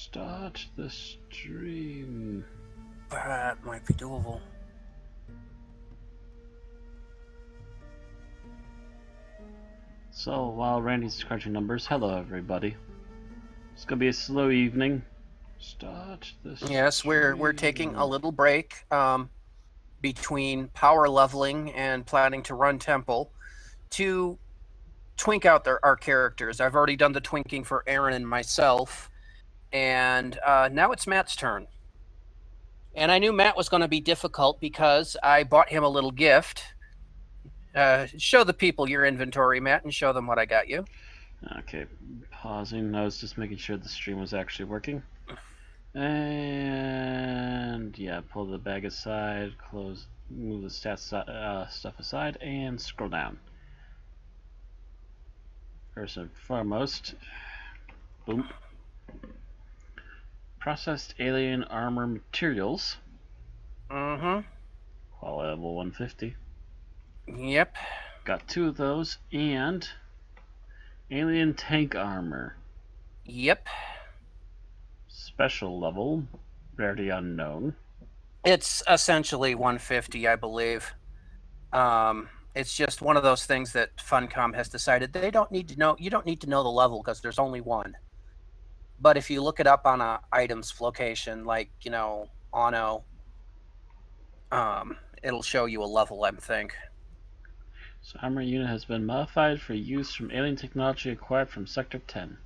Start the stream. That might be doable. So, while Randy's crunching numbers, hello everybody. It's gonna be a slow evening. Start the stream. Yes, we're taking a little break between power leveling and planning to run Temple to twink out our characters. I've already done the twinking for Aaron and myself, and now it's Matt's turn. And I knew Matt was going to be difficult because I bought him a little gift. Show the people your inventory, Matt, and show them what I got you. Okay, pausing. I was just making sure the stream was actually working. And yeah, pull the bag aside, move the stats stuff aside, and scroll down. First and foremost, boom. Processed alien armor materials. Mm-hmm. Quality level 150. Yep. Got 2 of those, and alien tank armor. Yep. Special level, rarity unknown. It's essentially 150, I believe. It's just one of those things that Funcom has decided they don't need to know. You don't need to know the level because there's only one. But if you look it up on a items location, like, you know, Ono, it'll show you a level, I think. So armor unit has been modified for use from alien technology acquired from Sector 10.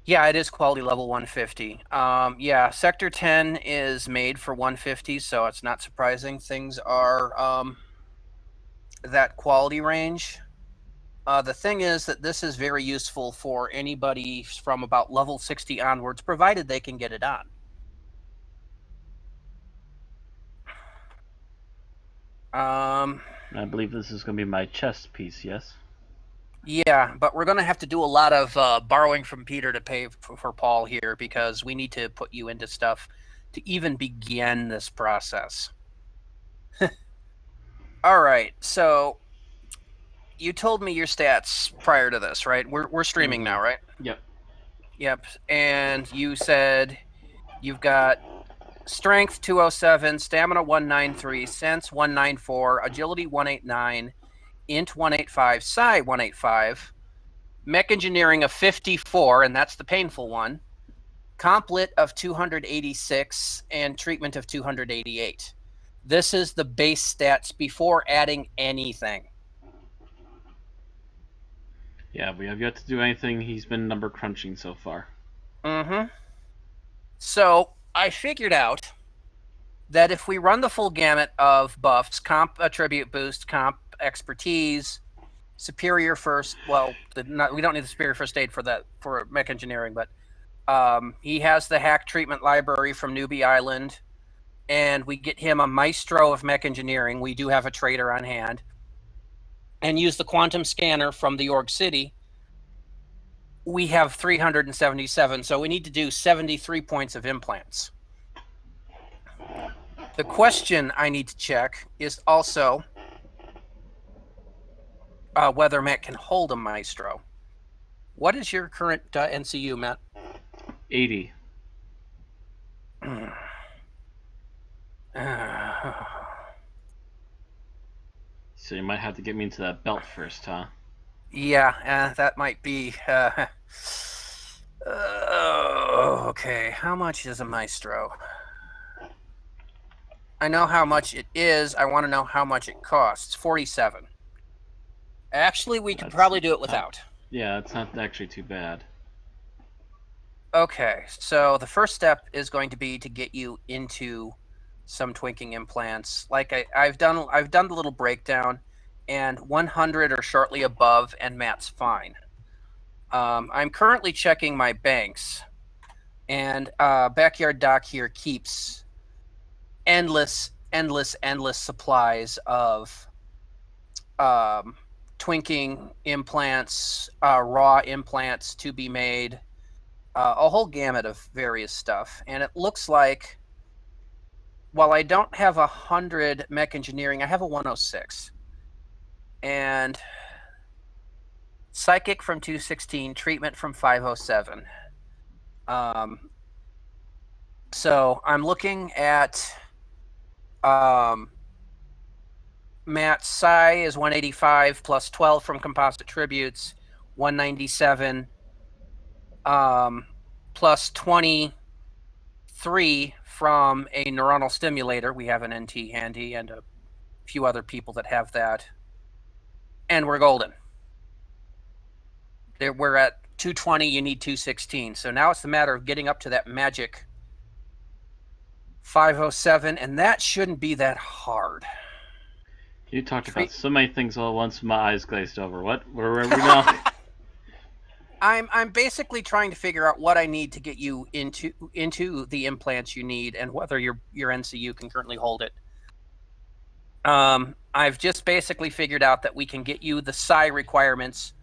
Yeah, it is quality level 150. Yeah, Sector 10 is made for 150, so it's not surprising things are that quality range. The thing is that this is very useful for anybody from about level 60 onwards, provided they can get it on. I believe this is going to be my chest piece, yes? Yeah, but we're going to have to do a lot of borrowing from Peter to pay for Paul here because we need to put you into stuff to even begin this process. All right, so you told me your stats prior to this, right? We're streaming now, right? Yep. Yep, and you said you've got Strength 207, Stamina 193, Sense 194, Agility 189, Int 185, Psi 185, Mech Engineering of 54, and that's the painful one, Comp Lit of 286, and Treatment of 288. This is the base stats before adding anything. Yeah, we have yet to do anything. He's been number crunching so far. Mm-hmm. So I figured out that if we run the full gamut of buffs, comp attribute boost, comp expertise, superior first, well, we don't need the superior first aid for that, for mech engineering, but he has the hack treatment library from Newbie Island, and we get him a maestro of mech engineering. We do have a trader on hand, and use the quantum scanner from the Org City. We have 377, so we need to do 73 points of implants. The question I need to check is also whether Matt can hold a maestro. What is your current NCU, Matt? 80. So you might have to get me into that belt first, huh? Yeah, that might be... okay, how much is a maestro? I know how much it is. I want to know how much it costs. 47. Actually, we could probably do it without. Yeah, it's not actually too bad. Okay, so the first step is going to be to get you into some twinking implants. Like I've done the little breakdown, and 100 or shortly above, and Matt's fine. I'm currently checking my banks, and Backyard Doc here keeps endless supplies of twinking implants, raw implants to be made, a whole gamut of various stuff. And it looks like, while I don't have 100 mech engineering, I have a 106. And psychic from 216, treatment from 507. So I'm looking at Matt's psi is 185 plus 12 from composite tributes, 197 plus 23 from a neuronal stimulator. We have an NT handy and a few other people that have that. And we're golden. We're at 220, you need 216. So now it's the matter of getting up to that magic 507, and that shouldn't be that hard. You talked about so many things all at once, my eyes glazed over. Where are we now? I'm basically trying to figure out what I need to get you into the implants you need, and whether your NCU can currently hold it. I've just basically figured out that we can get you the psi requirements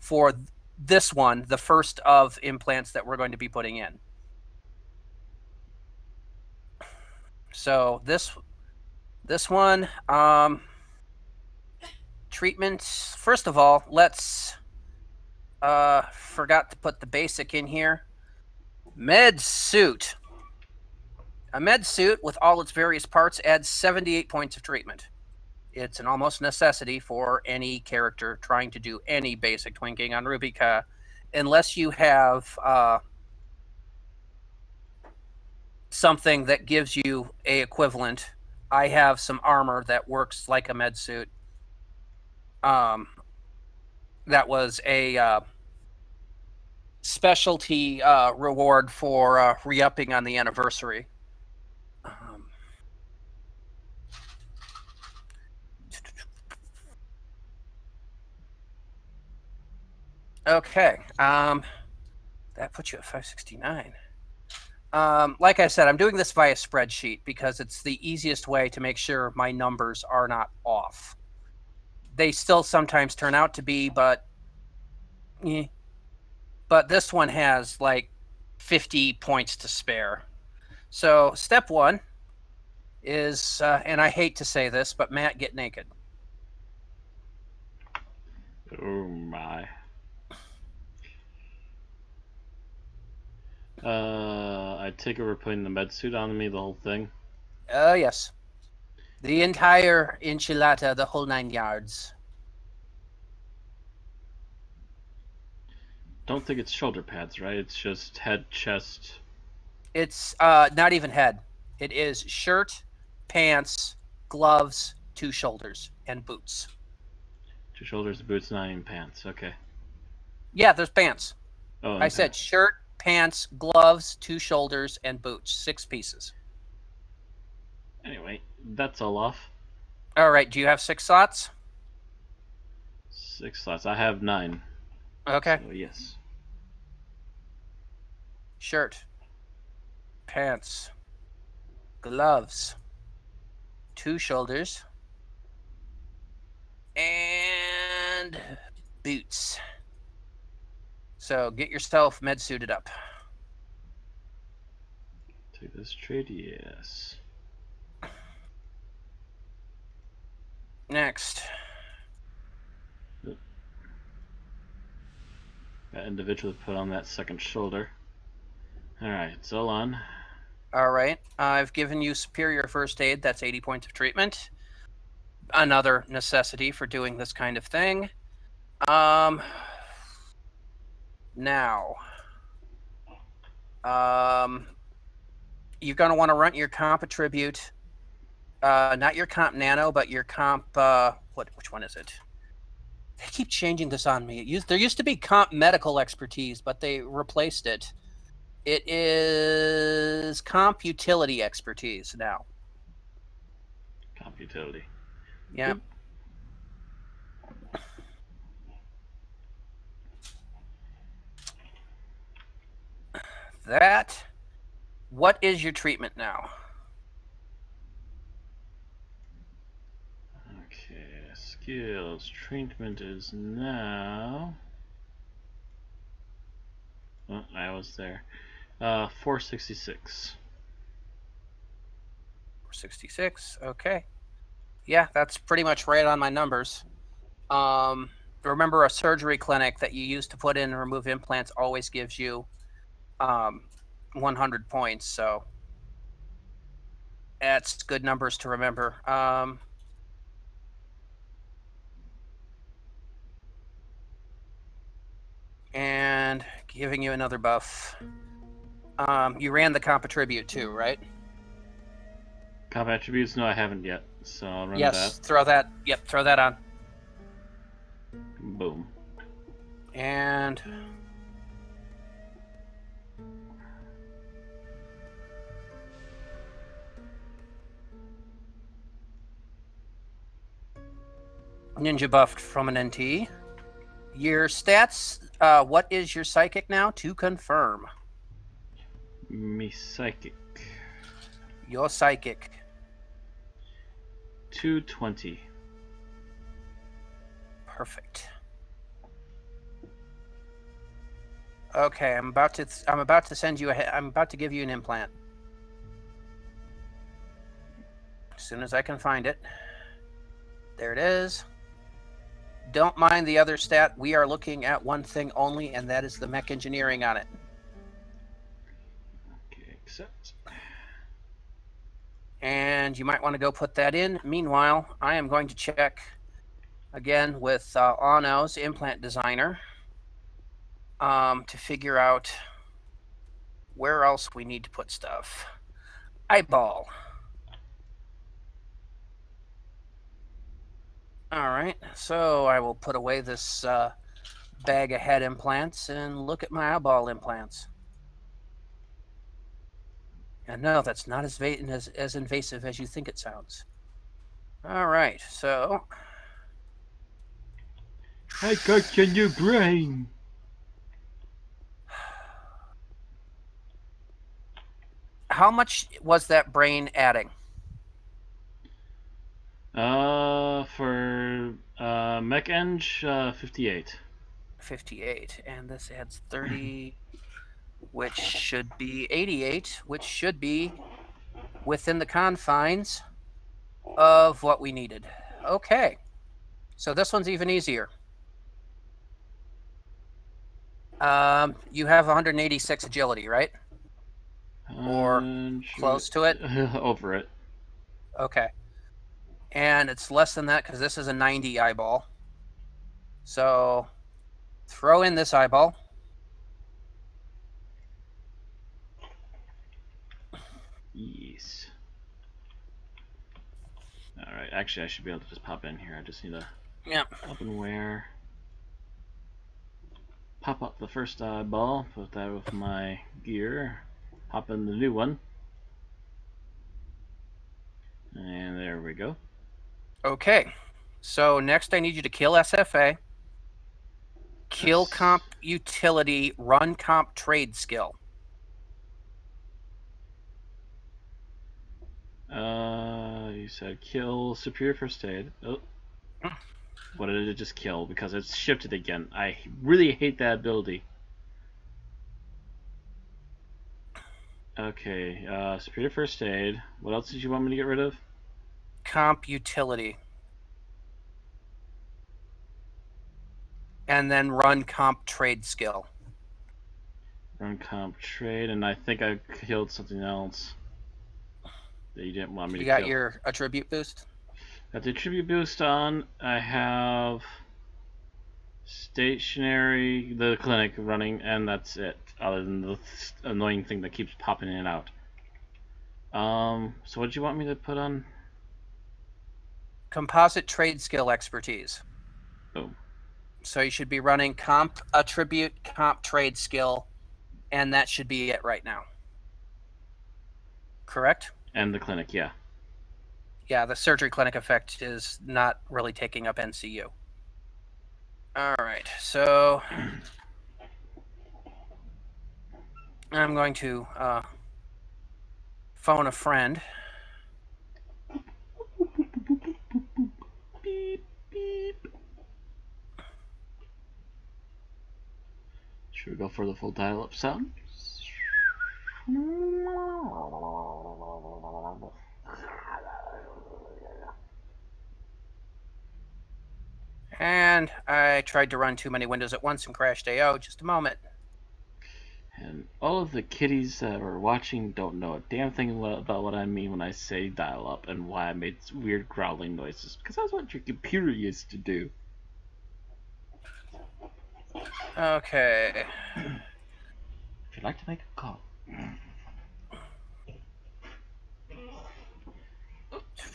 for this one, the first of implants that we're going to be putting in. So this one, treatments. First of all, let's forgot to put the basic in here. Med suit. A med suit with all its various parts adds 78 points of treatment. It's an almost necessity for any character trying to do any basic twinking on Rubica, unless you have something that gives you a equivalent. I have some armor that works like a med suit. That was a specialty reward for re-upping on the anniversary. Okay. That puts you at 569. Like I said, I'm doing this via spreadsheet because it's the easiest way to make sure my numbers are not off. They still sometimes turn out to be, but this one has like 50 points to spare. So step one is, and I hate to say this, but Matt, get naked. Oh my. I take it we're putting the med suit on me, the whole thing? Yes. The entire enchilada, the whole 9 yards. Don't think it's shoulder pads, right? It's just head, chest. It's not even head. It is shirt, pants, gloves, 2 shoulders, and boots. 2 shoulders, boots, not even pants. Okay. Yeah, there's pants. Oh, I said shirt, pants, gloves, 2 shoulders, and boots. 6 pieces. Anyway, that's all off. All right. Do you have 6 slots? 6 slots. I have 9. Okay. So, yes. Shirt, pants, gloves, 2 shoulders, and boots. So get yourself med suited up. Take this trade, yes. Next. That individually put on that second shoulder. Alright, Zolan. Alright, I've given you superior first aid. That's 80 points of treatment. Another necessity for doing this kind of thing. Now. You're going to want to run your comp attribute. Not your comp nano, but your comp... which one is it? They keep changing this on me. There used to be comp medical expertise, but they replaced it. It is comp utility expertise now. Comp utility. Yeah. That. What is your treatment now? Okay, skills. Treatment is now... Oh, I was there. 466. 466, okay. Yeah, that's pretty much right on my numbers. Remember, a surgery clinic that you use to put in and remove implants always gives you 100 points, so that's good numbers to remember. And giving you another buff. You ran the comp attribute too, right? Comp attributes? No, I haven't yet. So I'll run Yes, that. throw that. Yep, throw that on. Boom. And ninja buffed from an NT. Your stats, what is your psychic now? To confirm. Me psychic. Your psychic. 220. Perfect. Okay, I'm about to send you I'm about to give you an implant. As soon as I can find it. There it is. Don't mind the other stat. We are looking at one thing only, and that is the mech engineering on it. Okay, accept. And you might want to go put that in. Meanwhile, I am going to check again with Ano's implant designer to figure out where else we need to put stuff. Eyeball. All right, so I will put away this bag of head implants and look at my eyeball implants. And no, that's not as invasive as you think it sounds. All right, so I got your new brain. how much was that brain adding? For mech eng, 58. 58, and this adds 30, which should be 88, which should be within the confines of what we needed. Okay, so this one's even easier. You have 186 agility, right? Or close to it? Over it. Okay. And it's less than that because this is a 90 eyeball. So throw in this eyeball. Yes. Alright, actually I should be able to just pop in here. I just need to open where. Pop up the first eyeball, put that with my gear, pop in the new one. And there we go. Okay. So next I need you to kill SFA. Kill Yes. comp utility, run comp trade skill. You said kill superior first aid. Oh. What did it just kill? Because it's shifted again. I really hate that ability. Okay, superior first aid. What else did you want me to get rid of? Comp utility. And then run comp trade skill. Run comp trade, and I think I killed something else that you didn't want me to kill. You got your attribute boost? Got the attribute boost on. I have stationary, the clinic running, and that's it. Other than the annoying thing that keeps popping in and out. So what do you want me to put on? Composite trade skill expertise. Oh. So you should be running comp attribute, comp trade skill, and that should be it right now. Correct? And the clinic, yeah. Yeah, the surgery clinic effect is not really taking up NCU. All right, so I'm going to phone a friend. Beep, beep. Should we go for the full dial-up sound? And I tried to run too many windows at once and crashed AO. Just a moment. And all of the kiddies that are watching don't know a damn thing about what I mean when I say dial up and why I made weird growling noises. Because that's what your computer used to do. Okay. If you'd like to make a call.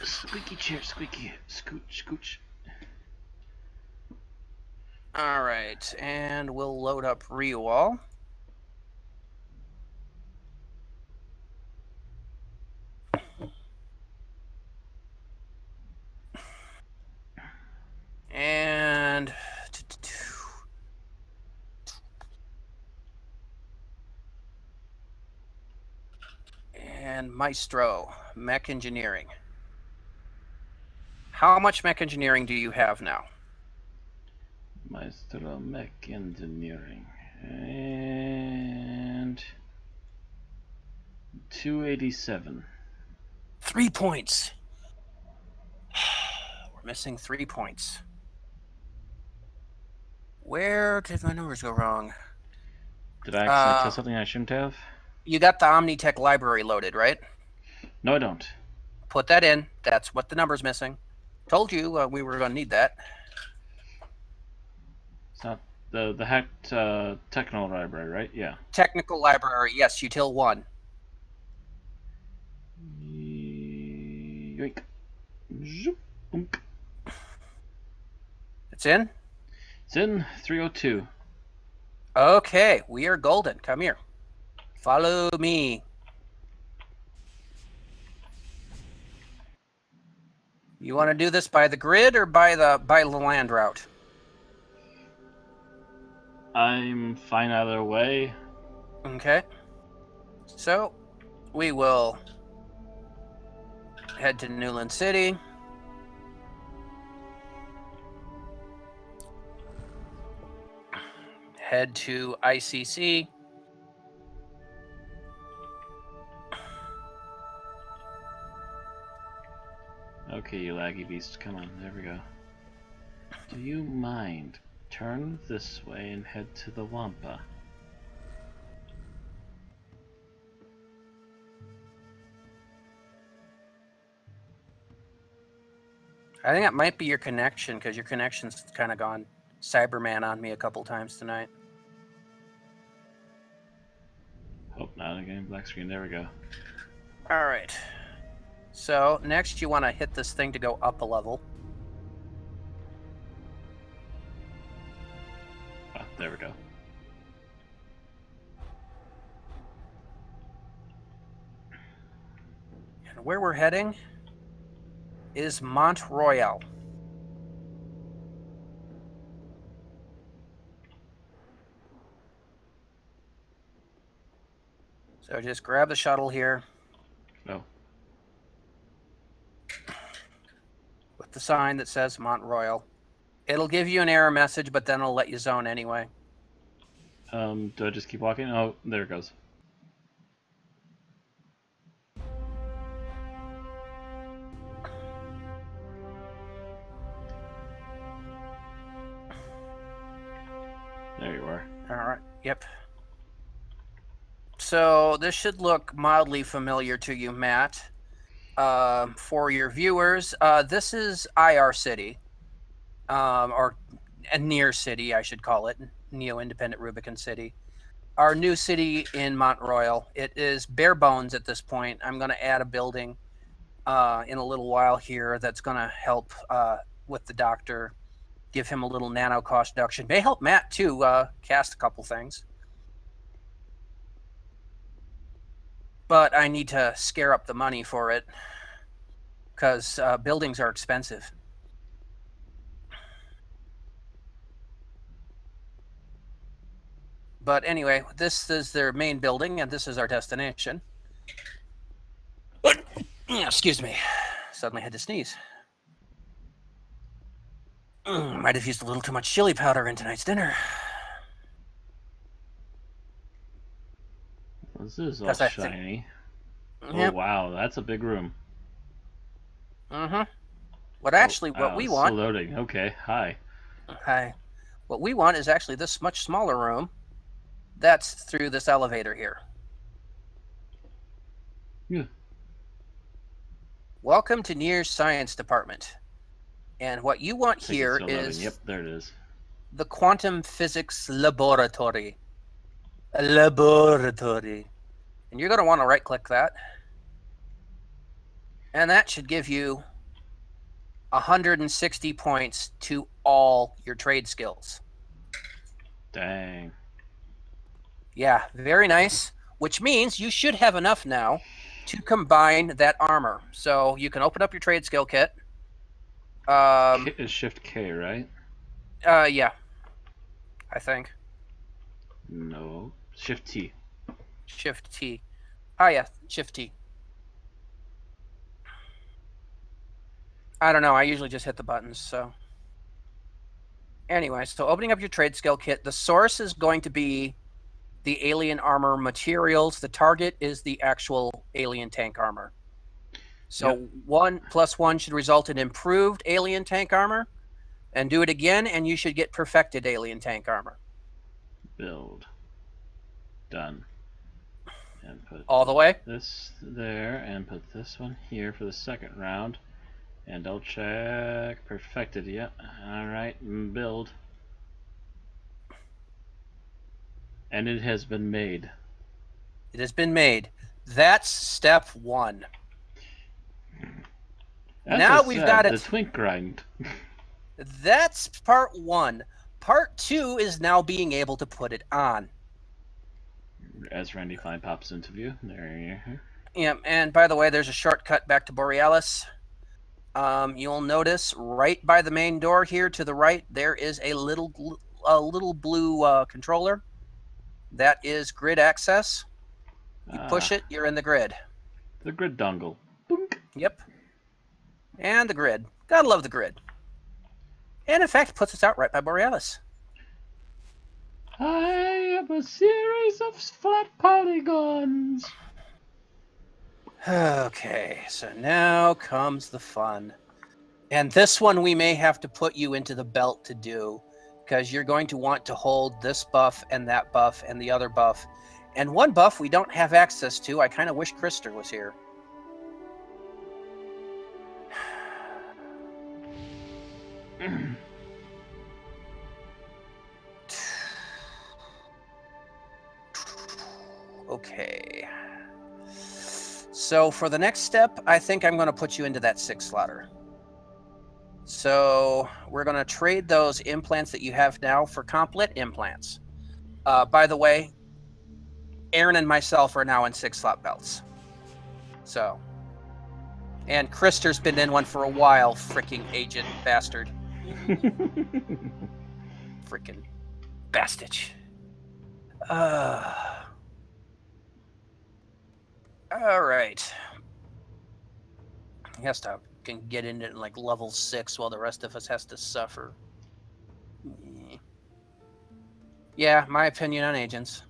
Squeaky chair, squeaky. Scooch, scooch. All right, and we'll load up Rewall. And Maestro, Mech Engineering. How much Mech Engineering do you have now? Maestro Mech Engineering. And 287. 3 points. We're missing 3 points. Where did my numbers go wrong? Did I accidentally kill something I shouldn't have? You got the Omnitech library loaded, right? No, I don't. Put that in. That's what the number's missing. Told you we were going to need that. It's not the hacked technical library, right? Yeah. Technical library, yes, util 1. Yoink. Zoop. Boonk. It's in? It's in 302. Okay, we are golden. Come here. Follow me. You want to do this by the grid or by the land route? I'm fine either way. Okay. So, we will head to Newland City. Head to ICC. Okay, you laggy beast. Come on, there we go. Do you mind? Turn this way and head to the Wampa. I think that might be your connection, because your connection's kind of gone Cyberman on me a couple times tonight. Hope not again. Black screen. There we go. All right. So next you want to hit this thing to go up a level. Ah, there we go. And where we're heading is Mont Royal. So just grab the shuttle here. Oh. With the sign that says Mont Royal. It'll give you an error message, but then it'll let you zone anyway. Do I just keep walking? Oh, there it goes. There you are. All right. Yep. So this should look mildly familiar to you, Matt. For your viewers, this is IR City, or Near City, I should call it, Neo-Independent Rubicon City. Our new city in Mont Royal. It is bare bones at this point. I'm going to add a building in a little while here that's going to help with the doctor, give him a little nano cost reduction. May help Matt, too, cast a couple things. But I need to scare up the money for it because buildings are expensive. But anyway, this is their main building, and this is our destination. Excuse me. Suddenly had to sneeze. Might have used a little too much chili powder in tonight's dinner. This is all shiny. Yep. Oh, wow. That's a big room. Mm-hmm. What we want... Still loading. Okay. Hi. Hi. What we want is actually this much smaller room That's through this elevator here. Yeah. Welcome to Near's Science Department. And what you want here Still loading. is Yep, there it is. the Quantum Physics Laboratory. A laboratory. And you're going to want to right-click that. And that should give you 160 points to all your trade skills. Dang. Yeah, very nice. Which means you should have enough now to combine that armor. So you can open up your trade skill kit. Kit is Shift K, right? Yeah. I think. No. Shift T. Shift T. Oh, yeah. Shift T. I don't know. I usually just hit the buttons, so. Anyway, so opening up your trade skill kit, the source is going to be the alien armor materials. The target is the actual alien tank armor. So Yep. 1 + 1 should result in improved alien tank armor. And do it again, and you should get perfected alien tank armor. Build. Done. And put all the way. This there, and put this one here for the second round. And I'll check. Perfected, yep. Alright, build. And it has been made. It has been made. That's step 1. Now we've got the Twink grind. That's part 1. Part 2 is now being able to put it on. As Randy Fine pops into view. There you go. Yeah, and by the way, there's a shortcut back to Borealis. You'll notice right by the main door here to the right, there is a little blue controller. That is grid access. You push it, you're in the grid. The grid dongle. Boink. Yep. And the grid. Gotta love the grid. And in fact, it puts us out right by Borealis. I am a series of flat polygons. Okay, so now comes the fun. And this one we may have to put you into the belt to do, because you're going to want to hold this buff and that buff and the other buff. And one buff we don't have access to. I kind of wish Krister was here. Okay. So for the next step, I think I'm going to put you into that 6 slotter. So we're going to trade those implants that you have now for complete implants. By the way, Aaron and myself are now in 6 slot belts. So. And Krister's been in one for a while, freaking agent bastard. Freaking bastich. All right. I guess I can get into it in like level 6 while the rest of us has to suffer. Yeah, my opinion on agents.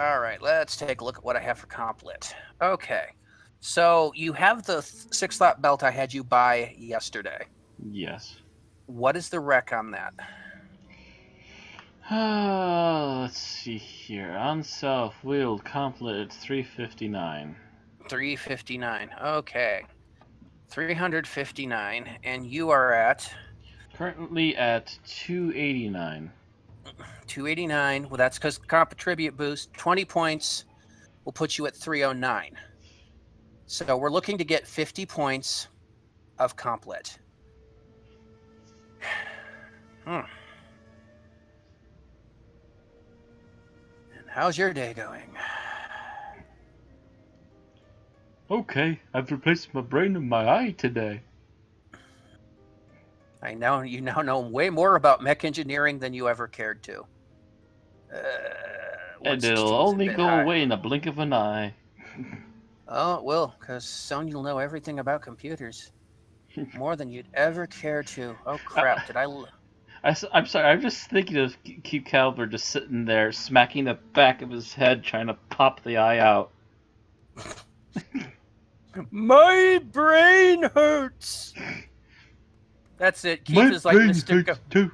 All right, let's take a look at what I have for complete. Okay, so you have the 6 slot belt I had you buy yesterday. Yes. What is the rec on that? Let's see here. On self-wheeled complete 359. 359. Okay. 359, and you are at? Currently at 289. 289. Well, that's because comp attribute boost. 20 points will put you at 309. So we're looking to get 50 points of complet. And how's your day going? Okay, I've replaced my brain and my eye today. I know you now know way more about mech engineering than you ever cared to. And it'll only go away in a blink of an eye. Oh, it will, because soon you'll know everything about computers. More than you'd ever care to. Oh, crap. Did I... I'm sorry, I'm just thinking of Q Calver just sitting there, smacking the back of his head, trying to pop the eye out. My brain hurts. That's it. Keith is like Mr. too.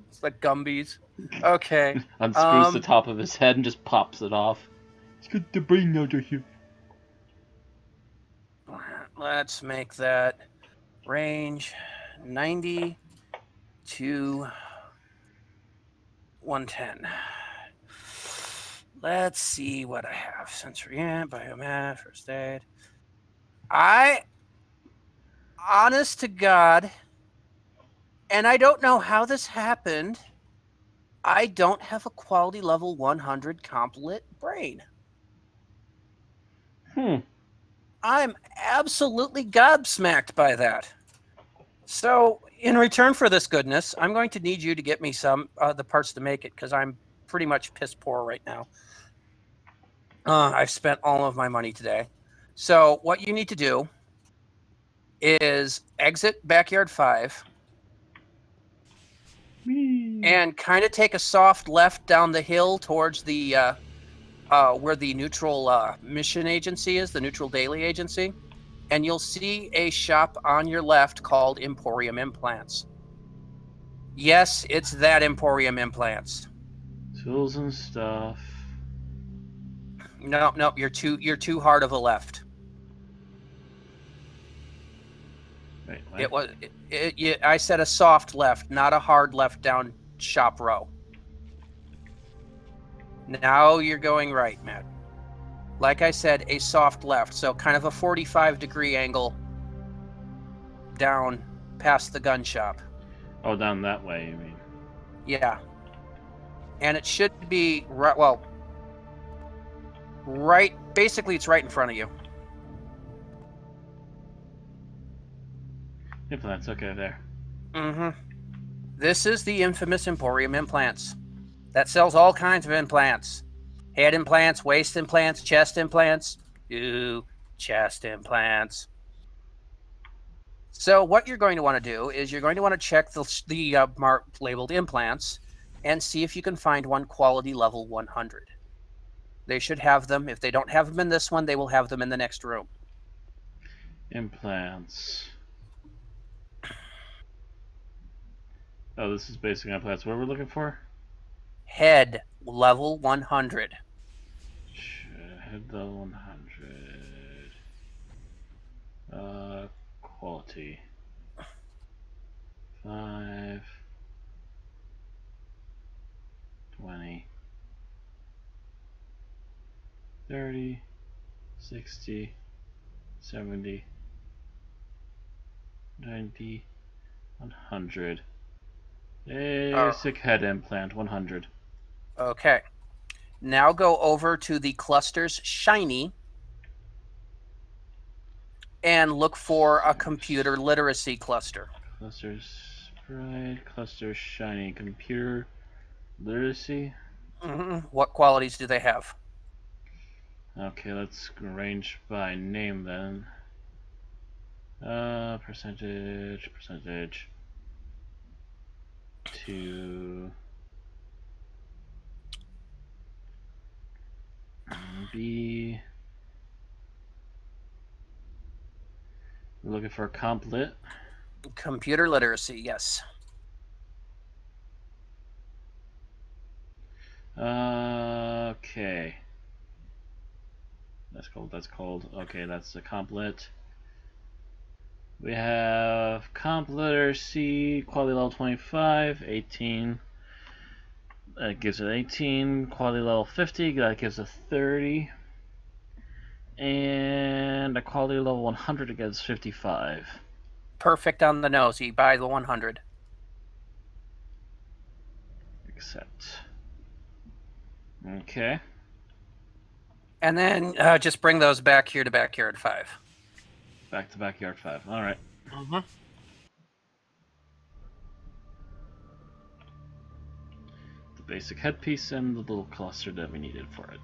It's like Gumby's. Okay. Unscrews the top of his head and just pops it off. Let's get the brain out of here. Let's make that range 90 to 110. Let's see what I have. Sensory, biomass, first aid. Honest to God, and I don't know how this happened, I don't have a quality level 100 comp-lit brain. I'm absolutely gobsmacked by that. So, in return for this goodness, I'm going to need you to get me some the parts to make it, because I'm pretty much piss poor right now. I've spent all of my money today. So, what you need to do is exit Backyard 5 and kind of take a soft left down the hill towards the where the neutral mission agency is, the neutral daily agency, and you'll see a shop on your left called Emporium Implants. Yes, it's that Emporium Implants. Tools and stuff. No, you're too hard of a left. Wait, what? I said a soft left, not a hard left down shop row. Now you're going right, Matt. Like I said, a soft left, so kind of a 45-degree angle down past the gun shop. Oh, down that way, you mean? Yeah. And it should be basically it's right in front of you. Implants, okay, there. This is the infamous Emporium Implants that sells all kinds of implants. Head implants, waist implants, chest implants. Chest implants. So what you're going to want to do is you're going to want to check the marked labeled implants and see if you can find one quality level 100. They should have them. If they don't have them in this one, they will have them in the next room. Implants. Oh, this is basic implants. What are we looking for? Head level 100. Head level 100. Quality. 5. 20. 30. 60. 70. 90. 100. Basic head implant, 100. Okay. Now go over to the clusters shiny and look for a computer literacy cluster. Clusters bright, clusters shiny, computer literacy. What qualities do they have? Okay, let's arrange by name then. Percentage. 2 B. We're looking for a comp lit. Computer literacy, yes. Okay. That's cold. Okay, that's the comp lit. We have comp literacy, quality level 25, 18. That gives it 18. Quality level 50, that gives it 30. And a quality level 100, it gives 55. Perfect on the nose. You buy the 100. Accept. Okay. And then just bring those back here to Backyard 5. Back to Backyard 5. Alright. The basic headpiece and the little cluster that we needed for it.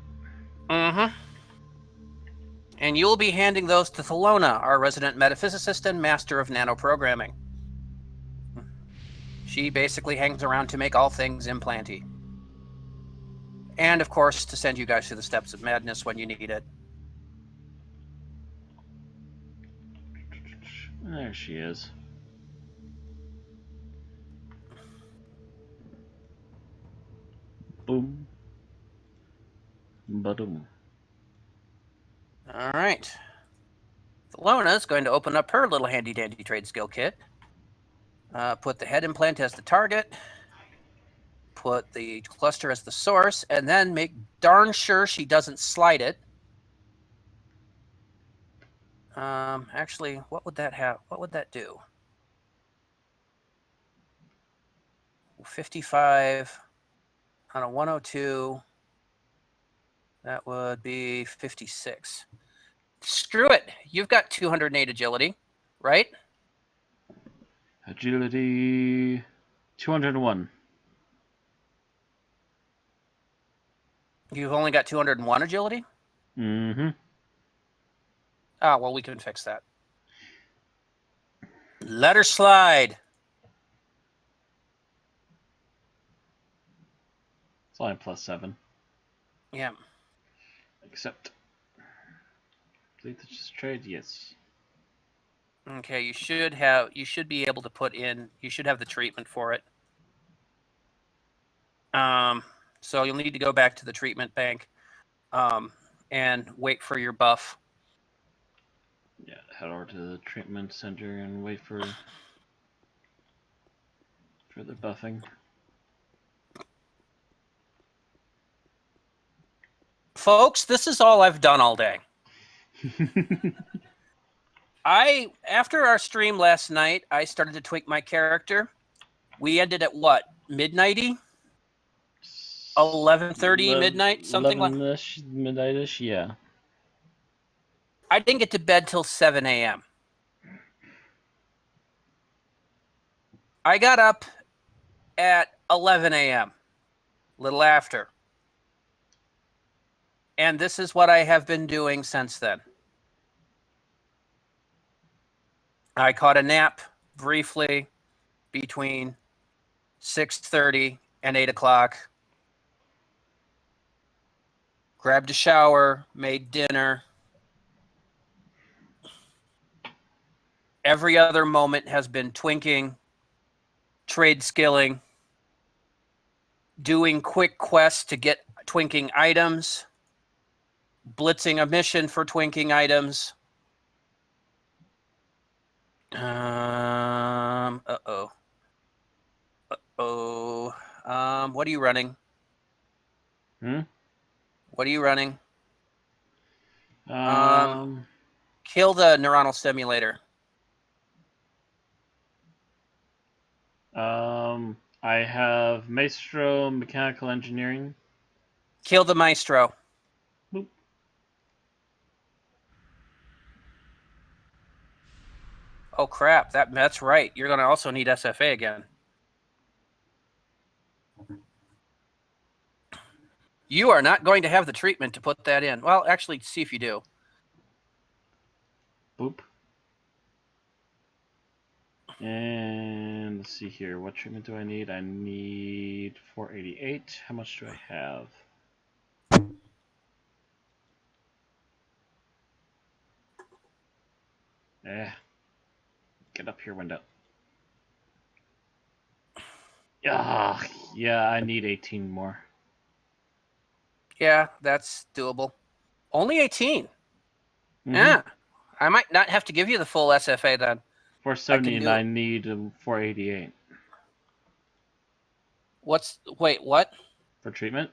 And you'll be handing those to Thelona, our resident metaphysicist and master of nanoprogramming. She basically hangs around to make all things implanty. And, of course, to send you guys through the steps of madness when you need it. There she is. Boom. Ba-doom. All right. Lona is going to open up her little handy-dandy trade skill kit. Put the head implant as the target. Put the cluster as the source, and then make darn sure she doesn't slide it. Actually, what would that have? What would that do? 55 on a 102. That would be 56. Screw it. You've got 208 agility, right? Agility 201. You've only got 201 agility? Mm-hmm. Ah, well, we can fix that. Let her slide. It's only +7. Yeah. Accept. Delete this trade, yes. Okay, you should be able to put in, you should have the treatment for it. So you'll need to go back to the treatment bank and wait for your buff. Yeah, head over to the treatment center and wait for the buffing. Folks, this is all I've done all day. After our stream last night, I started to tweak my character. We ended at what? Midnighty? 11:30 midnight, something like. 11-ish, midnight-ish, yeah. I didn't get to bed till 7 a.m. I got up at 11 a.m., a little after. And this is what I have been doing since then. I caught a nap briefly between 6:30 and 8 o'clock. Grabbed a shower, made dinner. Every other moment has been twinking, trade skilling, doing quick quests to get twinking items, blitzing a mission for twinking items. What are you running? What are you running? Kill the neuronal stimulator. I have Maestro Mechanical Engineering. Kill the Maestro. Boop. Oh crap! That's right. You're gonna also need SFA again. You are not going to have the treatment to put that in. Well, actually, see if you do. Boop. And let's see here. What treatment do I need? I need 488. How much do I have? Get up here, window. Yeah, I need 18 more. Yeah, that's doable. Only 18. Mm-hmm. Yeah, I might not have to give you the full SFA then. 470 and I need 488. Wait, what? For treatment?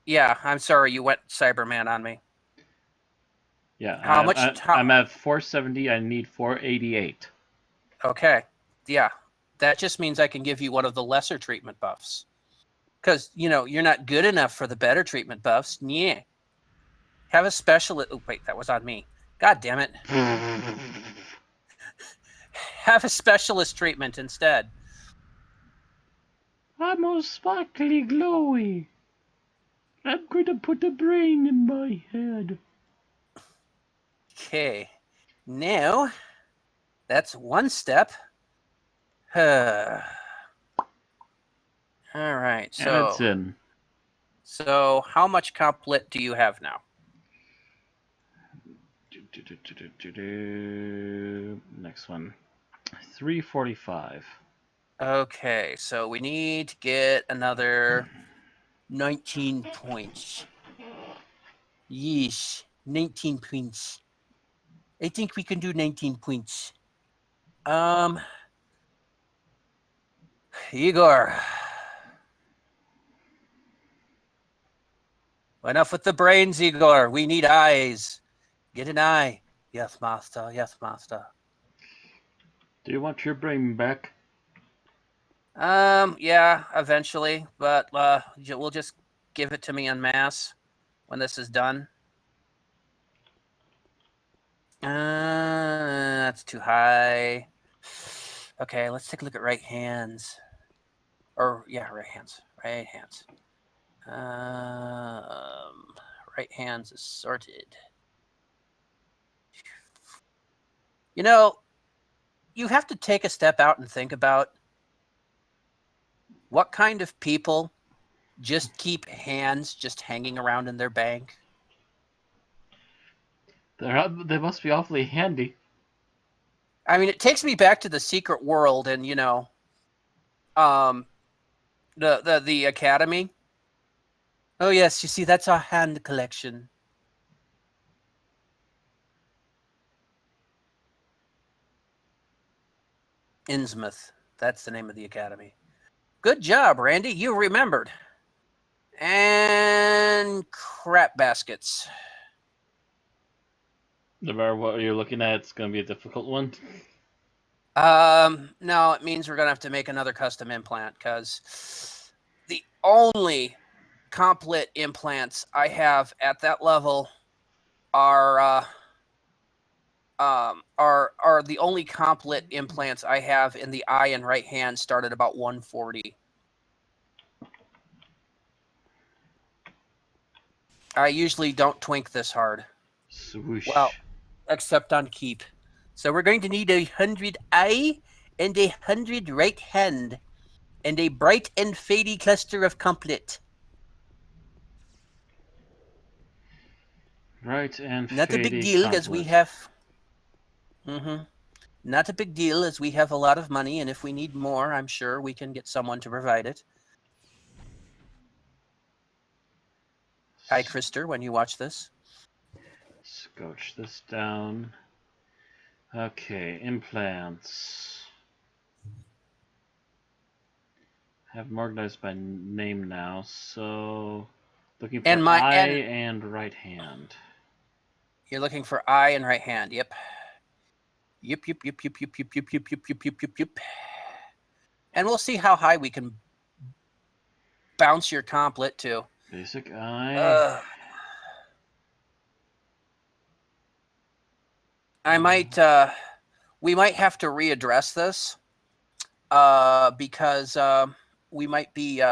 Yeah, I'm sorry, you went Cyberman on me. Yeah, How much? I'm at 470. I need 488. Okay, yeah, that just means I can give you one of the lesser treatment buffs. Because, you're not good enough for the better treatment buffs. Yeah. Have a specialist. Oh, wait, that was on me. God damn it. Have a specialist treatment instead. I'm all sparkly glowy. I'm going to put a brain in my head. Okay. Now, that's one step. All right. So and it's in. So how much comp lit do you have now? Next one. 345. Okay, so we need to get another 19 points. Yeesh, 19 points. I think we can do 19 points. Igor. Enough with the brains, Igor. We need eyes. Get an eye. Yes, master. Yes, master. Do you want your brain back? Yeah, eventually, but we'll just give it to me en masse when this is done. That's too high. Okay, let's take a look at right hands. Or yeah, right hands. Right hands. Right hands is sorted. You know, you have to take a step out and think about what kind of people just keep hands just hanging around in their bank. They must be awfully handy. I mean, it takes me back to the secret world and, you know, the academy. Oh yes, you see, that's our hand collection. Innsmouth. That's the name of the academy. Good job, Randy. You remembered. And crap baskets. No matter what you're looking at, it's going to be a difficult one. No, it means we're going to have to make another custom implant because the only complete implants I have at that level are the only complete implants I have in the eye and right hand start at about 140. I usually don't twink this hard. Swoosh. Well, except on keep. So we're going to need 100 eye and 100 right hand and a bright and fadey cluster of complete. Right and Not a big fadey deal as we complet. have. Not a big deal as we have a lot of money, and if we need more, I'm sure we can get someone to provide it. Hi, Krister, when you watch this. Scotch this down. Okay, implants. Have them organized by name now, so looking for eye and right hand. You're looking for eye and right hand, yep. Yep. And we'll see how high we can bounce your complet to. Basic eye. We might have to readdress this because we might be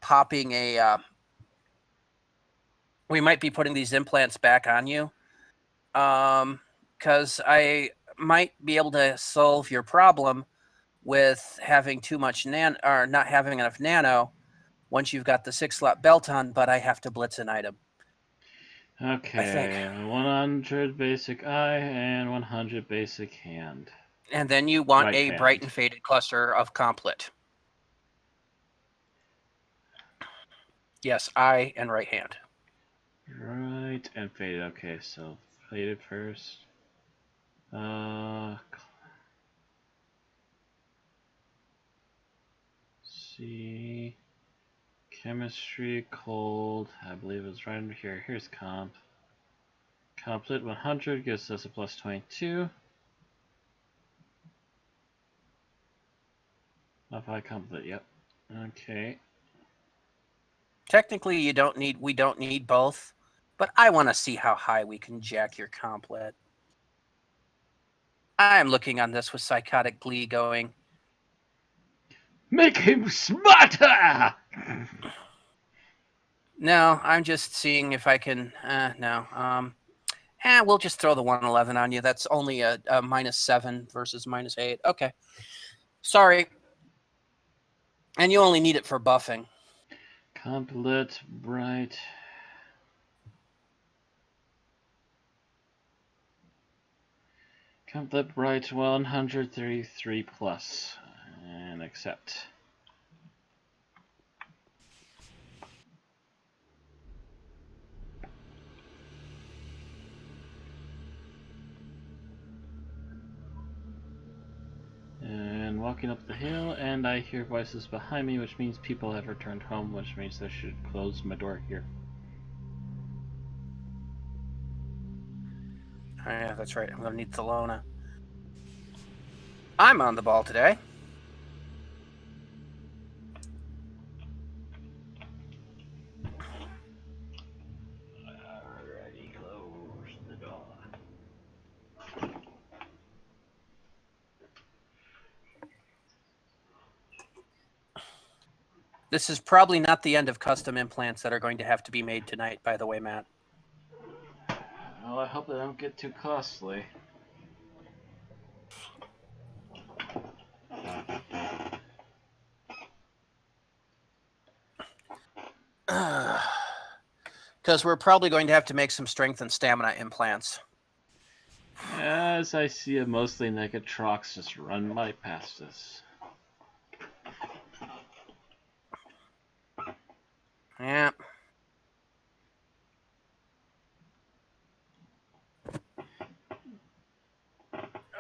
popping we might be putting these implants back on you because I might be able to solve your problem with having too much or not having enough nano once you've got the 6-slot belt on, but I have to blitz an item. Okay, 100 basic eye and 100 basic hand. And then you want a bright and faded cluster of complet. Yes, eye and right hand. Right and faded. Okay, so faded first. See. Chemistry, cold. I believe it's right under here. Here's comp. Complet 100 gives us a plus 22. Modify complet, yep. Okay. Technically, we don't need both, but I want to see how high we can jack your complet. I'm looking on this with psychotic glee going, make him smarter! No, I'm just seeing if I can, no. We'll just throw the 111 on you. That's only a -7 versus -8. Okay. Sorry. And you only need it for buffing. Complet, bright. Complete right 133 plus. And accept. And walking up the hill, and I hear voices behind me, which means people have returned home, which means I should close my door here. Oh, yeah, that's right. I'm going to need Thelona. I'm on the ball today. Alrighty, close the door. This is probably not the end of custom implants that are going to have to be made tonight, by the way, Matt. Well, I hope they don't get too costly. Because we're probably going to have to make some strength and stamina implants. As I see a mostly naked Trox just run by past us. Yeah.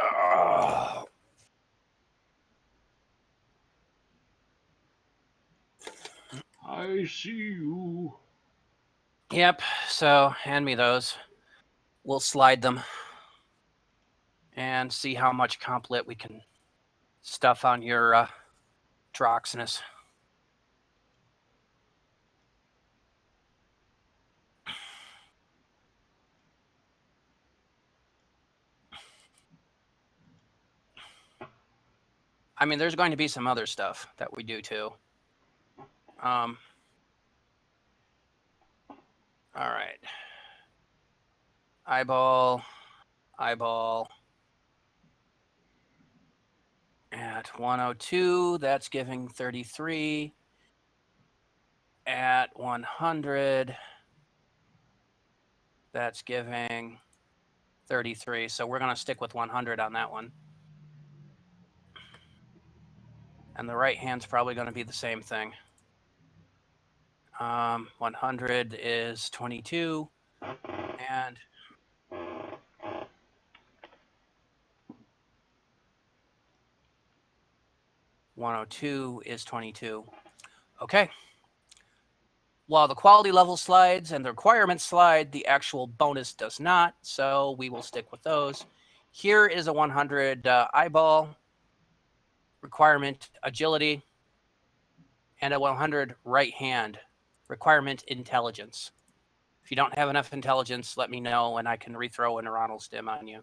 Oh. I see you. Yep, so hand me those. We'll slide them and see how much complet we can stuff on your Troxinus. I mean, there's going to be some other stuff that we do too. All right. Eyeball. At 102, that's giving 33. At 100, that's giving 33. So we're going to stick with 100 on that one. And the right hand's probably going to be the same thing. 100 is 22. And $102 is 22. Okay. While the quality level slides and the requirements slide, the actual bonus does not. So we will stick with those. Here is a 100 eyeball, requirement agility, and a 100 right hand, requirement intelligence. If you don't have enough intelligence, let me know and I can rethrow a neuronal stim on you.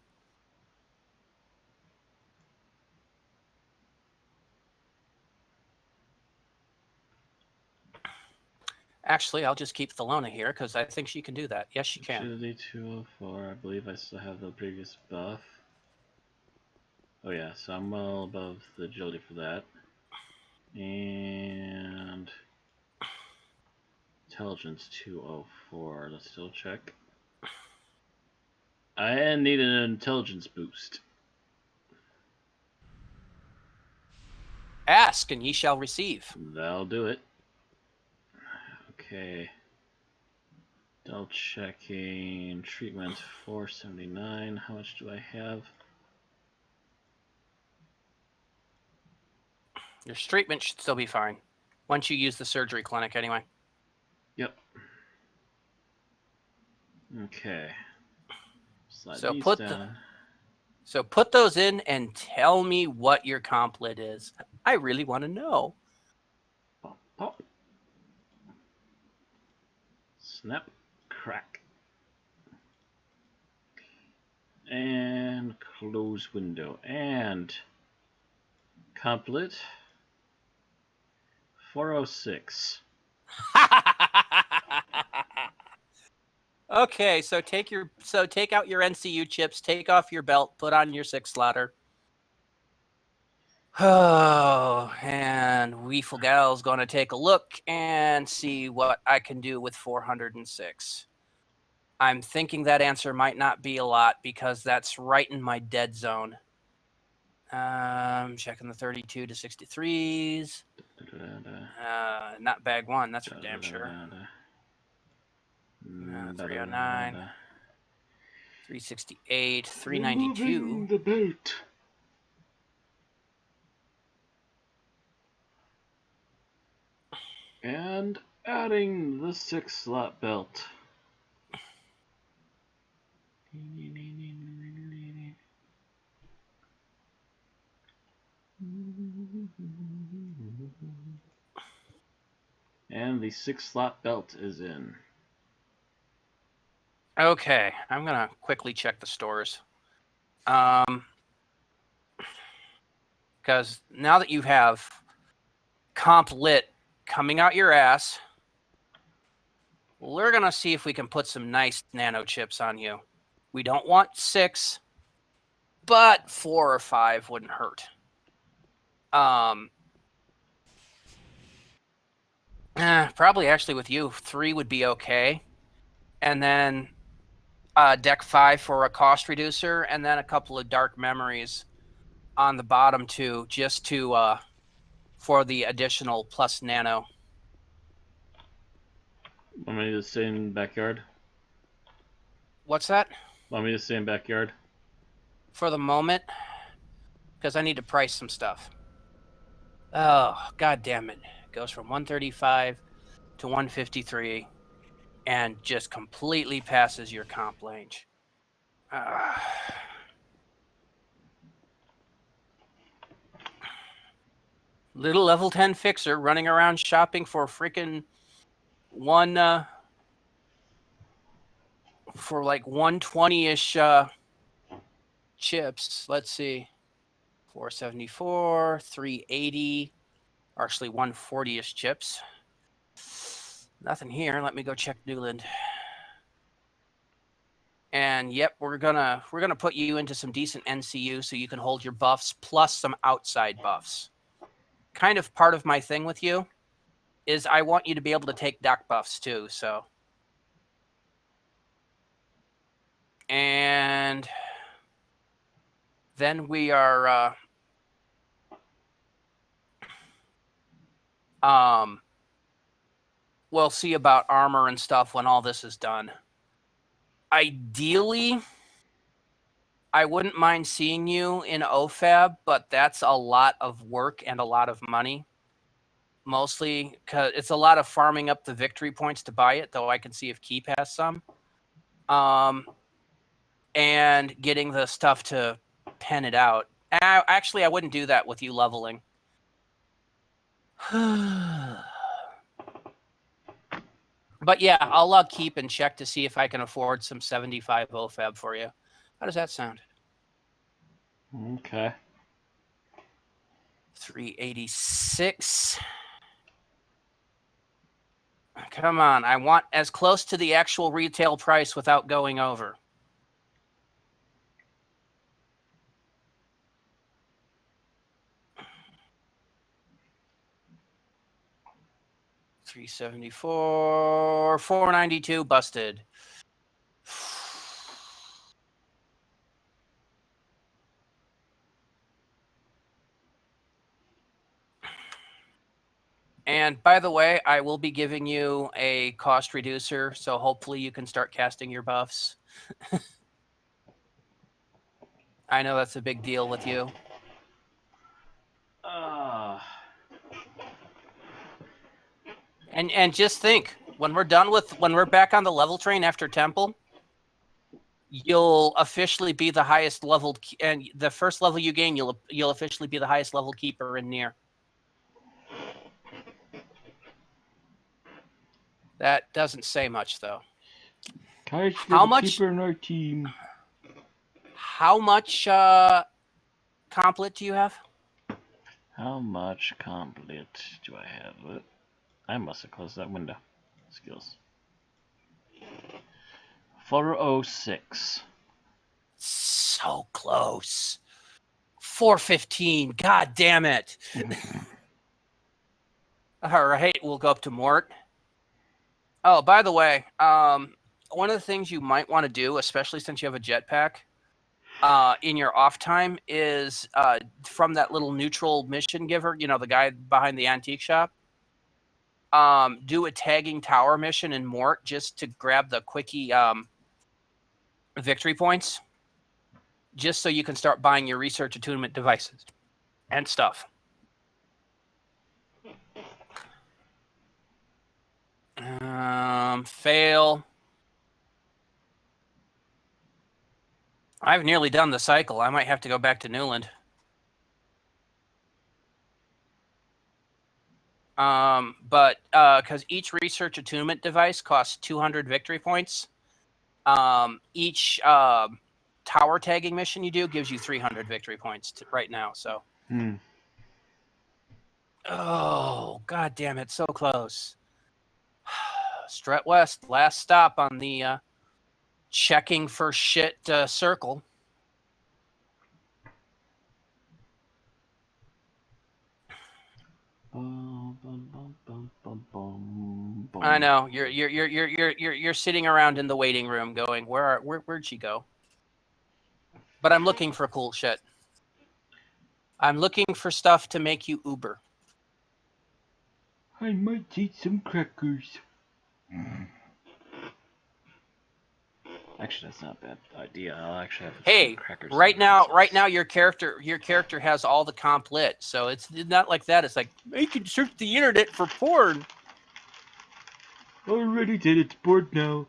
Actually, I'll just keep Thelona here because I think she can do that. Yes, she can. Agility 204. I believe I still have the previous buff. Oh yeah, so I'm well above the agility for that. And intelligence 204. Let's still check. I need an intelligence boost. Ask and ye shall receive. That'll do it. Okay. Double checking. Treatment 479. How much do I have? Your treatment should still be fine once you use the surgery clinic anyway. Yep. Okay. Slide So these put down. So put those in and tell me what your complet is. I really want to know. Pop, pop. Snap, crack. And close window. And complet 406. Okay, so take out your NCU chips, take off your belt, put on your 6 slaughter. Oh, and Weefle Gal's going to take a look and see what I can do with 406. I'm thinking that answer might not be a lot because that's right in my dead zone. Checking the 32 to 63s. Not bag one, that's for damn sure. 309, 368, 392. Removing the belt. And adding the 6-slot belt. And the 6-slot belt is in. Okay, I'm gonna quickly check the stores. Because now that you have comp lit coming out your ass, we're gonna see if we can put some nice nano chips on you. We don't want 6, but 4 or 5 wouldn't hurt. Probably actually with you, 3 would be okay. And then deck 5 for a cost reducer, and then a couple of dark memories on the bottom too, just to for the additional plus nano. Want me to stay in backyard? What's that? Want me to stay in backyard? For the moment, because I need to price some stuff. Oh, god damn it. It goes from 135 to 153 and just completely passes your comp range. Little level 10 fixer running around shopping for freaking for like 120-ish chips. Let's see. 474, 380, actually 140-ish chips. Nothing here. Let me go check Newland. And yep, we're gonna put you into some decent NCU so you can hold your buffs plus some outside buffs. Kind of part of my thing with you is I want you to be able to take doc buffs too, so. And then we are we'll see about armor and stuff when all this is done. Ideally, I wouldn't mind seeing you in OFAB, but that's a lot of work and a lot of money. Mostly because it's a lot of farming up the victory points to buy it, though I can see if Keep has some. And getting the stuff to pen it out. Actually, I wouldn't do that with you leveling. But yeah, I'll Keep and check to see if I can afford some 75 OFAB for you. How does that sound? Okay. 386. Come on, I want as close to the actual retail price without going over. $374, $492, busted. And by the way, I will be giving you a cost reducer, so hopefully you can start casting your buffs. I know that's a big deal with you. And just think, when we're back on the level train after Temple, you'll officially be the highest leveled, and the first level you gain, you'll officially be the highest level keeper in Nier. That doesn't say much, though. How much? Keeper in our team. How much complet do you have? How much complet do I have? I must have closed that window. Skills. 406. So close. 415. God damn it. All right, we'll go up to Mort. Oh, by the way, one of the things you might want to do, especially since you have a jetpack, in your off time is from that little neutral mission giver, the guy behind the antique shop, do a tagging tower mission in Mort just to grab the quickie victory points, just so you can start buying your research attunement devices and stuff. Fail. I've nearly done the cycle. I might have to go back to Newland. But because each research attunement device costs 200 victory points, each tower tagging mission you do gives you 300 victory points right now. So, oh god damn it, so close. Strut West, last stop on the checking for shit circle. I know you're sitting around in the waiting room going, where'd she go? But I'm looking for cool shit. I'm looking for stuff to make you Uber. I might eat some crackers. Actually, that's not a bad idea. I'll actually have some crackers. Right now, your character has all the comp lit, so it's not like that. It's like you can search the internet for porn. Already did it. Bored now.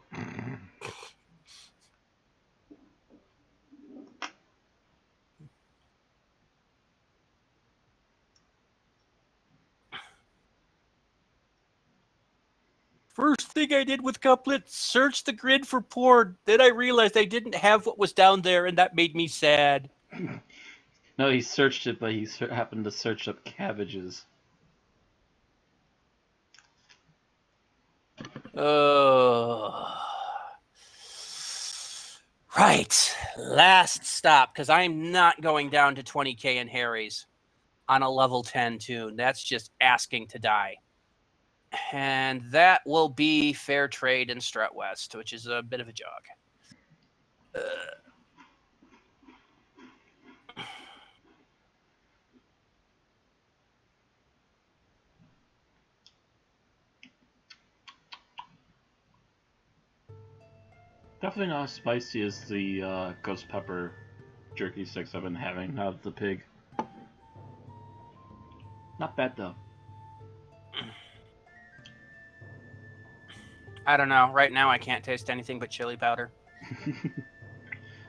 First thing I did with Couplet, search the grid for porn. Then I realized I didn't have what was down there, and that made me sad. No, he searched it, but he happened to search up cabbages. Right. Last stop, because I'm not going down to 20k in Harry's on a level 10 tune. That's just asking to die. And that will be Fair Trade in Strut West, which is a bit of a jog. Definitely not as spicy as the ghost pepper jerky sticks I've been having out of the pig. Not bad though. I don't know. Right now I can't taste anything but chili powder.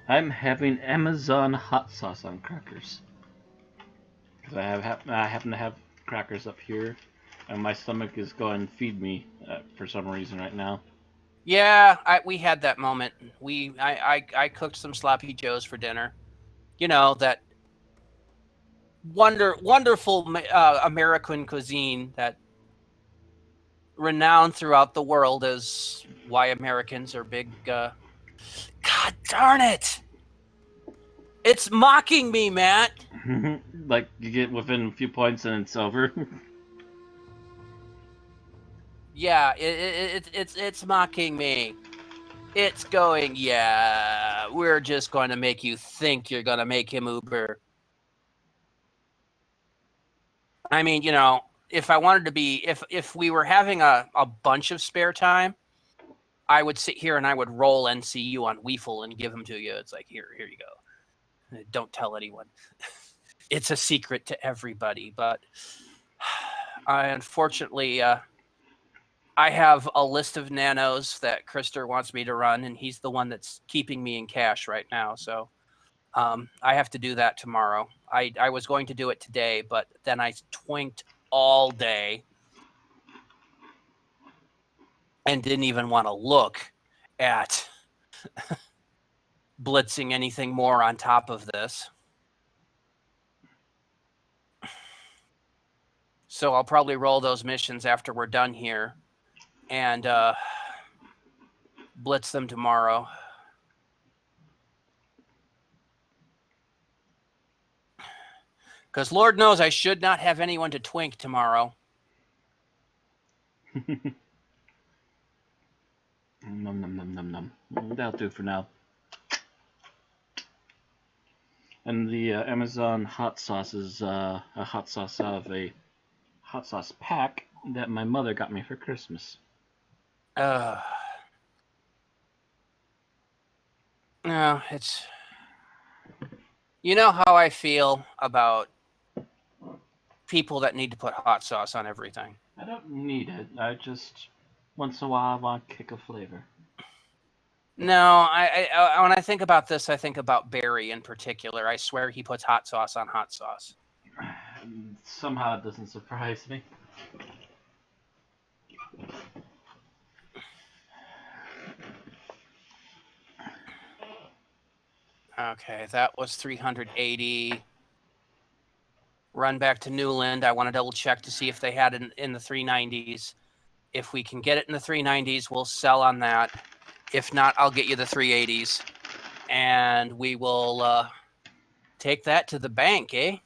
I'm having Amazon hot sauce on crackers. Because I happen to have crackers up here, and my stomach is going feed me for some reason right now. Yeah, we had that moment. I cooked some sloppy joes for dinner. You know, that wonderful American cuisine that renowned throughout the world as why Americans are big. God darn it! It's mocking me, Matt. Like you get within a few points and it's over. Yeah, it's mocking me. It's going, yeah, we're just going to make you think you're going to make him Uber. I mean, if I wanted to be, if we were having a bunch of spare time, I would sit here and I would roll NCU on Weeful and give them to you. It's like, here you go. Don't tell anyone. It's a secret to everybody. But unfortunately, I have a list of nanos that Krister wants me to run, and he's the one that's keeping me in cash right now. So I have to do that tomorrow. I was going to do it today, but then I twinked all day and didn't even want to look at blitzing anything more on top of this. So I'll probably roll those missions after we're done here and blitz them tomorrow. Because Lord knows I should not have anyone to twink tomorrow. Num num num num num. That'll do for now. And the Amazon hot sauce is a hot sauce out of a hot sauce pack that my mother got me for Christmas. No, it's... You know how I feel about people that need to put hot sauce on everything. I don't need it. I just once in a while I want a kick of flavor. No, I when I think about this, I think about Barry in particular. I swear he puts hot sauce on hot sauce. Somehow it doesn't surprise me. Okay, that was 380. Run back to Newland. I want to double check to see if they had it in the 390s. If we can get it in the 390s, we'll sell on that. If not, I'll get you the 380s. And we will take that to the bank, eh?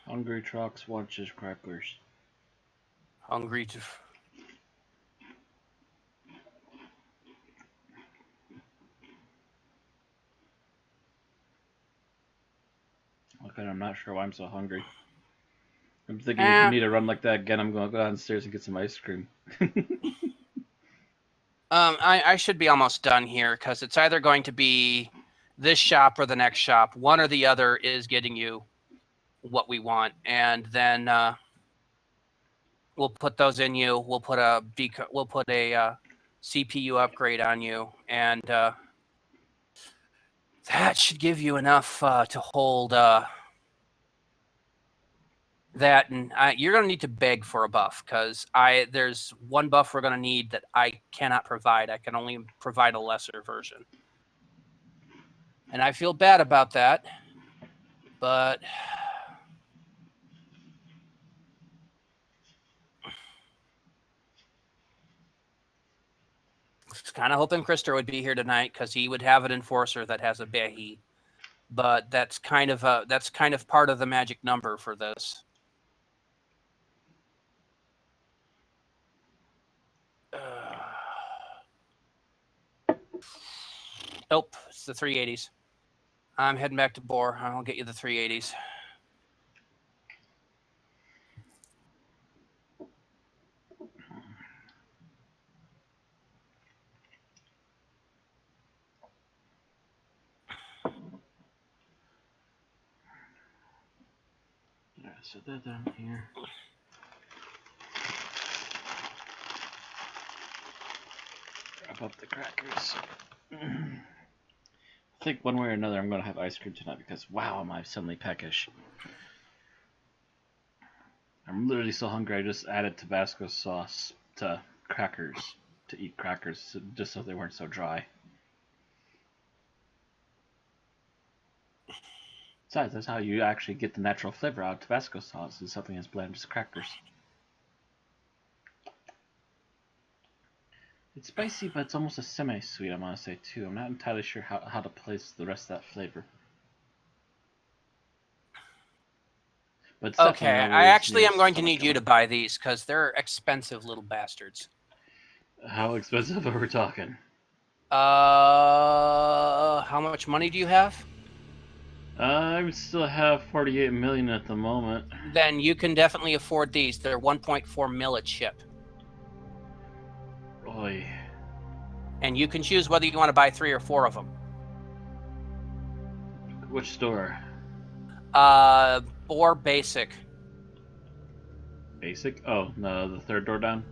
Hungry trucks, watches, crackers. Hungry to... Okay, I'm not sure why I'm so hungry. I'm thinking if we need a run like that again, I'm going to go downstairs and get some ice cream. I should be almost done here because it's either going to be this shop or the next shop. One or the other is getting you what we want, and then we'll put those in you. We'll put a CPU upgrade on you, and that should give you enough to hold that. And you're going to need to beg for a buff because there's one buff we're going to need that I cannot provide. I can only provide a lesser version, and I feel bad about that, but I was kind of hoping Krister would be here tonight because he would have an enforcer that has a Behi. But that's kind of part of the magic number for this. Nope, it's the 380s. I'm heading back to Boar. I'll get you the 380s. Alright, set that down here. Grab up the crackers. I think one way or another I'm going to have ice cream tonight because wow, am I suddenly peckish. I'm literally so hungry I just added Tabasco sauce to crackers to eat crackers just so they weren't so dry. Besides, that's how you actually get the natural flavor out of Tabasco sauce, is something as bland as crackers. It's spicy, but it's almost a semi-sweet, I want to say, too. I'm not entirely sure how to place the rest of that flavor. But okay, I actually am going to need you to buy these because they're expensive little bastards. How expensive are we talking? How much money do you have? I still have 48 million at the moment. Then you can definitely afford these. They're 1.4 mil a chip. Oy. And you can choose whether you want to buy 3 or 4 of them. Which store? Or basic. Basic? Oh, no, the third door down?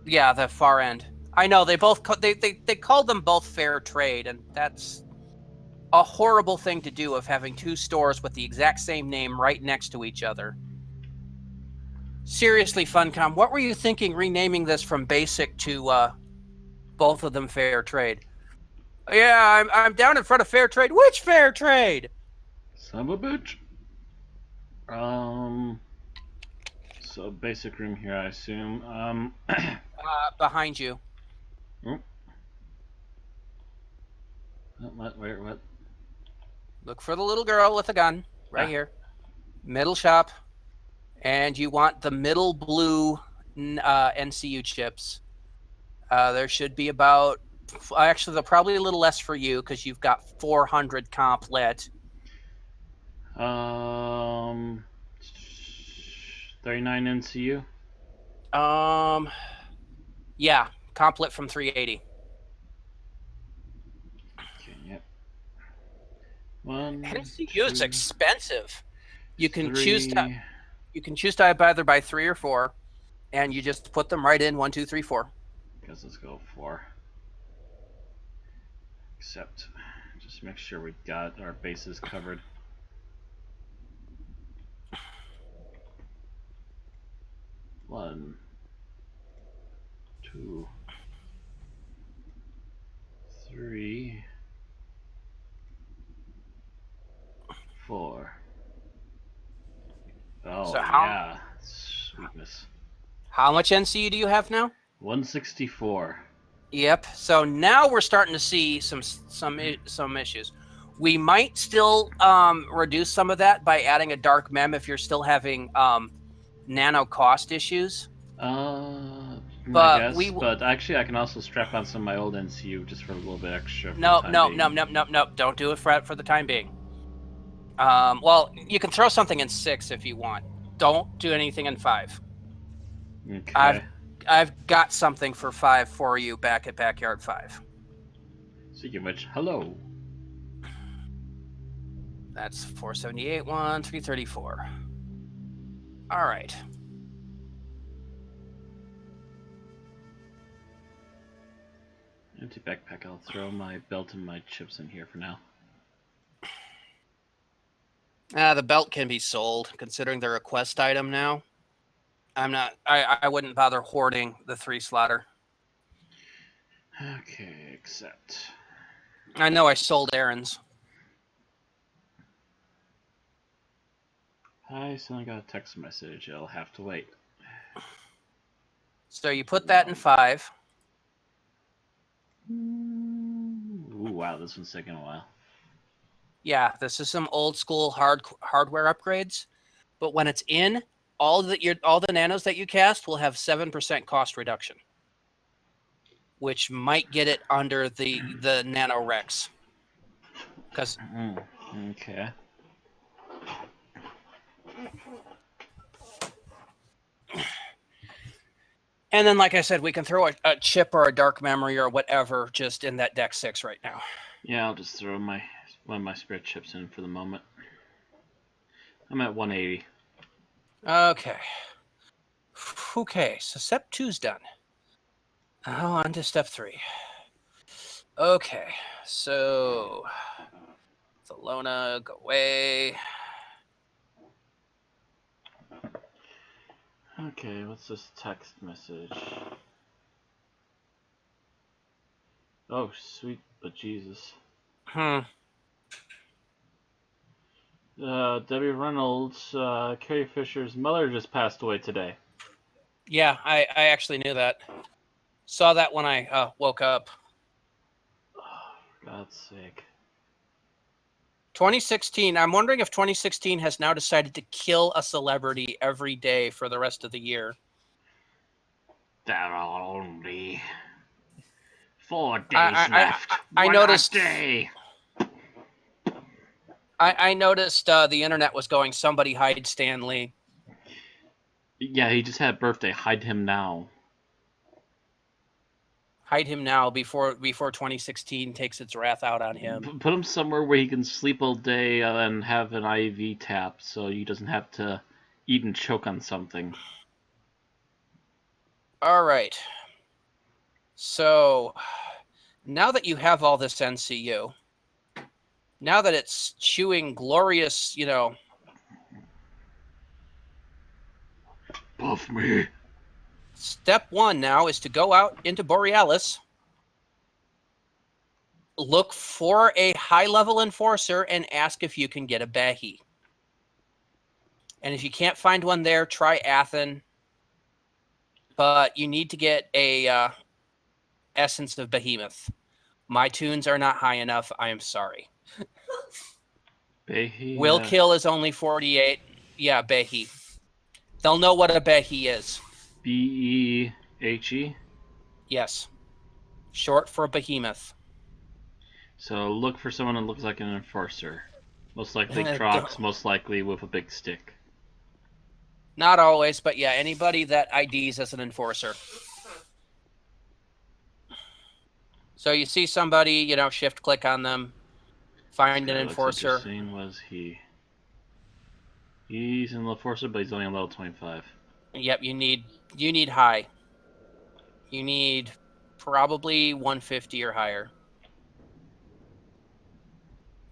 Yeah, the far end. I know, they both they called them both fair trade, and that's a horrible thing to do, of having 2 stores with the exact same name right next to each other. Seriously, Funcom, what were you thinking renaming this from basic to both of them fair trade? Yeah, I'm down in front of fair trade. Which fair trade? Son of a bitch. So basic room here, I assume. Behind you. Oh. What? Look for the little girl with a gun right here. Middle shop. And you want the middle blue NCU chips. There should be about, actually, they're probably a little less for you because you've got 400 comp lit. 39 NCU. Yeah, comp lit from 380. Okay, yep. 1, NCU is 2, expensive. You can 3. choose to either buy 3 or 4, and you just put them right in 1, 2, 3, 4. Guess let's go 4. Accept. Just make sure we got our bases covered. One, 2, 3, 4. Oh, So yeah. Sweetness. How much NCU do you have now? 164. Yep. So now we're starting to see some issues. We might still reduce some of that by adding a dark mem if you're still having nano cost issues. I guess, but actually I can also strap on some of my old NCU just for a little bit extra. No. Don't do it for the time being. Well, you can throw something in 6 if you want. Don't do anything in 5. Okay. I've got something for 5 for you back at Backyard 5. Speaking of which, hello. That's 478, 334. All right. Empty backpack. I'll throw my belt and my chips in here for now. The belt can be sold, considering they're a quest item now. I wouldn't bother hoarding the 3 slaughter. Okay, accept. I know I sold errands. I suddenly got a text message. I'll have to wait. So you put that in 5. Ooh, wow, this one's taking a while. Yeah, this is some old school hardware upgrades. But when it's in, all the nanos that you cast will have 7% cost reduction, which might get it under the nano Rex. Because okay. And then, like I said, we can throw a chip or a dark memory or whatever just in that deck 6 right now. Yeah, I'll just throw one of my spare chips in for the moment. I'm at 180. Okay, so step 2's done. Oh, on to step 3. Okay, so Thelona, go away. Okay, what's this text message? Oh, sweet but Jesus. Debbie Reynolds, Carrie Fisher's mother just passed away today. Yeah, I actually knew that. Saw that when I woke up. Oh, for God's sake. 2016, I'm wondering if 2016 has now decided to kill a celebrity every day for the rest of the year. There are only 4 days left. I noticed. Day. I noticed the internet was going, somebody hide Stan Lee. Yeah, he just had a birthday. Hide him now. Hide him now before 2016 takes its wrath out on him. Put him somewhere where he can sleep all day and have an IV tap so he doesn't have to eat and choke on something. All right. So now that you have all this NCU, now that it's chewing glorious, Buff me. Step 1 now is to go out into Borealis, look for a high-level enforcer, and ask if you can get a Bahi. And if you can't find one there, try Athen. But you need to get a Essence of Behemoth. My tunes are not high enough. I am sorry. Behi. Will kill is only 48. Yeah, Behi. They'll know what a Behi is. Behe. Yes. Short for behemoth. So look for someone that looks like an enforcer. Most likely Crocs, most likely with a big stick. Not always, but yeah, anybody that IDs as an enforcer. So you see somebody, shift click on them, find an enforcer. Looks interesting. Was he? He's an enforcer, but he's only on level 25. Yep, you need high. You need probably 150 or higher.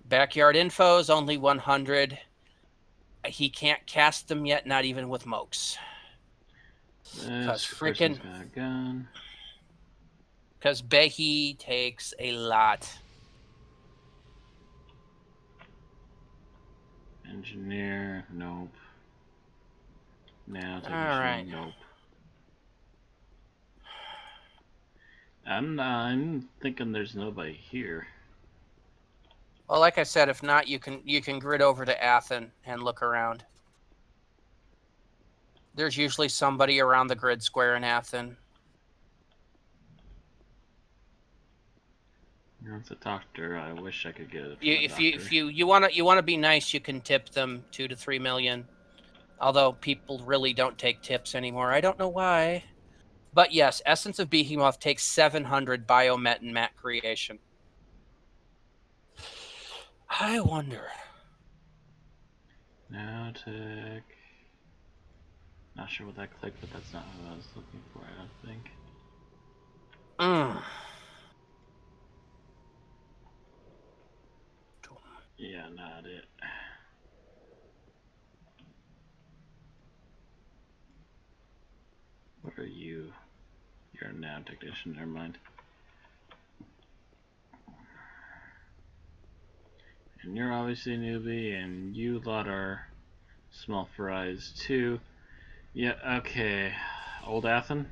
Backyard info is only 100. He can't cast them yet, not even with Mokes. This person's got a gun. Because Behi takes a lot. Engineer, nope. Now technician, right. nope. I'm thinking there's nobody here. Well, like I said, if not, you can grid over to Athen and look around. There's usually somebody around the grid square in Athen. It's a doctor. I wish I could get it. If you want to be nice, you can tip them 2 to 3 million. Although people really don't take tips anymore. I don't know why. But yes, Essence of Behemoth takes 700 biomet and mat creation. I wonder. Now tech. Not sure what that clicked, but that's not what I was looking for, I don't think. Yeah, not it. What are you? You're a nav technician, never mind. And you're obviously a newbie, and you lot are small fries too. Yeah, okay. Old Athen?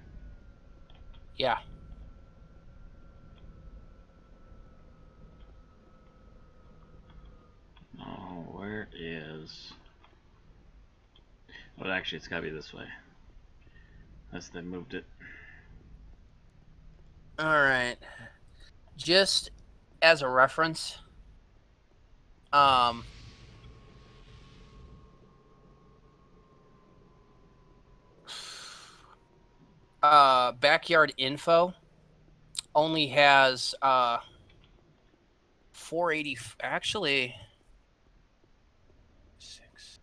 Yeah. Oh, where is... Oh, actually, it's gotta be this way. Unless they moved it. Alright. Just as a reference, backyard info only has 480. Actually, 6.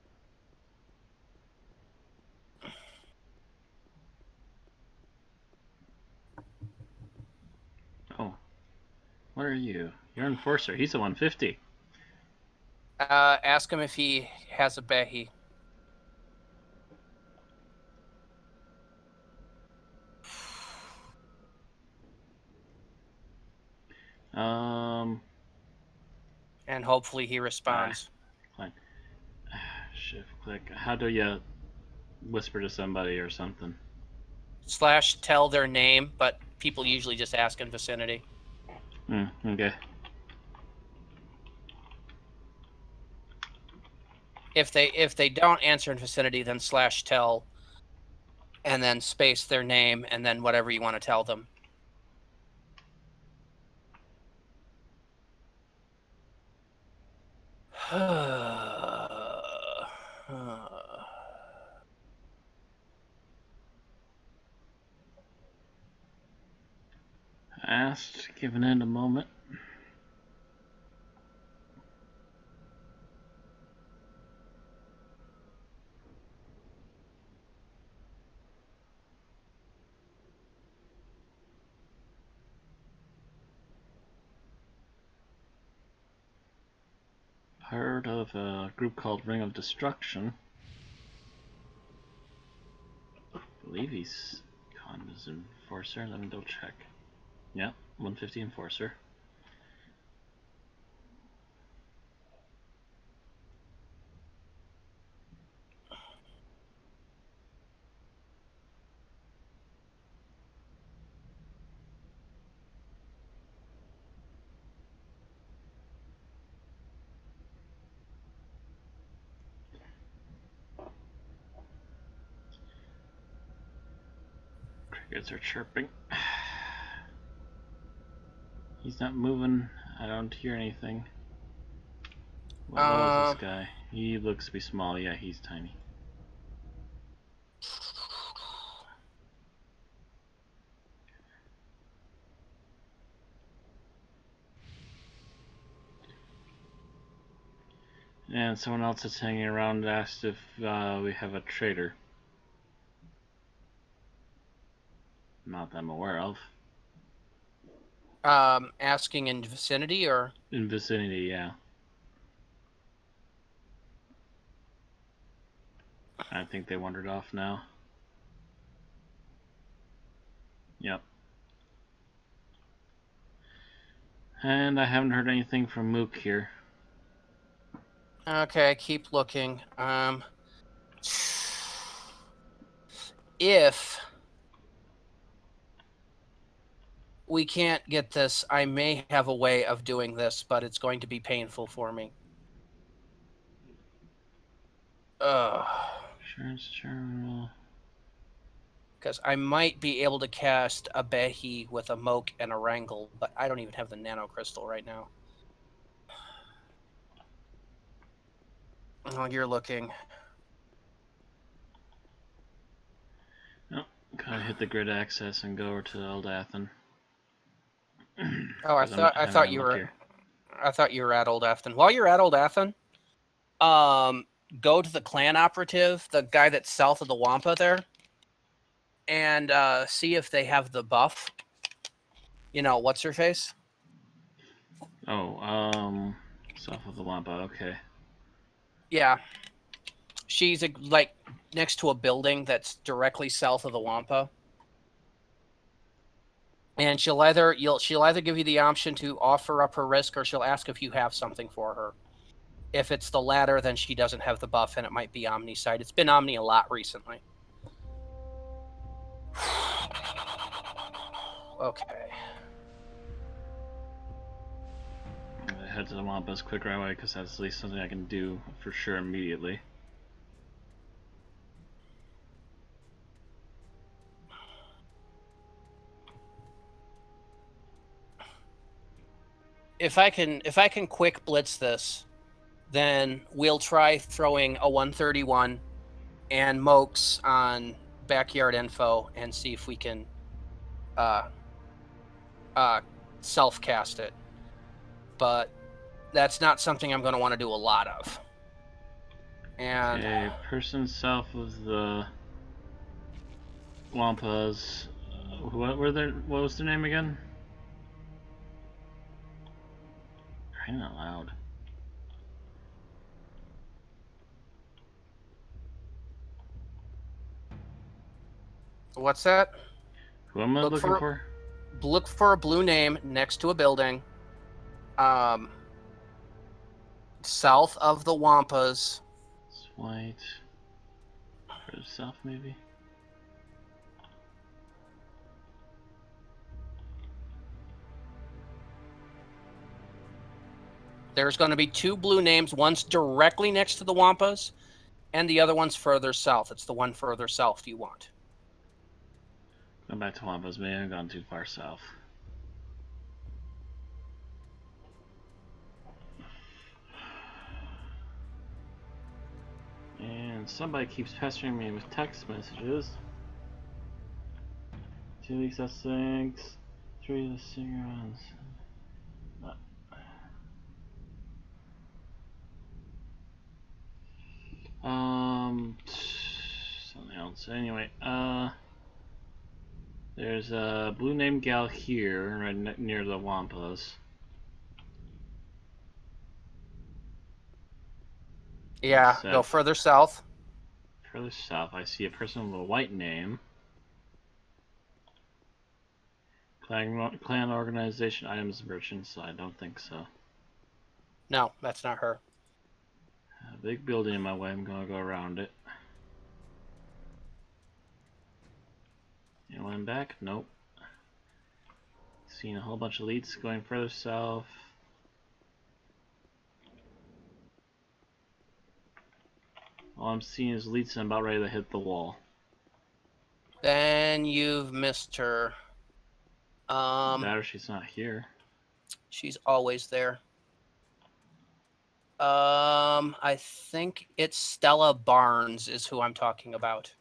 Oh. What are you? You're an enforcer. He's a 150. Ask him if he has a Behi. And hopefully he responds. Fine. Shift click. How do you whisper to somebody or something? / tell their name, but people usually just ask in vicinity. Okay. If they don't answer in vicinity, then / tell, and then space their name, and then whatever you want to tell them. Asked, giving it a moment. Heard of a group called Ring of Destruction. I believe he's con as enforcer. Let me double check. Yeah, 150 enforcer. Crickets are chirping. He's not moving. I don't hear anything. What is this guy? He looks to be small. Yeah, he's tiny. And someone else that's hanging around asked if we have a trader. Not that I'm aware of. Asking in vicinity or? In vicinity, yeah. I think they wandered off now. Yep. And I haven't heard anything from Mook here. Okay, keep looking. If we can't get this, I may have a way of doing this, but it's going to be painful for me. Insurance terminal. Because I might be able to cast a Behi with a Moke and a Wrangle, but I don't even have the Nano Crystal right now. Oh, you're looking. Oh, gotta hit the grid access and go over to Eldathan. Oh, I thought you were at Old Athen. While you're at Old Athen, go to the clan operative, the guy that's south of the Wampa there, and see if they have the buff. You know, what's her face? Oh, south of the Wampa, okay. Yeah. She's like next to a building that's directly south of the Wampa. And she'll either give you the option to offer up her risk, or she'll ask if you have something for her. If it's the latter, then she doesn't have the buff, and it might be Omni side. It's been Omni a lot recently. Okay. I'm gonna head to the Wampas quick right away because that's at least something I can do for sure immediately. If I can quick blitz this, then we'll try throwing a 131 and Mokes on backyard info and see if we can self cast it. But that's not something I'm going to want to do a lot of. And okay, person south of the Wampas. What was their name again? Crying out loud. what's that? Who am I looking for? Look for a blue name next to a building. South of the Wampas. It's white. Further south, maybe? There's going to be two blue names. One's directly next to the Wampas, and the other one's further south. It's the one further south you want. Go back to Wampas, maybe I've gone too far south. And somebody keeps pestering me with text messages. 2 weeks of sinks, 3 of the singer runs. Something else. Anyway, there's a blue name gal here, right near the Wampas. Yeah, go further south. Further south, I see a person with a white name. Clan organization items merchant, so I don't think so. No, that's not her. A big building in my way, I'm gonna go around it. Anyone back? Nope. Seeing a whole bunch of elites going further south. All I'm seeing is elites and I'm about ready to hit the wall. Then you've missed her. That or she's not here. She's always there. I think it's Stella Barnes is who I'm talking about.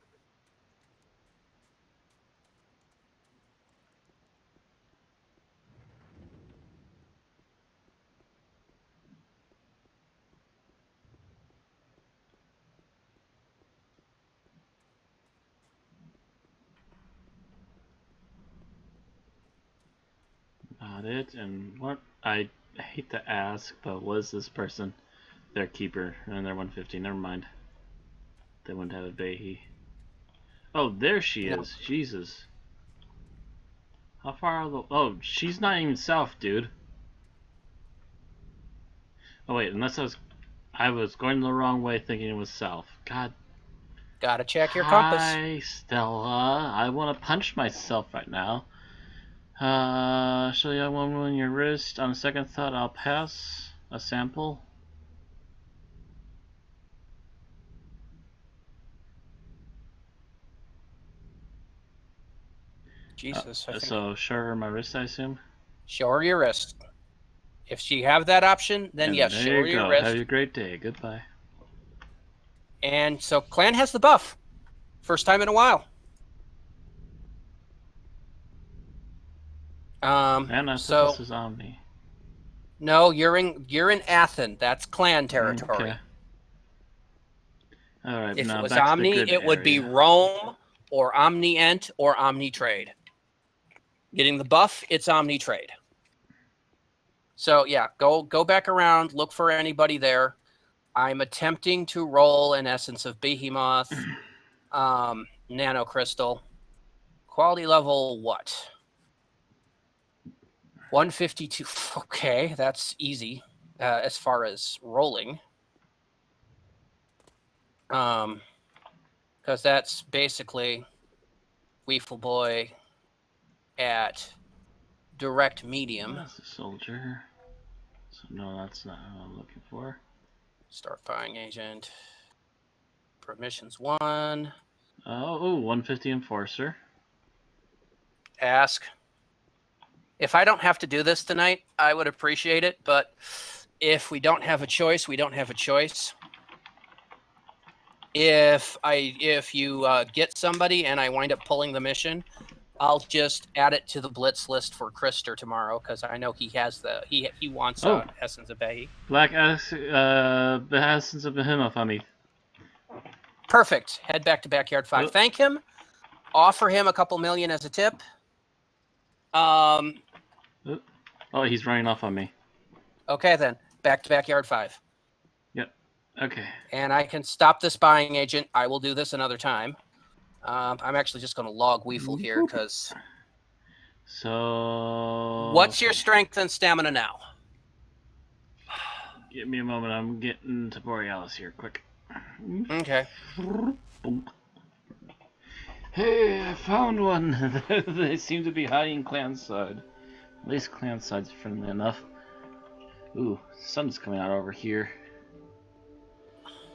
Got it. And what? I hate to ask, but was this person their keeper? And they're 150. Never mind. They wouldn't have a Behi. Oh, there she is. Jesus. How far are the... Oh, she's not even south, dude. Oh, wait. Unless I was going the wrong way thinking it was south. God. Gotta check your compass. Hi, Stella. I want to punch myself right now. Show you one on your wrist. On second thought, I'll pass a sample. Jesus. So show her my wrist, I assume. Show her your wrist. If she have that option, then And yes, there show her you your go. wrist. Have a great day. Goodbye. And so Clan has the buff. First time in a while. And I thought this was on me. No, you're in Athens. That's Clan territory. Okay. All right. If now it was back Omni, to the good it would be area. Rome or Omni-Ent or Omni-Trade. Getting the buff, it's Omni-Trade. So yeah, go back around, look for anybody there. I'm attempting to roll an Essence of Behemoth, Nano Crystal. Quality level what? 152. Okay, that's easy as far as rolling. Because that's basically Weefle Boy at direct medium. That's a soldier. So no, that's not what I'm looking for. Start buying agent. Permissions 1. Oh, 150 enforcer. Ask. If I don't have to do this tonight, I would appreciate it. But if we don't have a choice, we don't have a choice. If you get somebody and I wind up pulling the mission, I'll just add it to the blitz list for Krister tomorrow because I know he has he wants Essence of Behi. The Essence of Behemoth on me. Perfect. Head back to Backyard 5. Thank him. Offer him a couple million as a tip. Oh, he's running off on me. Okay, then. Back to Backyard 5. Yep. Okay. And I can stop this buying agent. I will do this another time. I'm actually just going to log Weefle here because... So... What's your strength and stamina now? Give me a moment. I'm getting to Borealis here. Quick. Okay. Hey, I found one. They seem to be hiding clan side. At least clan side's friendly enough. Ooh, sun's coming out over here.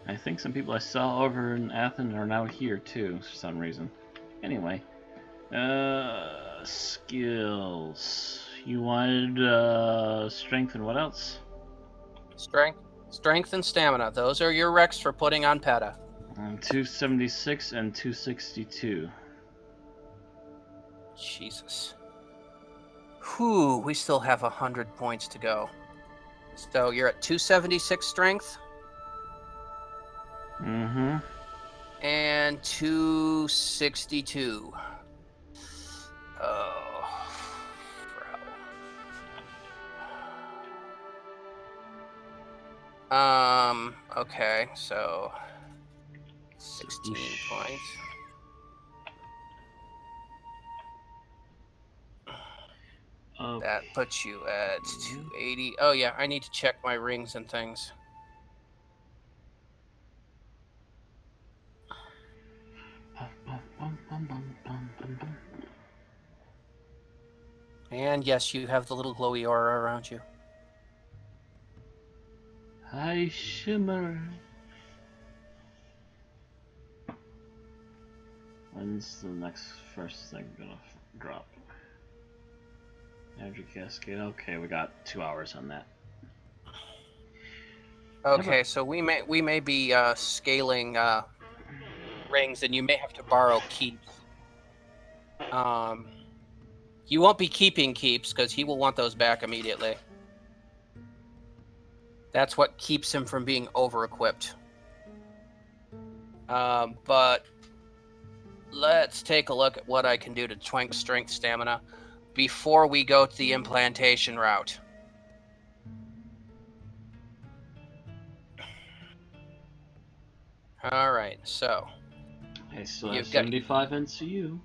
I think some people I saw over in Athens are now here too, for some reason. Anyway, skills. You wanted strength and what else? Strength and stamina. Those are your recs for putting on PETA. 276 and 262. Jesus. Whew, we still have 100 points to go. So you're at 276 strength? Mm-hmm. And 262. Oh, bro. Okay, so 16 points. That puts you at 280. Oh yeah, I need to check my rings and things. And yes, you have the little glowy aura around you. Hi, Shimmer. When's the next first thing gonna drop? Energy cascade. Okay, we got 2 hours on that. Okay, so we may be scaling rings, and you may have to borrow keeps. You won't be keeping keeps because he will want those back immediately. That's what keeps him from being over-equipped. But let's take a look at what I can do to Twink strength stamina before we go to the implantation route. All right, so I still have 75 NCU.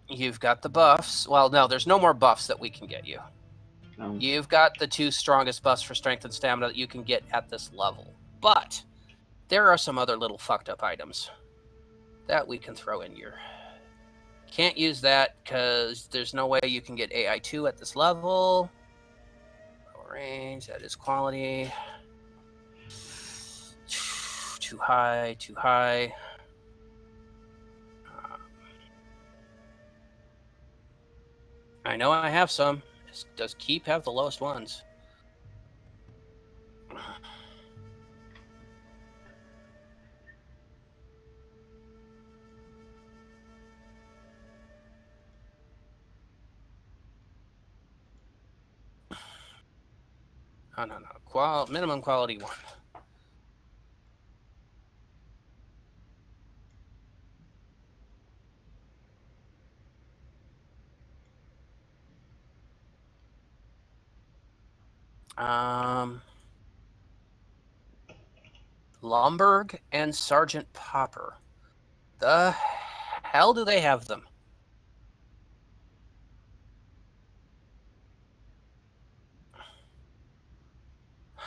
You've got the buffs. Well, no, there's no more buffs that we can get you. You've got the 2 strongest buffs for strength and stamina that you can get at this level. But there are some other little fucked up items that we can throw in here. Can't use that because there's no way you can get AI2 at this level. Range, that is quality. Too high, too high. I know I have some. Does Keep have the lowest ones? Oh, no. Minimum quality 1. Lomberg and Sergeant Popper. The hell do they have them?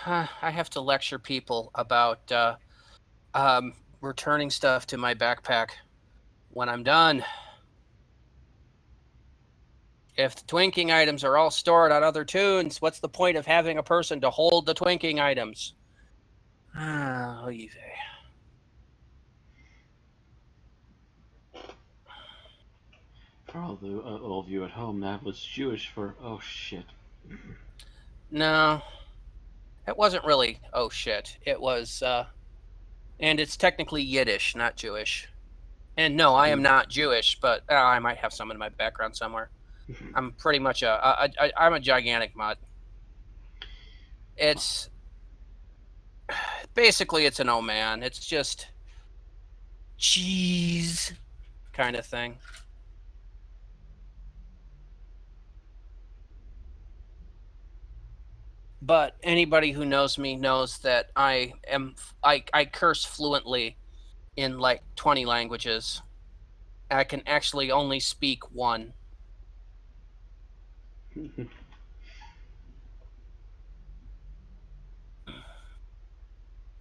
I have to lecture people about returning stuff to my backpack when I'm done. If the twinking items are all stored on other tunes, what's the point of having a person to hold the twinking items? Oh, easy. For all of you at home, that was Jewish for oh shit. No, it wasn't really oh shit. It was, and it's technically Yiddish, not Jewish. And no, I am not Jewish, but I might have some in my background somewhere. I'm pretty much I'm a gigantic mutt. It's basically it's an oh man. It's just cheese kind of thing. But anybody who knows me knows that I curse fluently in like 20 languages. I can actually only speak 1.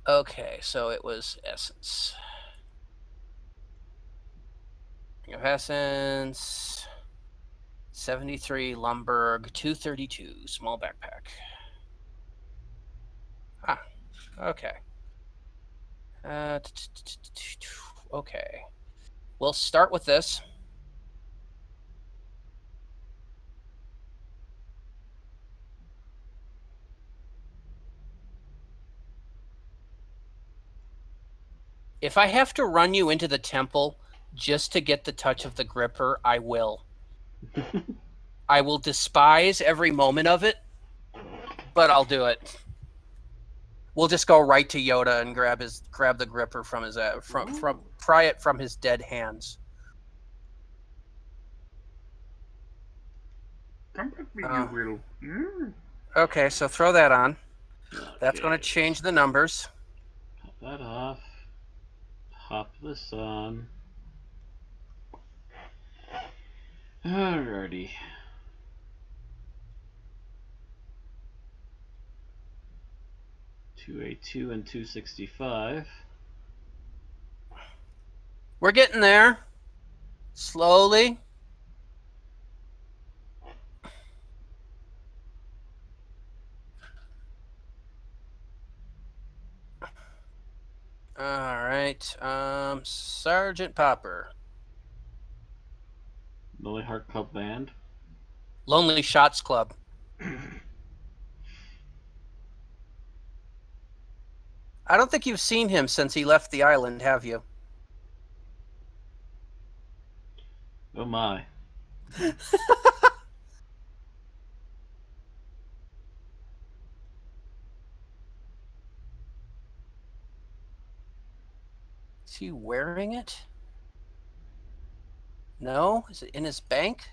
Okay, so it was essence. Ring of Essence. 73 Lumberg, 232 small backpack. Ah, okay. Okay. We'll start with this. If I have to run you into the temple just to get the touch of the gripper, I will. I will despise every moment of it, but I'll do it. We'll just go right to Yoda and grab the gripper from his pry it from his dead hands. Come with me, you will. Okay, so throw that on. Okay. That's going to change the numbers. Pop that off. Pop this on. Alrighty. $282 and $265. We're getting there. Slowly. All right. Sergeant Popper. Lonely Heart Club Band. Lonely Shots Club. I don't think you've seen him since he left the island, have you? Oh my. Is he wearing it? No? Is it in his bank?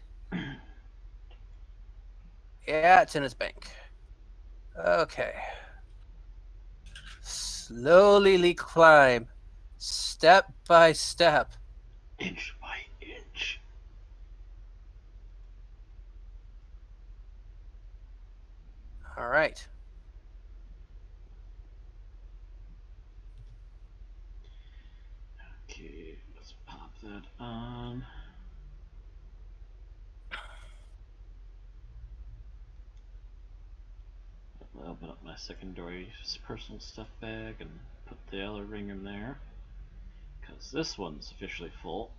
Yeah, it's in his bank. Okay. Slowly climb, step by step. Inch by inch. All right. Okay, let's pop that on. I'll open up my secondary personal stuff bag and put the other ring in there. Because this one's officially full.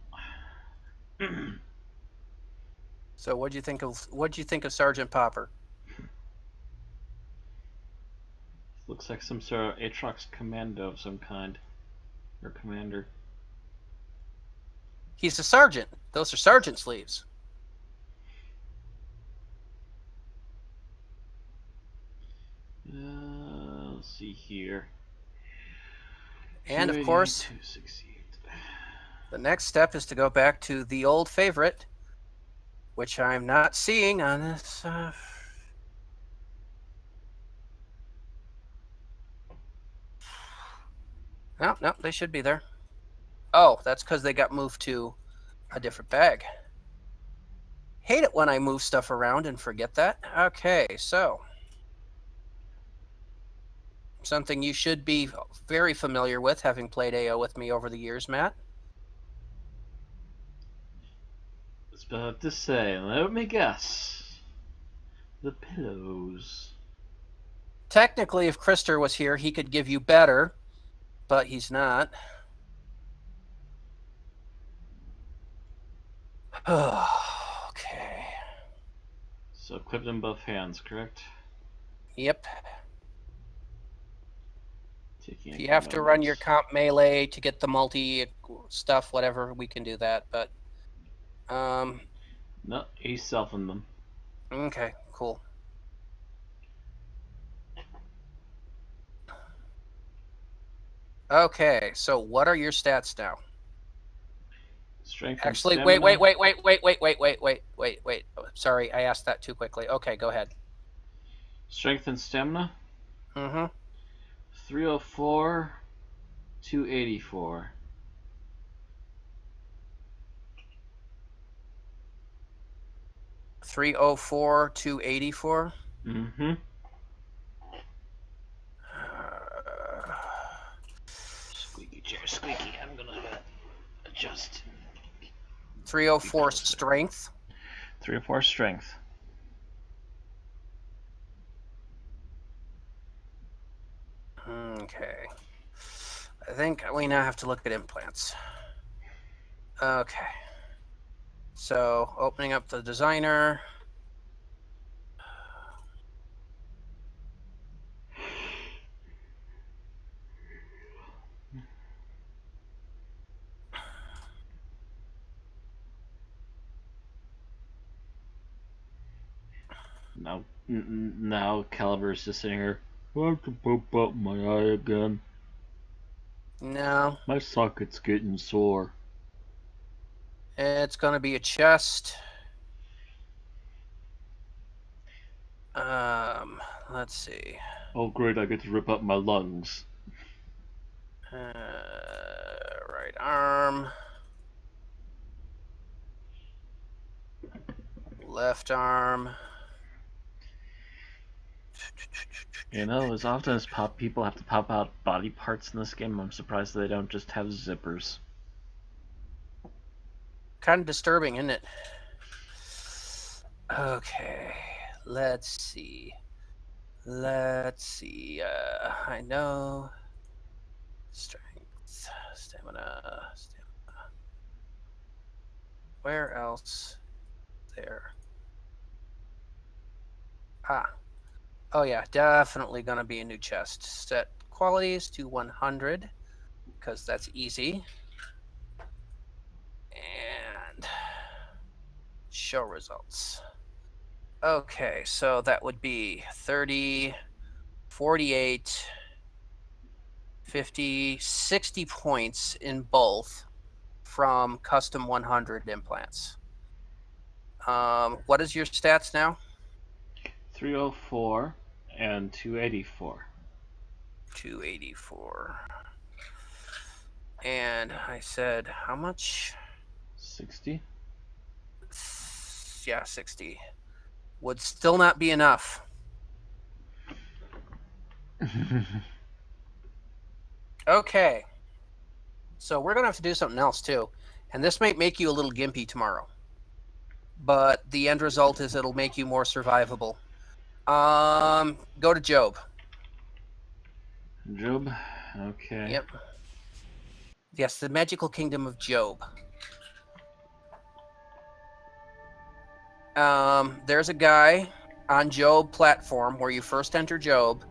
So what'd you think of Sergeant Popper? Looks like some sort of Aatrox commando of some kind. Or commander. He's a sergeant. Those are sergeant sleeves. Let's see here. And of course, 268. the next step is to go back to the old favorite, which I'm not seeing on this. No, they should be there. Oh, that's because they got moved to a different bag. Hate it when I move stuff around and forget that. Okay, so something you should be very familiar with, having played AO with me over the years, Matt. I was about to say, let me guess. The pillows. Technically, if Krister was here, he could give you better, but he's not. Okay. So equipped in both hands, correct? Yep. Taking If you have to run your comp melee to get the multi stuff, whatever, we can do that. But No, he's selfing them. okay, cool. Okay, so what are your stats now? Strength Actually, and wait. stamina. Sorry, I asked that too quickly. Okay, go ahead. Strength and stamina. Mm-hmm. 304, 284. 304, 284. Mm-hmm. Squeaky chair, squeaky. I'm gonna adjust. 304 strength. 304 strength. Okay. I think we now have to look at implants. Okay. So, opening up the designer. Now Calibur's just sitting here. I have to poke up my eye again. No. My socket's getting sore. It's going to be a chest. Let's see. Oh great, I get to rip up my lungs. Right arm. Left arm. You know, as often as people have to pop out body parts in this game, I'm surprised they don't just have zippers. Kind of disturbing, isn't it? Okay, let's see. I know. Strength, stamina. Where else there. Oh yeah, definitely gonna be a new chest. Set qualities to 100 because that's easy. And show results. Okay, so that would be 30, 48, 50, 60 points in both from custom 100 implants. What is your stats now? 304 and 284. 284. And I said, how much? 60? Yeah, 60. Would still not be enough. Okay. So we're going to have to do something else too. And this might make you a little gimpy tomorrow. But the end result is it'll make you more survivable. Go to Job. Job? Okay. Yep. Yes, the magical kingdom of Job. There's a guy on Job platform where you first enter Job,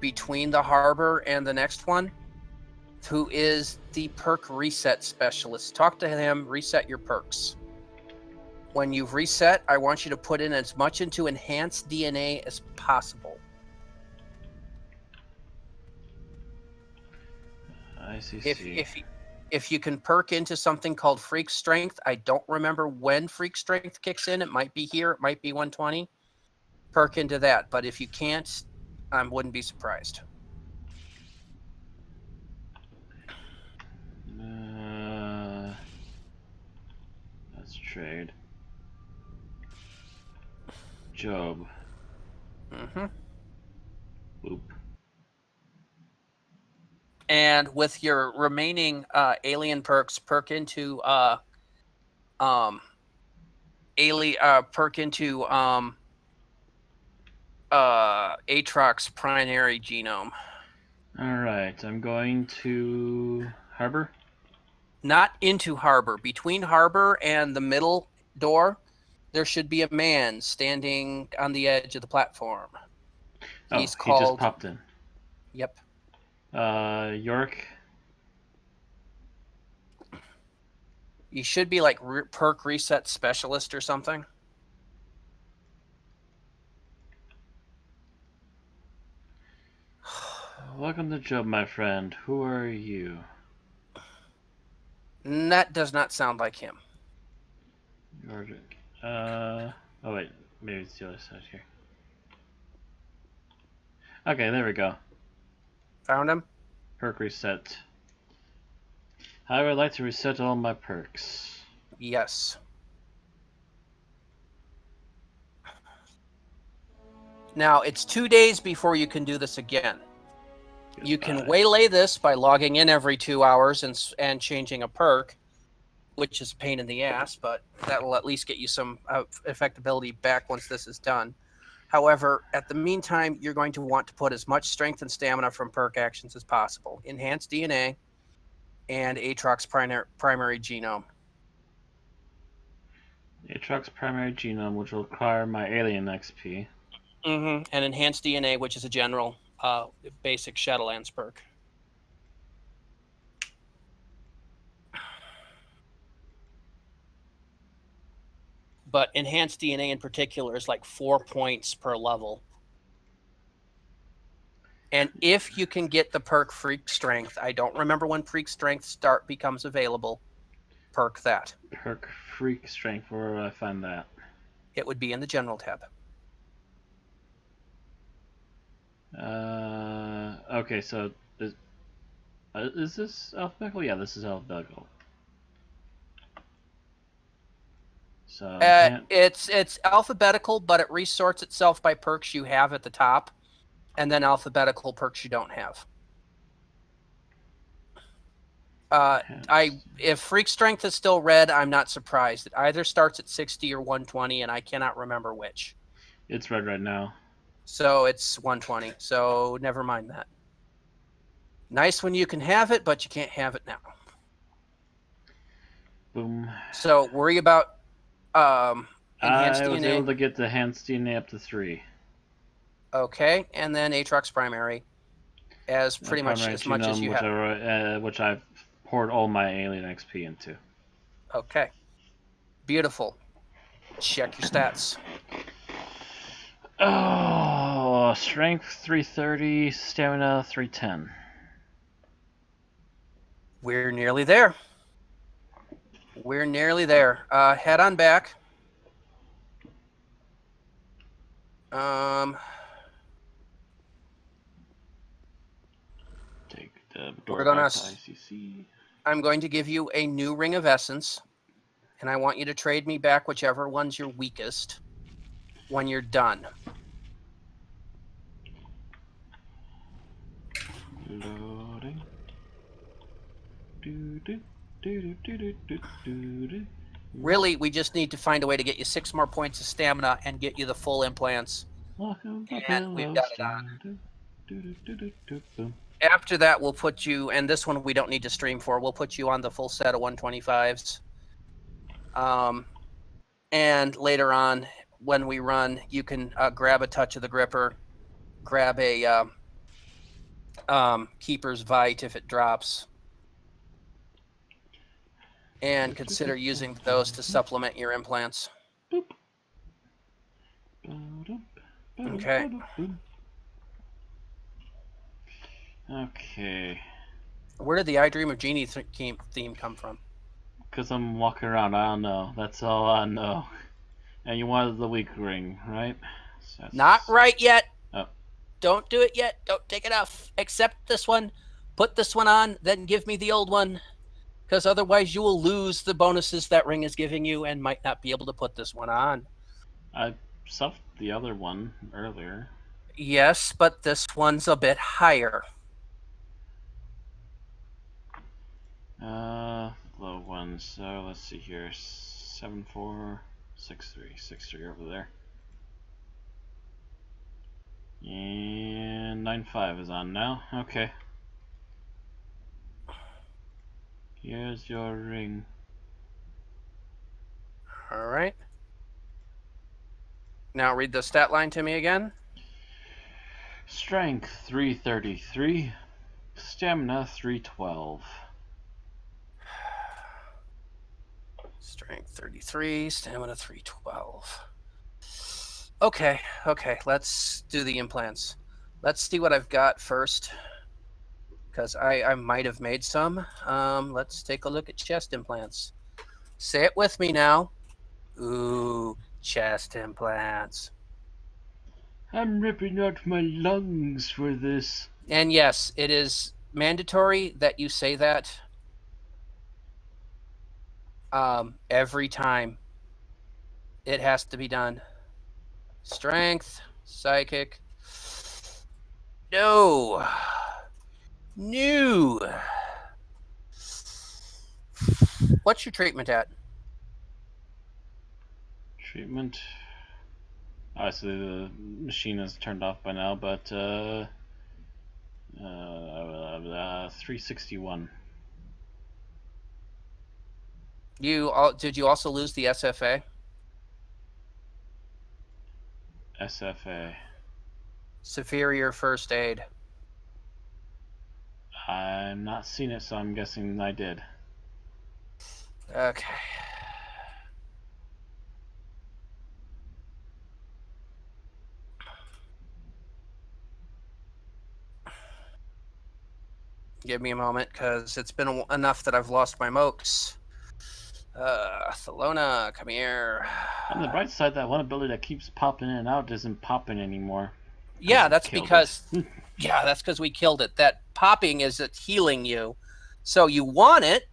between the harbor and the next one, who is the perk reset specialist. Talk to him, reset your perks. When you've reset, I want you to put in as much into enhanced DNA as possible. I see. If you can perk into something called Freak Strength, I don't remember when Freak Strength kicks in. It might be here. It might be 120. Perk into that. But if you can't, I wouldn't be surprised. Let's trade. Job. Mm-hmm. Boop. And with your remaining alien perks, perk into Aatrox primary genome. Alright, I'm going to Harbor. Not into Harbor. Between Harbor and the middle door, there should be a man standing on the edge of the platform. He just popped in. Yep. York. You should be like perk reset specialist or something. Welcome to Job, my friend. Who are you? That does not sound like him. York. Oh wait, maybe it's the other side here. Okay, there we go. Found him? Perk reset. I would like to reset all my perks. Yes. Now, it's 2 days before you can do this again. Goodbye. You can waylay this by logging in every 2 hours and changing a perk, which is a pain in the ass, but that will at least get you some effectability back once this is done. However, at the meantime, you're going to want to put as much strength and stamina from perk actions as possible. Enhanced DNA and Aatrox primary genome. Aatrox primary genome, which will require my alien XP. Mm-hmm. And enhanced DNA, which is a general basic Shadowlands perk. But enhanced DNA in particular is like 4 points per level. And if you can get the perk Freak Strength, I don't remember when Freak Strength becomes available, perk that. Perk Freak Strength, where do I find that? It would be in the General tab. Okay, so is this alphabetical? Yeah, this is alphabetical. So it's alphabetical, but it resorts itself by perks you have at the top, and then alphabetical perks you don't have. If Freak Strength is still red, I'm not surprised. It either starts at 60 or 120, and I cannot remember which. It's red right now. So it's 120. So never mind that. Nice when you can have it, but you can't have it now. Boom. So worry about enhanced I was DNA. able to get the enhanced DNA up to 3. Okay, and then Aatrox primary, as pretty much Primary as much as genome, you have. which I've poured all my alien XP into. Okay, beautiful. Check your stats. Oh, strength 330, stamina 310. We're nearly there. We're nearly there. Head on back. Take the We're door gonna back to ICC. I'm going to give you a new ring of essence, and I want you to trade me back whichever one's your weakest when you're done. Loading. Do, do, do, do, do, do, do, do. Really, we just need to find a way to get you 6 more points of stamina and get you the full implants. Welcome to And we've got it on. Do, do, do, do, do, boom. After that, we'll put you, and this one we don't need to stream for, we'll put you on the full set of 125s. And later on, when we run, you can grab a touch of the gripper, grab a keeper's vite if it drops, and consider using those to supplement your implants. Boop. Okay. Okay. Where did the I Dream of Genie theme come from? Because I'm walking around, I don't know. That's all I know. And you wanted the weak ring, right? So Not right yet. Oh. Don't do it yet. Don't take it off. Accept this one. Put this one on, then give me the old one. Because otherwise you will lose the bonuses that ring is giving you and might not be able to put this one on. I stuffed the other one earlier. Yes, but this one's a bit higher. Low one. So let's see here. 7463 over there. And 95 is on now. Okay. Here's your ring. All right. Now read the stat line to me again. Strength 333, stamina 312. Strength 33, stamina 312. Okay, let's do the implants. Let's see what I've got first, because I might have made some. Let's take a look at chest implants. Say it with me now. Ooh, chest implants. I'm ripping out my lungs for this. And yes, it is mandatory that you say that every time. It has to be done. Strength, psychic. No. What's your treatment at? Treatment. Obviously the machine is turned off by now, but 361. Did you also lose the SFA? SFA. Superior first aid. I'm not seeing it, so I'm guessing I did. Okay. Give me a moment, because it's been enough that I've lost my mokes. Thelona, come here. On the bright side, that one ability that keeps popping in and out isn't popping anymore. Yeah, that's Killed because it. yeah, that's because we killed it. That popping is it healing you, so you want it.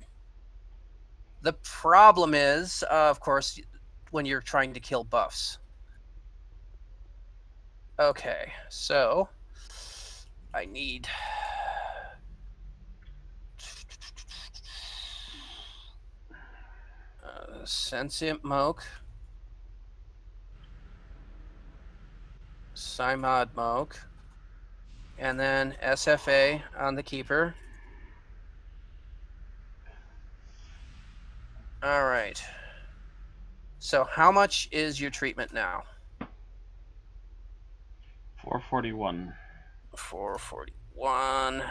The problem is, of course, when you're trying to kill buffs. Okay, so I need Sentient Moke, Simod Moke, and then SFA on the Keeper. All right. So how much is your treatment now? 441. 441.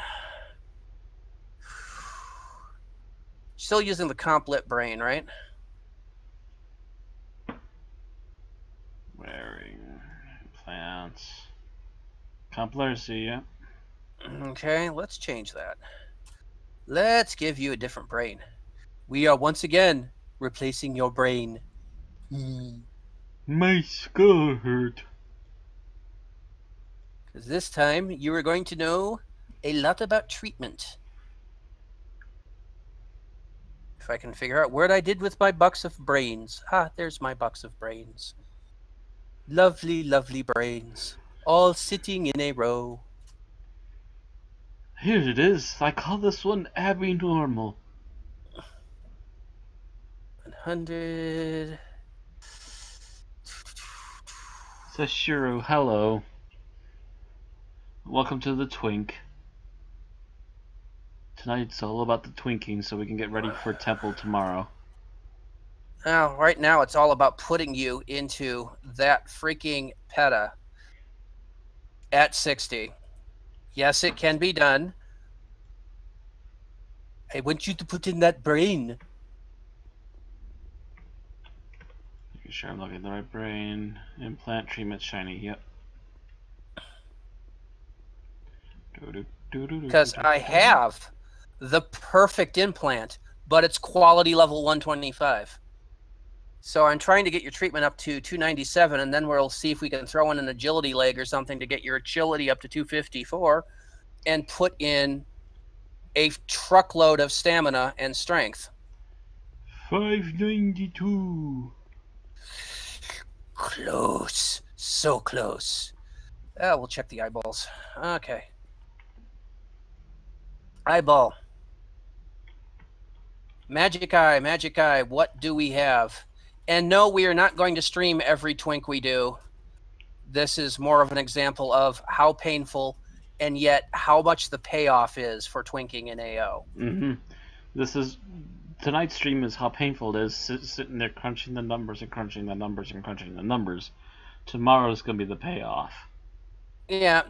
Still using the complet brain, right? Wearing implants. Complemency, yeah. Okay, let's change that. Let's give you a different brain. We are once again replacing your brain. My skull hurt. Because this time you are going to know a lot about treatment. If I can figure out what I did with my box of brains. Ah, there's my box of brains. Lovely, lovely brains. All sitting in a row. Here it is. I call this one abnormal. 100. Sashiro, hello. Welcome to the Twink. Tonight's all about the twinking so we can get ready for temple tomorrow. Now, right now it's all about putting you into that freaking PETA at 60. Yes, it can be done. I want you to put in that brain. Making sure I'm looking at the right brain. Implant treatment shiny, yep. Because I have the perfect implant, but it's quality level 125. So I'm trying to get your treatment up to 297, and then we'll see if we can throw in an agility leg or something to get your agility up to 254 and put in a truckload of stamina and strength. 592. Close. So close. Oh, we'll check the eyeballs. Okay. Eyeball. Magic eye, what do we have? And no, we are not going to stream every twink we do. This is more of an example of how painful and yet how much the payoff is for twinking in AO. Mm-hmm. This is... Tonight's stream is how painful it is sitting there crunching the numbers and crunching the numbers and crunching the numbers. Tomorrow's going to be the payoff. Yeah.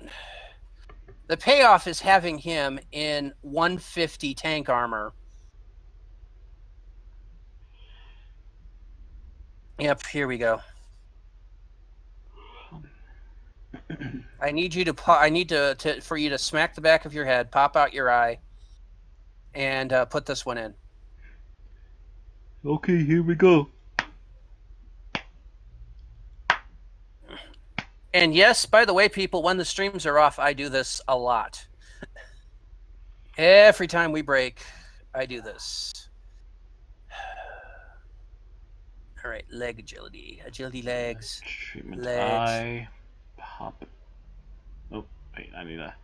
The payoff is having him in 150 tank armor. Yep, here we go. I need you to for you to smack the back of your head, pop out your eye, and put this one in. Okay, here we go. And yes, by the way, people, when the streams are off, I do this a lot. Every time we break, I do this. All right, leg agility. Agility legs. Treatment legs. eye. Pop. Oh, wait, I need to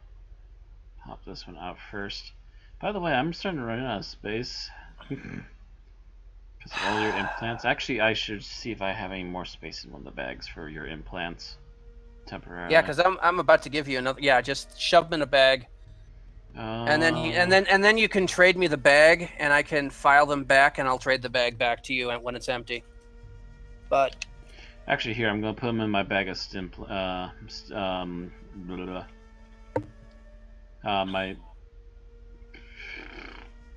pop this one out first. By the way, I'm starting to run out of space. Because of all your implants. Actually, I should see if I have any more space in one of the bags for your implants. Temporarily. Yeah, because I'm about to give you another. Yeah, just shove them in a bag, and then you can trade me the bag, and I can file them back, and I'll trade the bag back to you when it's empty. But actually, here I'm gonna put them in my bag of my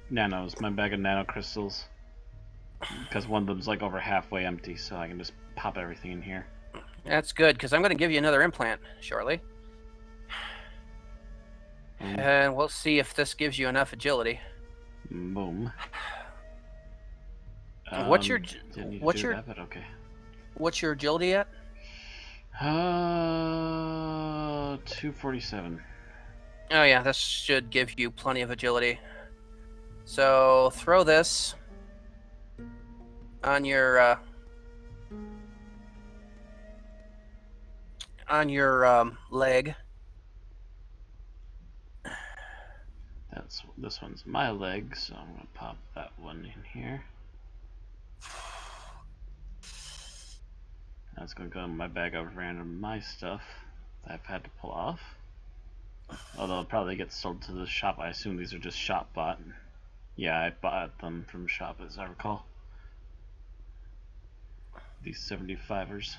nanos, my bag of nano crystals, because one of them's like over halfway empty, so I can just pop everything in here. that's good, because I'm going to give you another implant shortly. And we'll see if this gives you enough agility. Boom. What's your okay. What's your agility at? 247. Oh yeah, this should give you plenty of agility. So throw this on your leg. This one's my leg, so I'm gonna pop that one in here. That's gonna go in my bag of random my stuff that I've had to pull off. Although it'll probably get sold to the shop. I assume these are just shop bought. Yeah, I bought them from shop as I recall. these 75ers.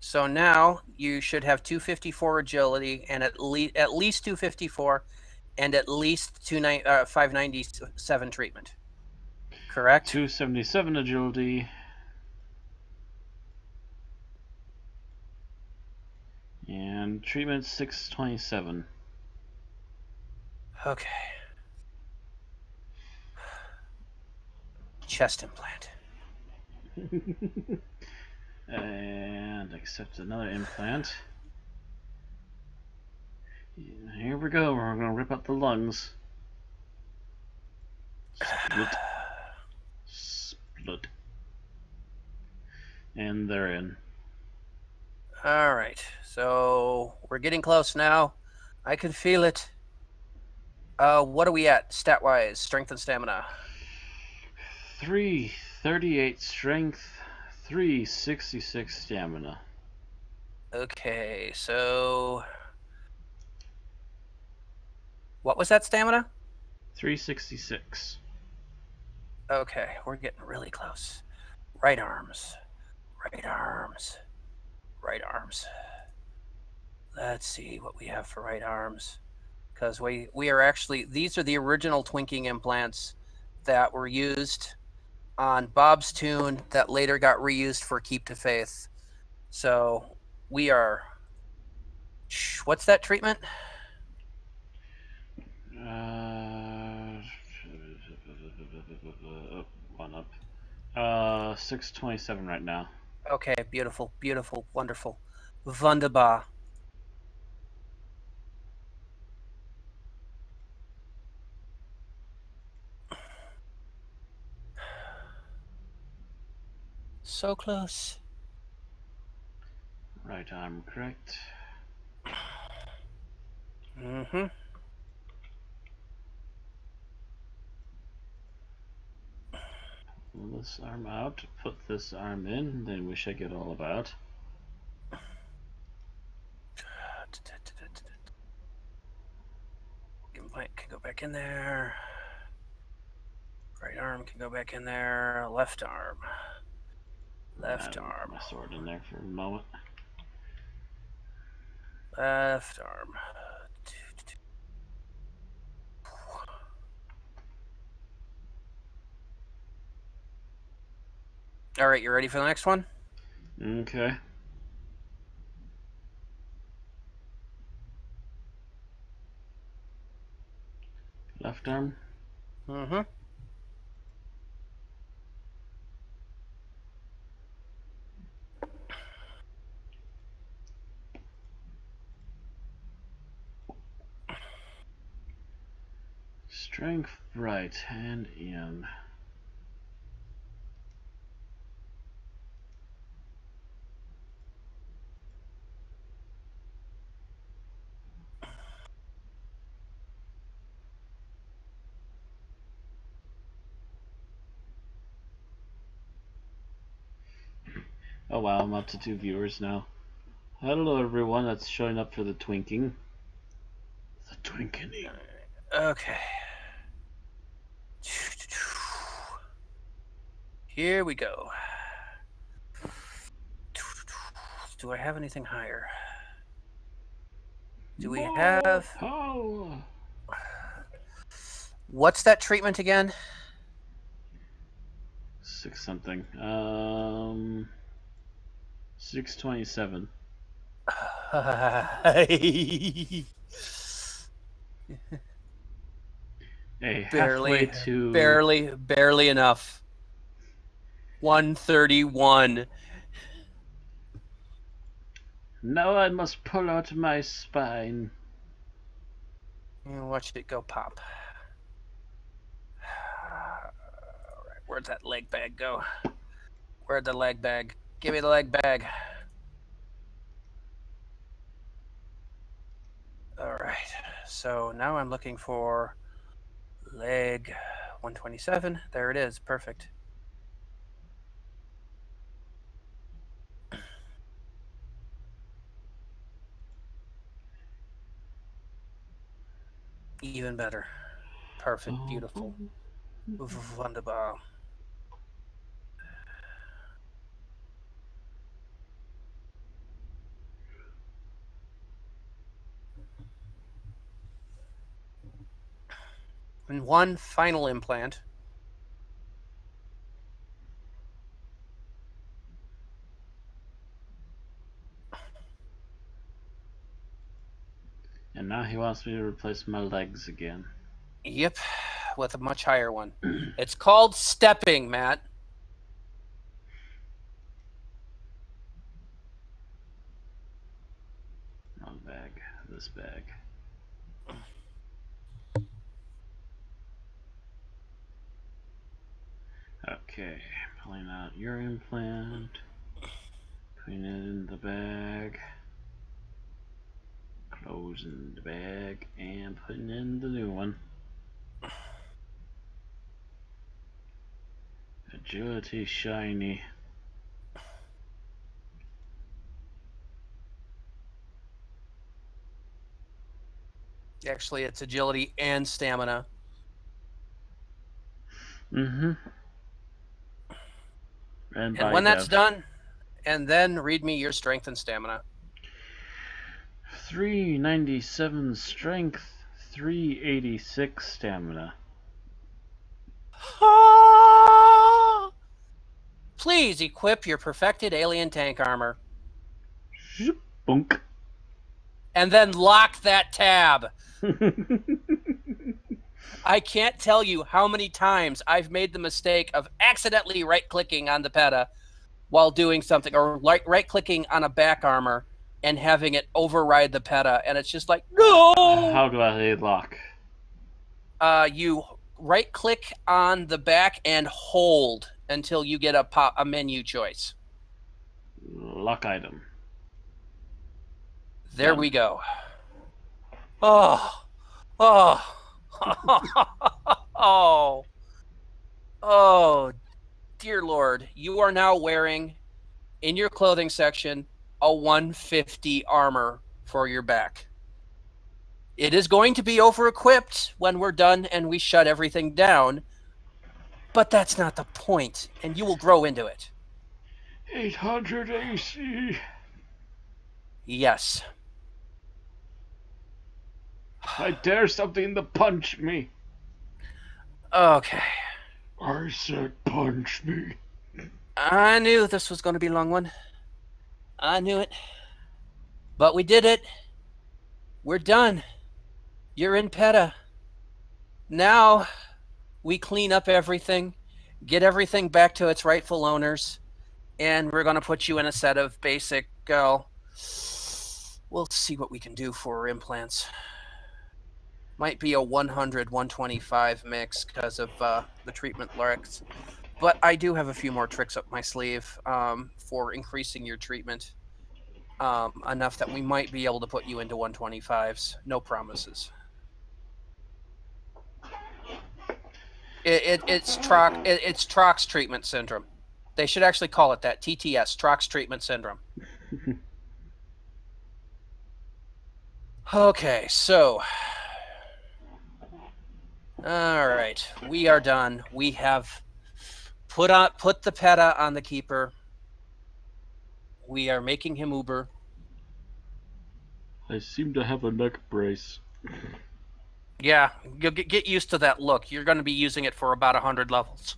So now you should have 254 agility and at least 254 and at least 597 treatment. Correct? 277 agility. And treatment 627. Okay. Chest implant. And accept another implant. Here we go. We're going to rip out the lungs. Split. Split. And they're in. All right. So we're getting close now. I can feel it. What are we at stat-wise? Strength and stamina. 338 strength, 366 stamina. Okay, so what was that stamina? 366. Okay, we're getting really close. Right arms. Right arms. Right arms. Let's see what we have for right arms. Because we are actually, these are the original Twinking implants that were used on Bob's tune that later got reused for Keep to Faith. So we are, what's that treatment? One up. 627 right now. Okay, beautiful, beautiful, wonderful. Wunderbar. So close. Right arm correct. Mm-hmm. Pull this arm out, put this arm in, then we should get all about. Implant can go back in there. Right arm can go back in there. Left arm. Left arm. My sword in there for a moment. Left arm. All right, you ready for the next one? Okay. Left arm. Mm-hmm. Strength right hand in. Oh wow, I'm up to 2 viewers now. Hello everyone that's showing up for the Twinking. The Twinking. Okay. Here we go. Do I have anything higher? Do we have... Power. What's that treatment again? 6 something. 627. Hey, halfway to barely enough. 131. Now I must pull out my spine. Watch it go pop. All right, where'd that leg bag go? Where'd the leg bag? Give me the leg bag. All right, so now I'm looking for leg 127. There it is, perfect. Even better. Perfect, beautiful. Wunderbar. And one final implant. And now he wants me to replace my legs again. Yep, with a much higher one. It's called stepping, Matt. Wrong bag. This bag. Okay, pulling out your implant, putting it in the bag, closing the bag, and putting in the new one. Agility shiny. Actually, it's agility and stamina. Mm-hmm. And when that's done, and then read me your strength and stamina. 397 strength, 386 stamina. Please equip your perfected alien tank armor. Bunk. And then lock that tab. I can't tell you how many times I've made the mistake of accidentally right-clicking on the PETA while doing something, or right-clicking on a back armor and having it override the PETA, and it's just like, no! How do I lock? You right-click on the back and hold until you get a menu choice. Lock item. There Done. we go. Oh. Oh, dear Lord. You are now wearing, in your clothing section, a 150 armor for your back. It is going to be over-equipped when we're done and we shut everything down, but that's not the point, and you will grow into it. 800 AC. Yes. I dare something to punch me. Okay. I said punch me. I knew this was going to be a long one. I knew it. But we did it. We're done. You're in PETA. Now we clean up everything, get everything back to its rightful owners, and we're going to put you in a set of basic, we'll see what we can do for implants. Might be a 100, 125 mix because of the treatment lyrics. But I do have a few more tricks up my sleeve for increasing your treatment enough that we might be able to put you into 125s. No promises. It's Trox treatment syndrome. They should actually call it that. TTS, Trox treatment syndrome. Okay, so all right, we are done. We have put the PETA on the keeper. We are making him Uber. I seem to have a neck brace. Yeah, you'll get used to that look. You're going to be using it for about 100 levels.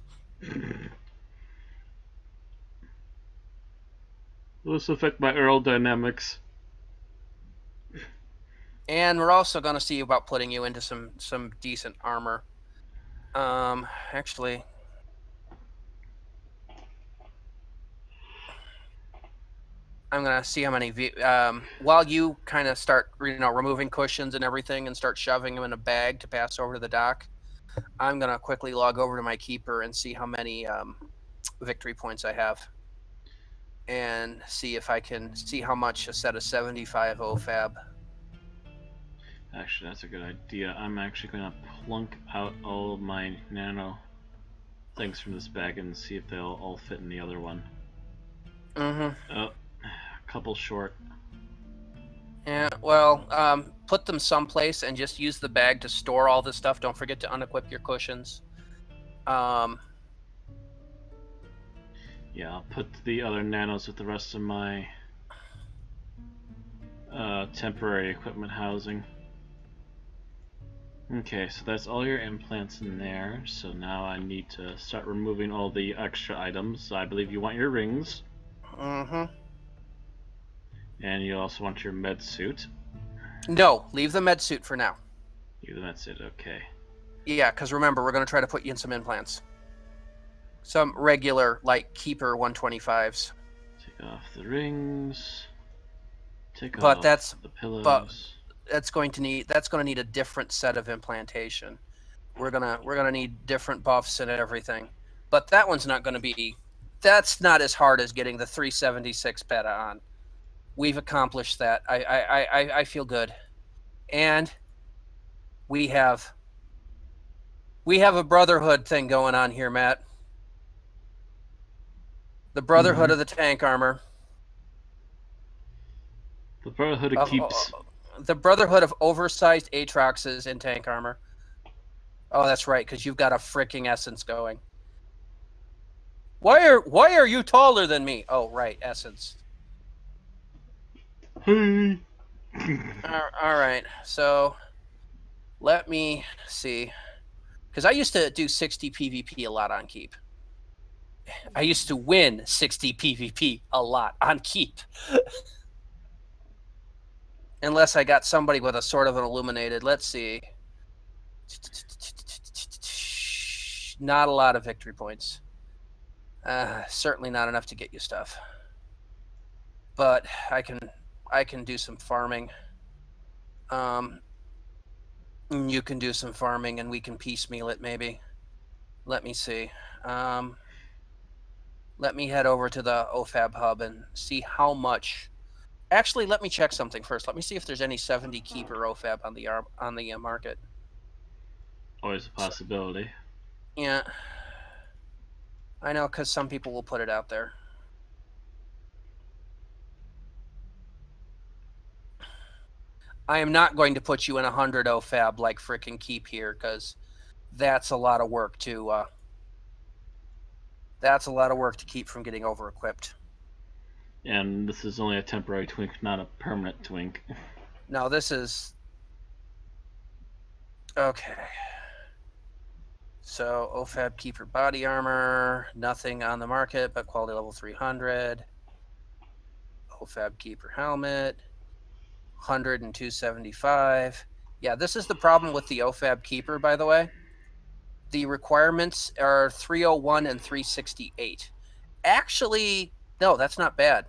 Will this affect my aerodynamics? And we're also going to see about putting you into some decent armor. Actually, I'm going to see how many while you kind of start, removing cushions and everything and start shoving them in a bag to pass over to the dock. I'm going to quickly log over to my keeper and see how many victory points I have. And see if I can see how much a set of 75 OFAB. Actually, that's a good idea. I'm actually going to plunk out all of my nano things from this bag and see if they'll all fit in the other one. Mm-hmm. Oh, a couple short. Yeah, well, put them someplace and just use the bag to store all this stuff. Don't forget to unequip your cushions. Yeah, I'll put the other nanos with the rest of my temporary equipment housing. Okay, so that's all your implants in there. So now I need to start removing all the extra items. So I believe you want your rings. Mm-hmm. And you also want your med suit. No, leave the med suit for now. You med suit, okay. Yeah, because remember, we're going to try to put you in some implants. Some regular, like, Keeper 125s. Take off the rings. Take But off that's the pillows. but that's going to need a different set of implantation. We're gonna need different buffs and everything. But that one's not gonna be. That's not as hard as getting the 376 beta on. We've accomplished that. I feel good, and we have a brotherhood thing going on here, Matt. The Brotherhood of the Tank Armor. The Brotherhood of Keeps. The Brotherhood of oversized Aatroxes in tank armor. Oh, that's right, because you've got a freaking essence going. Why are you taller than me? Oh, right, essence. Hey. All right, so let me see, because I used to do 60 PvP a lot on Keep. I used to win 60 PvP a lot on Keep. Unless I got somebody with a sort of an illuminated. Let's see. Not a lot of victory points. Certainly not enough to get you stuff. But I can do some farming. You can do some farming and we can piecemeal it maybe. Let me see. Let me head over to the OFAB hub and see how much. Actually, let me check something first. Let me see if there's any 70 Keeper OFAB on the market. Always a possibility. Yeah. I know, because some people will put it out there. I am not going to put you in 100 OFAB like frickin' Keep here, because that's a lot of work to keep from getting over-equipped. And this is only a temporary twink, not a permanent twink. No, this is... Okay. So, OFAB Keeper body armor, nothing on the market, but quality level 300. OFAB Keeper helmet, 100 and 275. Yeah, this is the problem with the OFAB Keeper, by the way. The requirements are 301 and 368. Actually, no, that's not bad.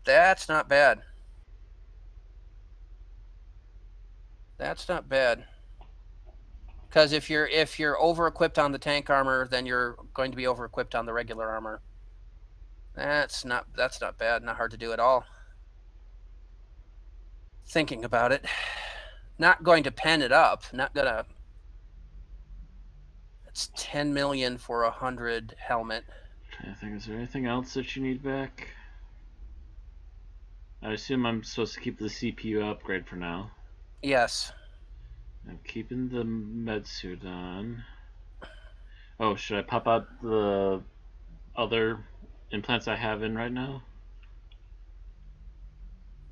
That's not bad. That's not bad. Because if you're over equipped on the tank armor, then you're going to be over equipped on the regular armor. That's not bad. Not hard to do at all. Thinking about it, not going to pen it up. Not gonna. It's 10 million for 100 helmet. I think, is there anything else that you need back? I assume I'm supposed to keep the CPU upgrade for now. Yes. I'm keeping the med suit on. Oh, should I pop out the other implants I have in right now?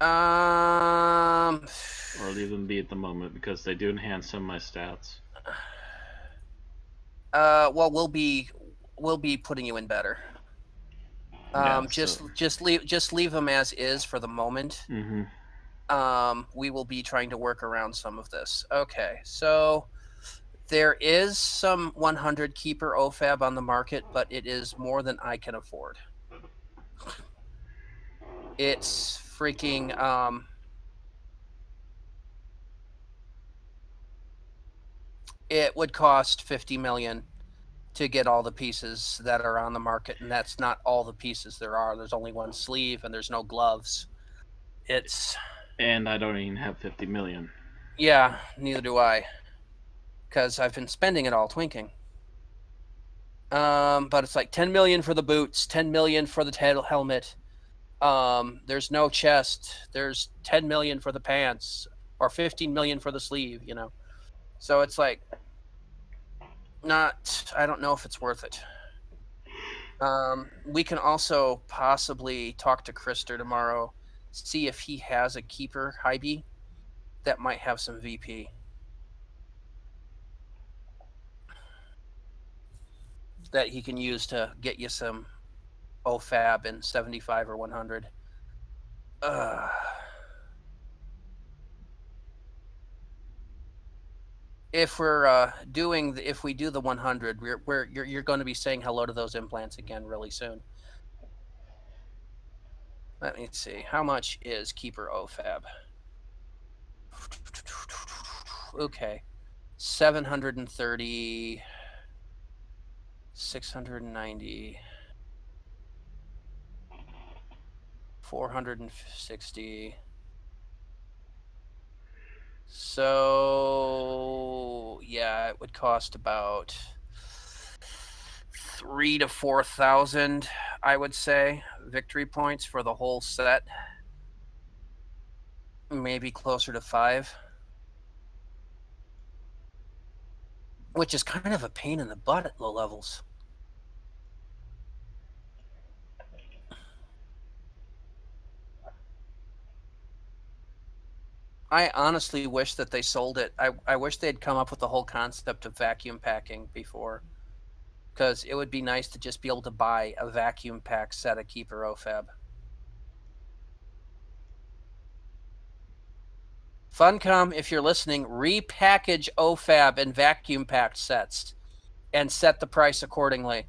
Or leave them be at the moment, because they do enhance some of my stats. Well, we'll be putting you in better. Yeah, just leave them as is for the moment. We will be trying to work around some of this. Okay, so there is some 100 Keeper OFAB on the market, but it is more than I can afford. It's freaking it would cost 50 million to get all the pieces that are on the market, and that's not all the pieces there are. There's only one sleeve and there's no gloves. And I don't even have 50 million. Yeah, neither do I, because I've been spending it all twinking. But it's like 10 million for the boots, 10 million for the helmet. There's no chest. There's 10 million for the pants, or 15 million for the sleeve, you know. So it's like, I don't know if it's worth it. We can also possibly talk to Krister tomorrow, see if he has a Keeper Hybe that might have some VP. that he can use to get you some OFAB in 75 or 100. If we do the 100, you're going to be saying hello to those implants again really soon. Let me see. How much is Keeper OFAB? Okay. 730, 690, 460. So yeah, it would cost about 3,000 to 4,000, I would say, victory points for the whole set. Maybe closer to 5. Which is kind of a pain in the butt at low levels. I honestly wish that they sold it. I wish they'd come up with the whole concept of vacuum packing before. Because it would be nice to just be able to buy a vacuum pack set of Keeper OFAB. Funcom, if you're listening, repackage OFAB in vacuum packed sets and set the price accordingly.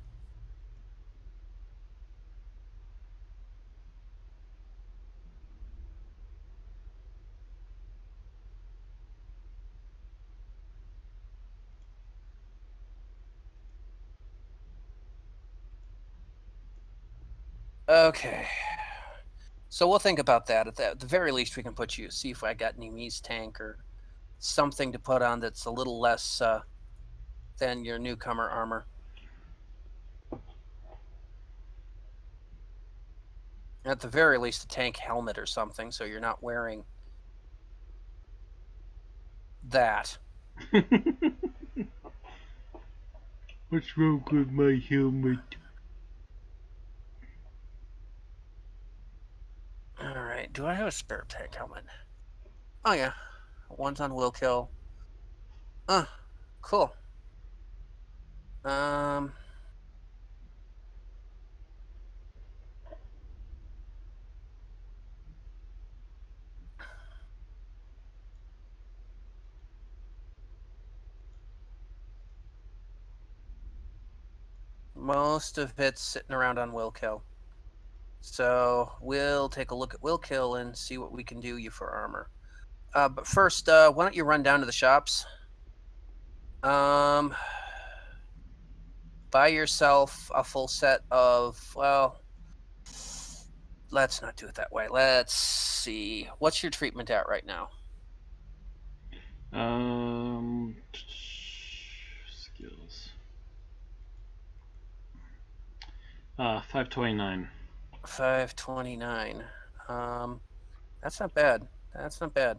Okay. So we'll think about that. At the very least, we can put you, see if I got any Mies tank or something to put on that's a little less than your newcomer armor. At the very least, a tank helmet or something, so you're not wearing that. What's wrong with my helmet? All right. Do I have a spare tank helmet? Oh, yeah. One's on will kill. Cool. Most of it's sitting around on will kill. So we'll take a look at will kill and see what we can do you for armor. But first, why don't you run down to the shops? Buy yourself a full set of, well, let's not do it that way. Let's see. What's your treatment at right now? Skills. 529. 529. That's not bad. That's not bad.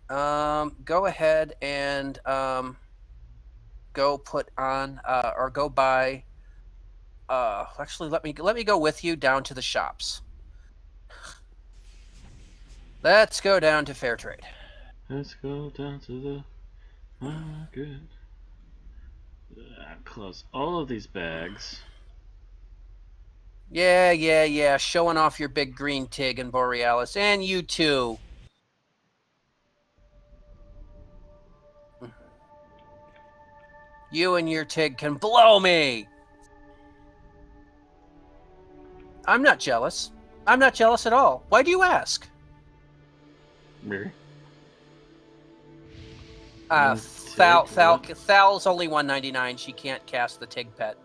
Go ahead and go put on or go buy. Actually, let me go with you down to the shops. Let's go down to Fair Trade. Let's go down to the market. Close all of these bags. Yeah. Showing off your big green TIG and Borealis. And you too. You and your TIG can blow me. I'm not jealous. I'm not jealous at all. Why do you ask? Mirror. Thal's only 199. She can't cast the TIG pet.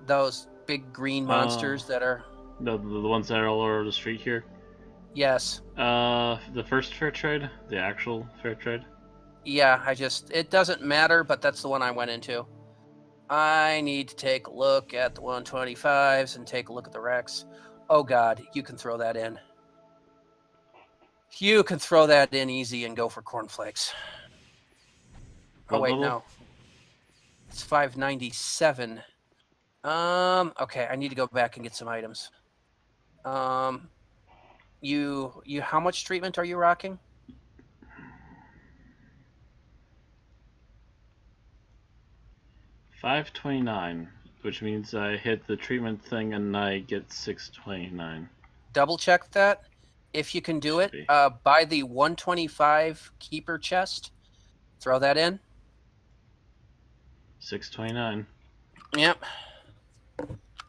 Those big green monsters that are... The ones that are all over the street here? Yes. The first fair trade? The actual fair trade? Yeah, it doesn't matter, but that's the one I went into. I need to take a look at the 125s and take a look at the Rex. Oh God, you can throw that in. You can throw that in easy and go for cornflakes. Oh wait, no. It's 597. Okay, I need to go back and get some items. You how much treatment are you rocking? 529. which means I hit the treatment thing and I get 629. Double check that. If you can do Should it, be. buy the 125 keeper chest. Throw that in. 629. Yep.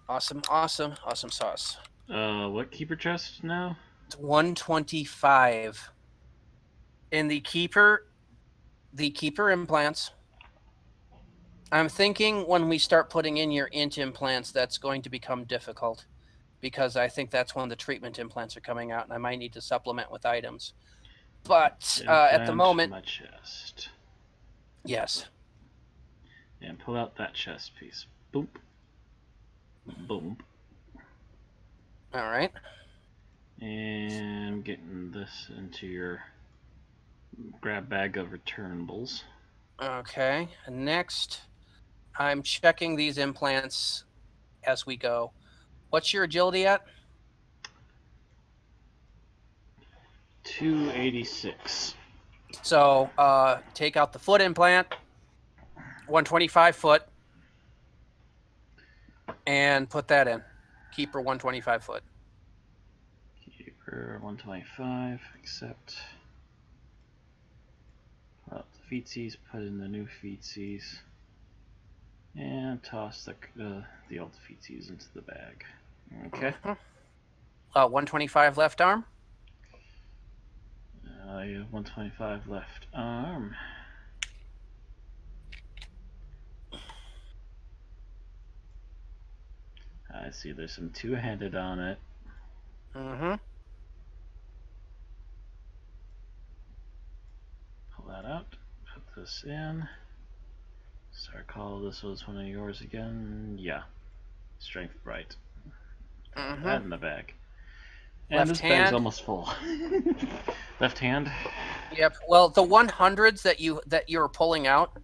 Awesome sauce. What keeper chest now? It's 125. In the keeper implants. I'm thinking when we start putting in your int implants, that's going to become difficult, because I think that's when the treatment implants are coming out, and I might need to supplement with items. But at the moment, my chest. yes. And pull out that chest piece. Boop. Boom. All right. And getting this into your grab bag of returnables. Okay. Next, I'm checking these implants as we go. What's your agility at? 286. So take out the foot implant, 125 foot, and put that in. Keeper 125 foot. Keeper 125. Accept. Pull out the feetsies. Put in the new feetsies. And toss the old feetsies into the bag. Okay. 125 left arm. You have 125 left arm. I see there's some two-handed on it. Mm-hmm. Pull that out. Put this in. So I recall this was one of yours again. Yeah. Strength bright. Mm-hmm. That in the bag. And Left this hand. bag's almost full. Left hand. Yep. Well, the 100s that you're pulling out,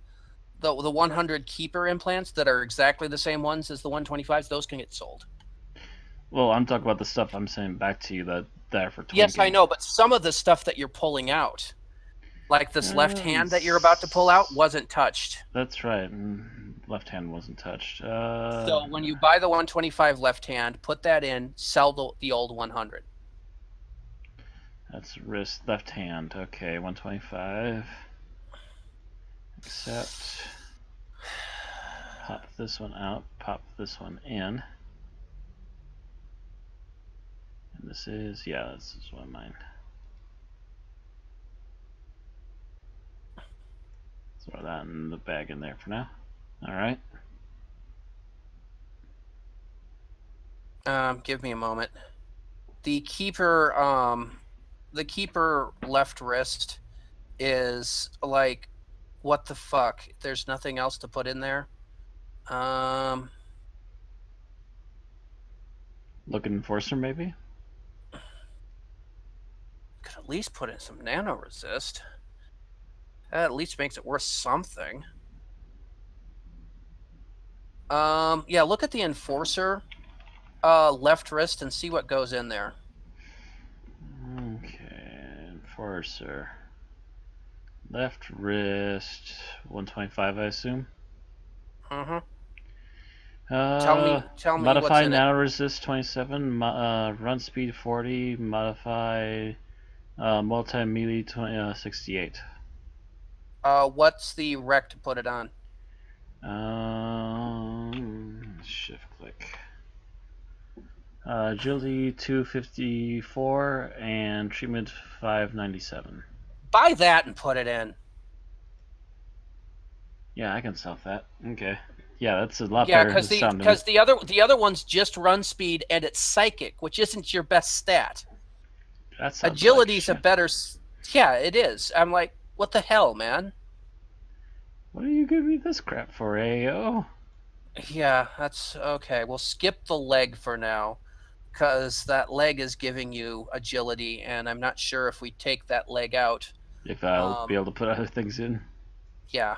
the 100 keeper implants that are exactly the same ones as the 125s, those can get sold. Well, I'm talking about the stuff I'm sending back to you that are for Twinking. Yes, I know, but some of the stuff that you're pulling out, like this left hand that you're about to pull out, wasn't touched. That's right. Left hand wasn't touched. So when you buy the 125 left hand, put that in, sell the old 100. That's wrist, left hand. Okay, 125. Accept. Pop this one out. Pop this one in. And this is, yeah, this is one of mine. Throw that in the bag in there for now. Alright. Give me a moment. The keeper left wrist is like, what the fuck? There's nothing else to put in there. Look Enforcer, maybe? Could at least put in some nano resist. That at least makes it worth something. Yeah, look at the Enforcer left wrist and see what goes in there. Okay, Enforcer. Left wrist, 125, I assume. Mm-hmm. Tell me modify what's in nano resist 27, run speed 40, modify multi melee 68. What's the rec to put it on? Shift click. Agility 254 and treatment 597. Buy that and put it in. Yeah, I can self that. Okay. Yeah, that's a lot Yeah, better. because the other one's just run speed and it's psychic, which isn't your best stat. That's agility's a better. Yeah, it is. I'm like, what the hell, man? What are you giving me this crap for, AO? Yeah, that's okay. We'll skip the leg for now, because that leg is giving you agility, and I'm not sure if we take that leg out. If I'll be able to put other things in. Yeah.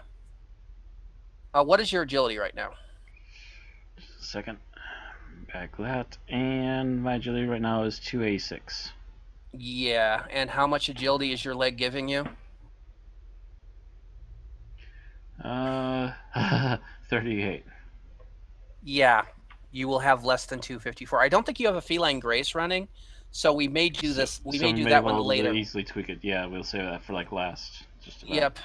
What is your agility right now? Just a second. Back that. And my agility right now is 286. Yeah, and how much agility is your leg giving you? 38. Yeah, you will have less than 254. I don't think you have a feline grace running, so we may do this. We may do that one later. Easily tweak it. Yeah, we'll save that for like last. Just about. Yep.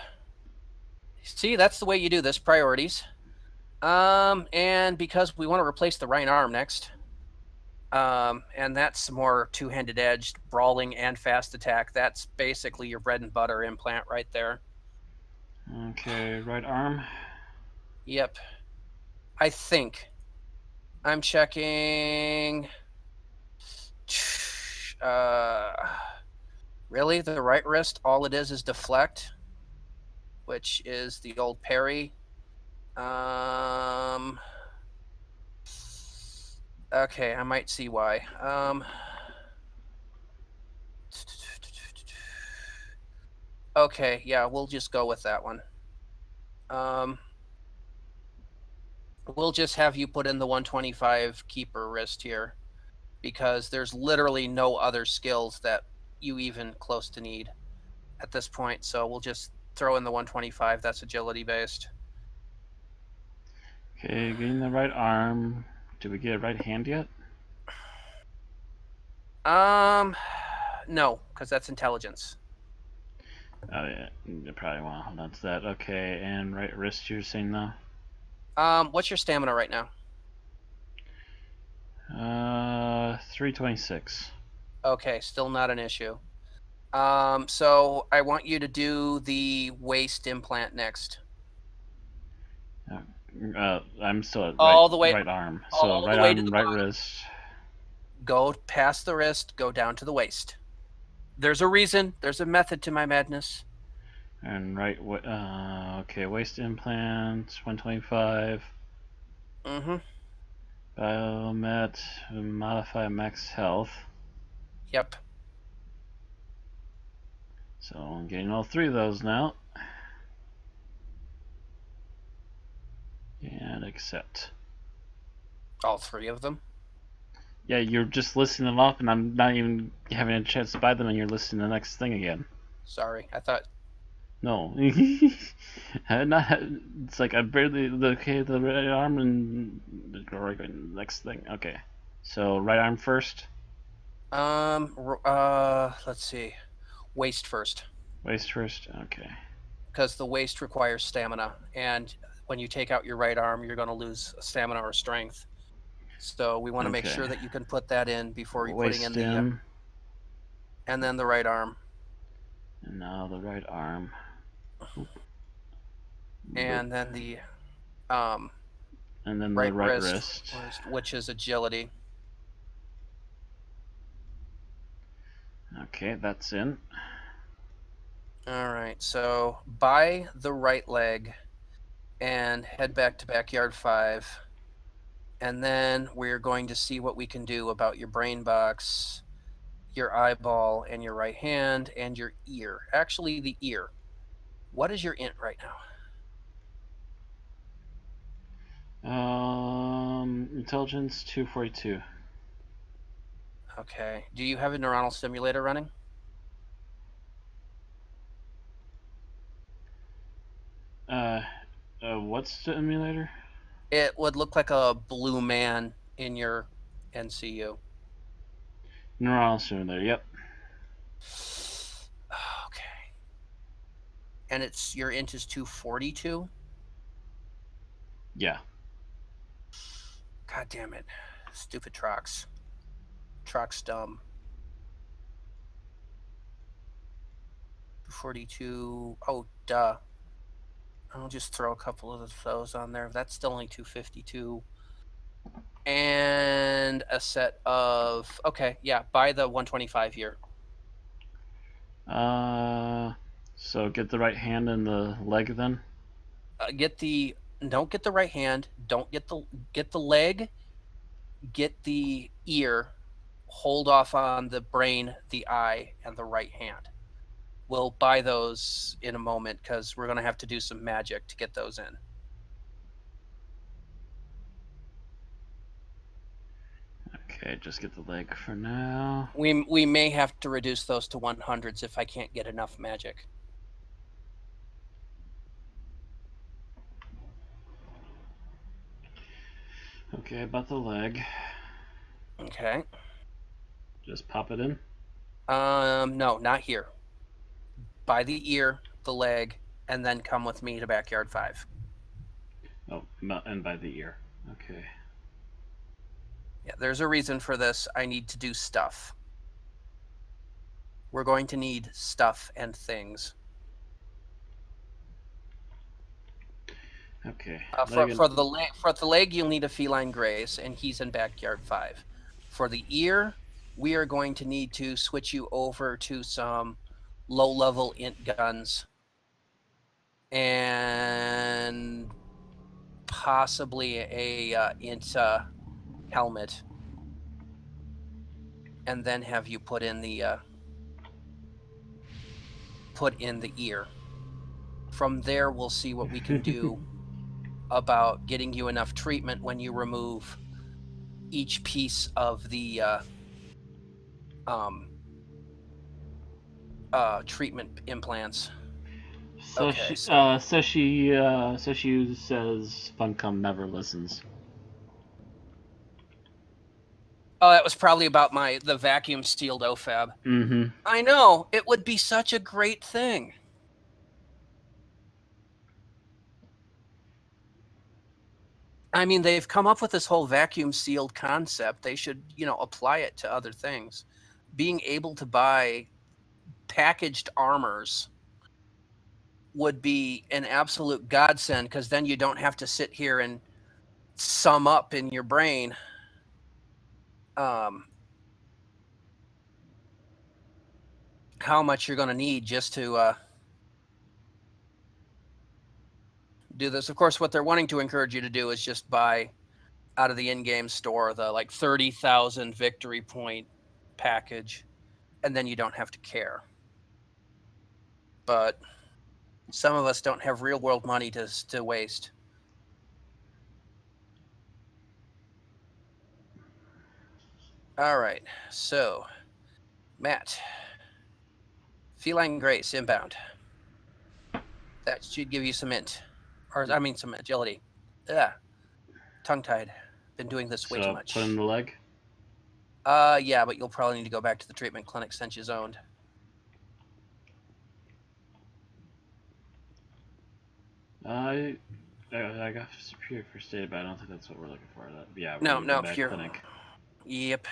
See, that's the way you do this. Priorities. And because we want to replace the right arm next. And that's more two-handed edged, brawling and fast attack. That's basically your bread and butter implant right there. Okay, right arm. Yep. I think. I'm checking. Really? The right wrist, all it is deflect, which is the old parry. Okay, I might see why. Okay, yeah, we'll just go with that one. We'll just have you put in the 125 keeper wrist here, because there's literally no other skills that you even close to need at this point. So we'll just throw in the 125. That's agility based. Okay, getting the right arm. Did we get a right hand yet? No, because that's intelligence. Oh yeah, you probably want to hold on to that. Okay, and right wrist you're saying now? What's your stamina right now? 326. Okay, still not an issue. So I want you to do the waist implant next. I'm still at all the way, right arm. all So right the way arm, to the right bottom. wrist. Go past the wrist, go down to the waist. There's a reason. There's a method to my madness. And right, okay, waist implant, 125. Mm-hmm. Biomet, modify max health. Yep. So I'm getting all three of those now. And accept. All three of them? Yeah, you're just listing them off, and I'm not even having a chance to buy them, and you're listing the next thing again. Sorry, I thought. No. It's like I barely. Okay, the right arm and the next thing. Okay. So right arm first. Let's see. Waist first. Waist first. Okay. Because the waist requires stamina, and when you take out your right arm, you're going to lose stamina or strength. So we want to make sure that you can put that in before you're putting in the. And then the right arm. And now the right arm. And then the. And then right the right wrist, which is agility. Okay, that's in. All right, so buy the right leg and head back to Backyard 5. And then we're going to see what we can do about your brain box, your eyeball, and your right hand, and your ear. Actually, the ear. What is your int right now? Intelligence 242. Okay. Do you have a neuronal stimulator running? What stimulator? It would look like a blue man in your NCU. Neuronal stimulator, yep. Okay. And it's your int is 242? Yeah. God damn it. Stupid Trox. Trox dumb. 242. Oh, duh. I'll just throw a couple of those on there. That's still only 252. And a set of. Okay, yeah, buy the 125 here. So get the right hand and the leg then? Don't get the right hand. Don't get the leg. Get the ear. Hold off on the brain, the eye, and the right hand. We'll buy those in a moment because we're going to have to do some magic to get those in. Okay, just get the leg for now. We may have to reduce those to 100s if I can't get enough magic. Okay, about the leg. Okay. Just pop it in. No, not here. By the ear, the leg, and then come with me to backyard 5. Oh, and by the ear. Okay. Yeah, there's a reason for this. I need to do stuff. We're going to need stuff and things. Okay. For the leg, you'll need a feline grace, and he's in backyard 5. For the ear, we are going to need to switch you over to some low-level int guns, and possibly a int helmet, and then have you put in the ear. From there, we'll see what we can do about getting you enough treatment when you remove each piece of the treatment implants. So Okay, she says Funcom never listens. Oh, that was probably about the vacuum sealed OFAB. Mm-hmm. I know, it would be such a great thing. I mean, they've come up with this whole vacuum sealed concept. They should, apply it to other things. Being able to buy packaged armors would be an absolute godsend, because then you don't have to sit here and sum up in your brain how much you're going to need just to do this. Of course, what they're wanting to encourage you to do is just buy out of the in-game store the 30,000 victory point package, and then you don't have to care. But some of us don't have real world money to waste. All right, so Matt, feline grace inbound. That should give you some some agility. Yeah, tongue-tied. Been doing this way too much. Put in the leg. Yeah, but you'll probably need to go back to the treatment clinic since you zoned. I got superior first aid, but I don't think that's what we're looking for. Yeah, we're No, gonna go back pure. clinic. Yep.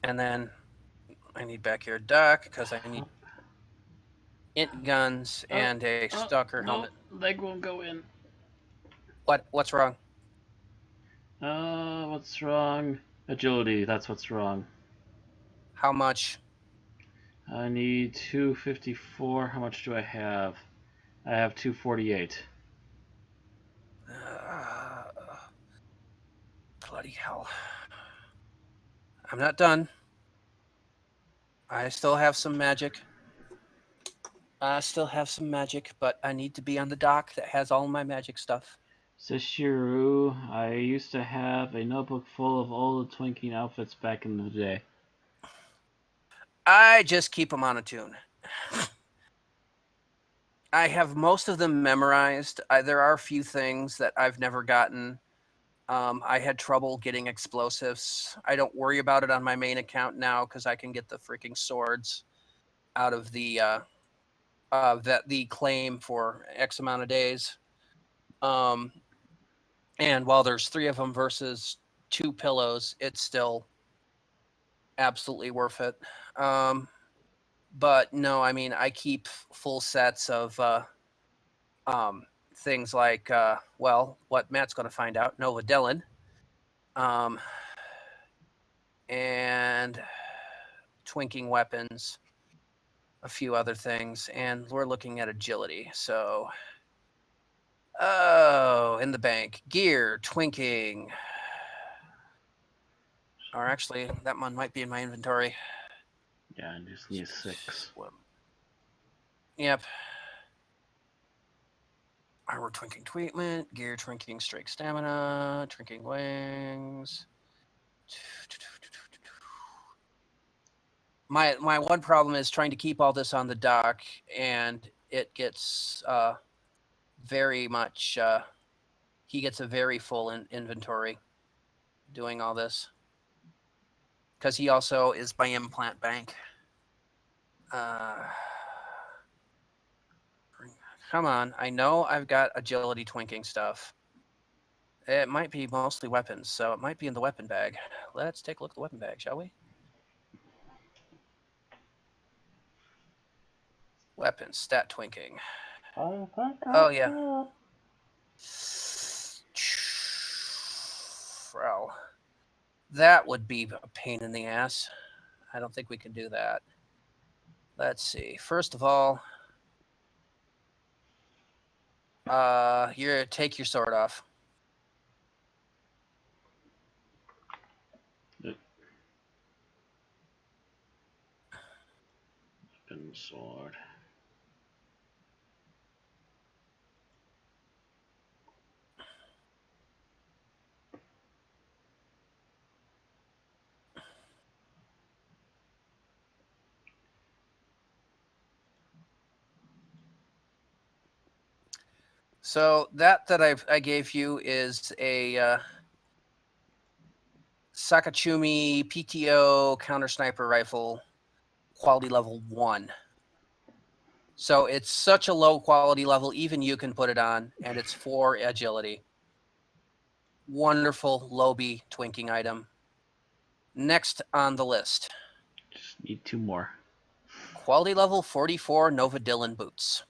And then I need backyard duck because I need int guns and a stalker helmet. Leg won't go in. What's wrong? What's wrong? Agility, that's what's wrong. How much? I need 254. How much do I have? I have 248. Bloody hell. I'm not done. I still have some magic. But I need to be on the dock that has all my magic stuff. Sishiru, I used to have a notebook full of all the Twinking outfits back in the day. I just keep them on a tune. I have most of them memorized. There are a few things that I've never gotten. I had trouble getting explosives. I don't worry about it on my main account now because I can get the freaking swords out of the claim for X amount of days. And while there's 3 of them versus 2 pillows, it's still absolutely worth it. But no, I mean, I keep full sets of things like, what Matt's going to find out, Nova Dylan, and twinking weapons, a few other things, and we're looking at agility. So, in the bank, gear, twinking. Or actually, that one might be in my inventory. Yeah, I just need 6. Yep. Armor twinking treatment, gear twinking strike stamina, twinking wings. My one problem is trying to keep all this on the dock, and it gets very much. He gets a very full inventory doing all this because he also is my implant bank. Come on, I know I've got agility twinking stuff. It might be mostly weapons, so it might be in the weapon bag. Let's take a look at the weapon bag, shall we? Weapons, stat twinking. Oh, yeah. Well, that would be a pain in the ass. I don't think we can do that. Let's see. First of all, take your sword off. Weapon sword. So that I gave you is a Sakachumi PTO counter sniper rifle, quality level 1. So it's such a low quality level, even you can put it on, and it's 4 agility. Wonderful Lobby twinking item. Next on the list. Just need 2 more. Quality level 44 Nova Dylan boots.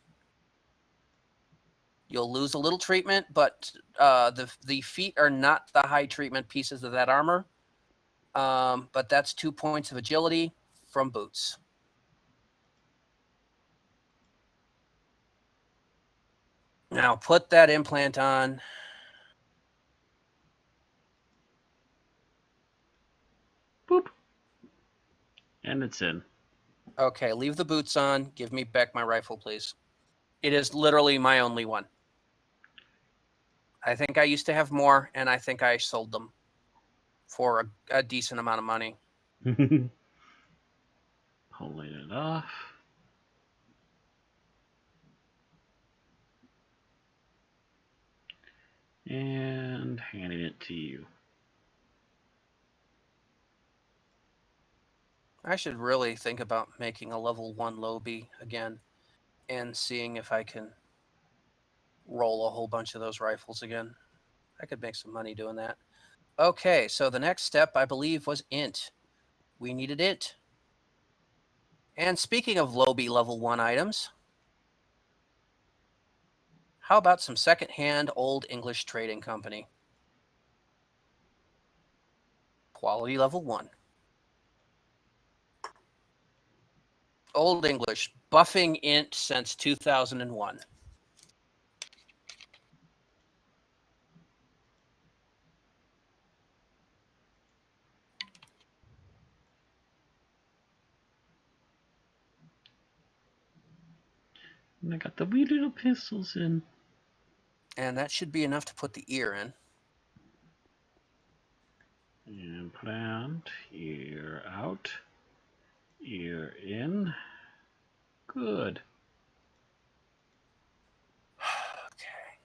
You'll lose a little treatment, but the feet are not the high treatment pieces of that armor. But that's 2 points of agility from boots. Now put that implant on. Boop. And it's in. Okay, leave the boots on. Give me back my rifle, please. It is literally my only one. I think I used to have more, and I think I sold them for a decent amount of money. Pulling it off. And handing it to you. I should really think about making a level 1 Lobby again and seeing if I can roll a whole bunch of those rifles again. I could make some money doing that. Okay, so the next step, I believe, was int. We needed int. And speaking of Lobby level 1 items, how about some secondhand Old English Trading Company? Quality level 1. Old English, buffing int since 2001. And I got the wee little pistols in. And that should be enough to put the ear in. Implant, ear out, ear in. Good. Okay.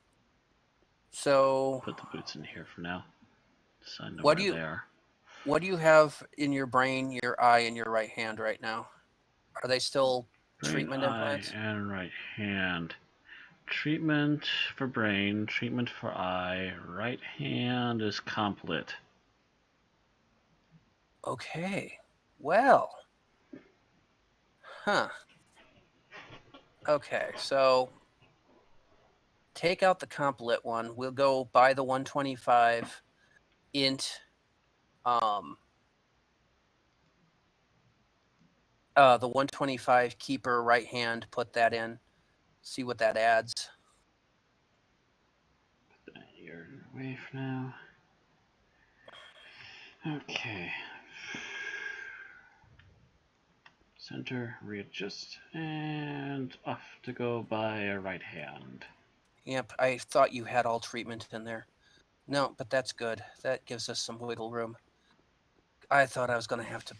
So Put the boots in here for now. So I know What where do you- they are. what do you have in your brain, your eye, and your right hand right now? Are they still Brain, treatment eye, implants? and right hand. Treatment for brain, treatment for eye. Right hand is complete. Okay. Well. Huh. Okay, so take out the complete one. We'll go buy the 125 int. The 125 keeper right hand. Put that in. See what that adds. Put that ear away for now. Okay. Center, readjust, and off to go by a right hand. Yep, I thought you had all treatment in there. No, but that's good. That gives us some wiggle room. I thought I was going to have to.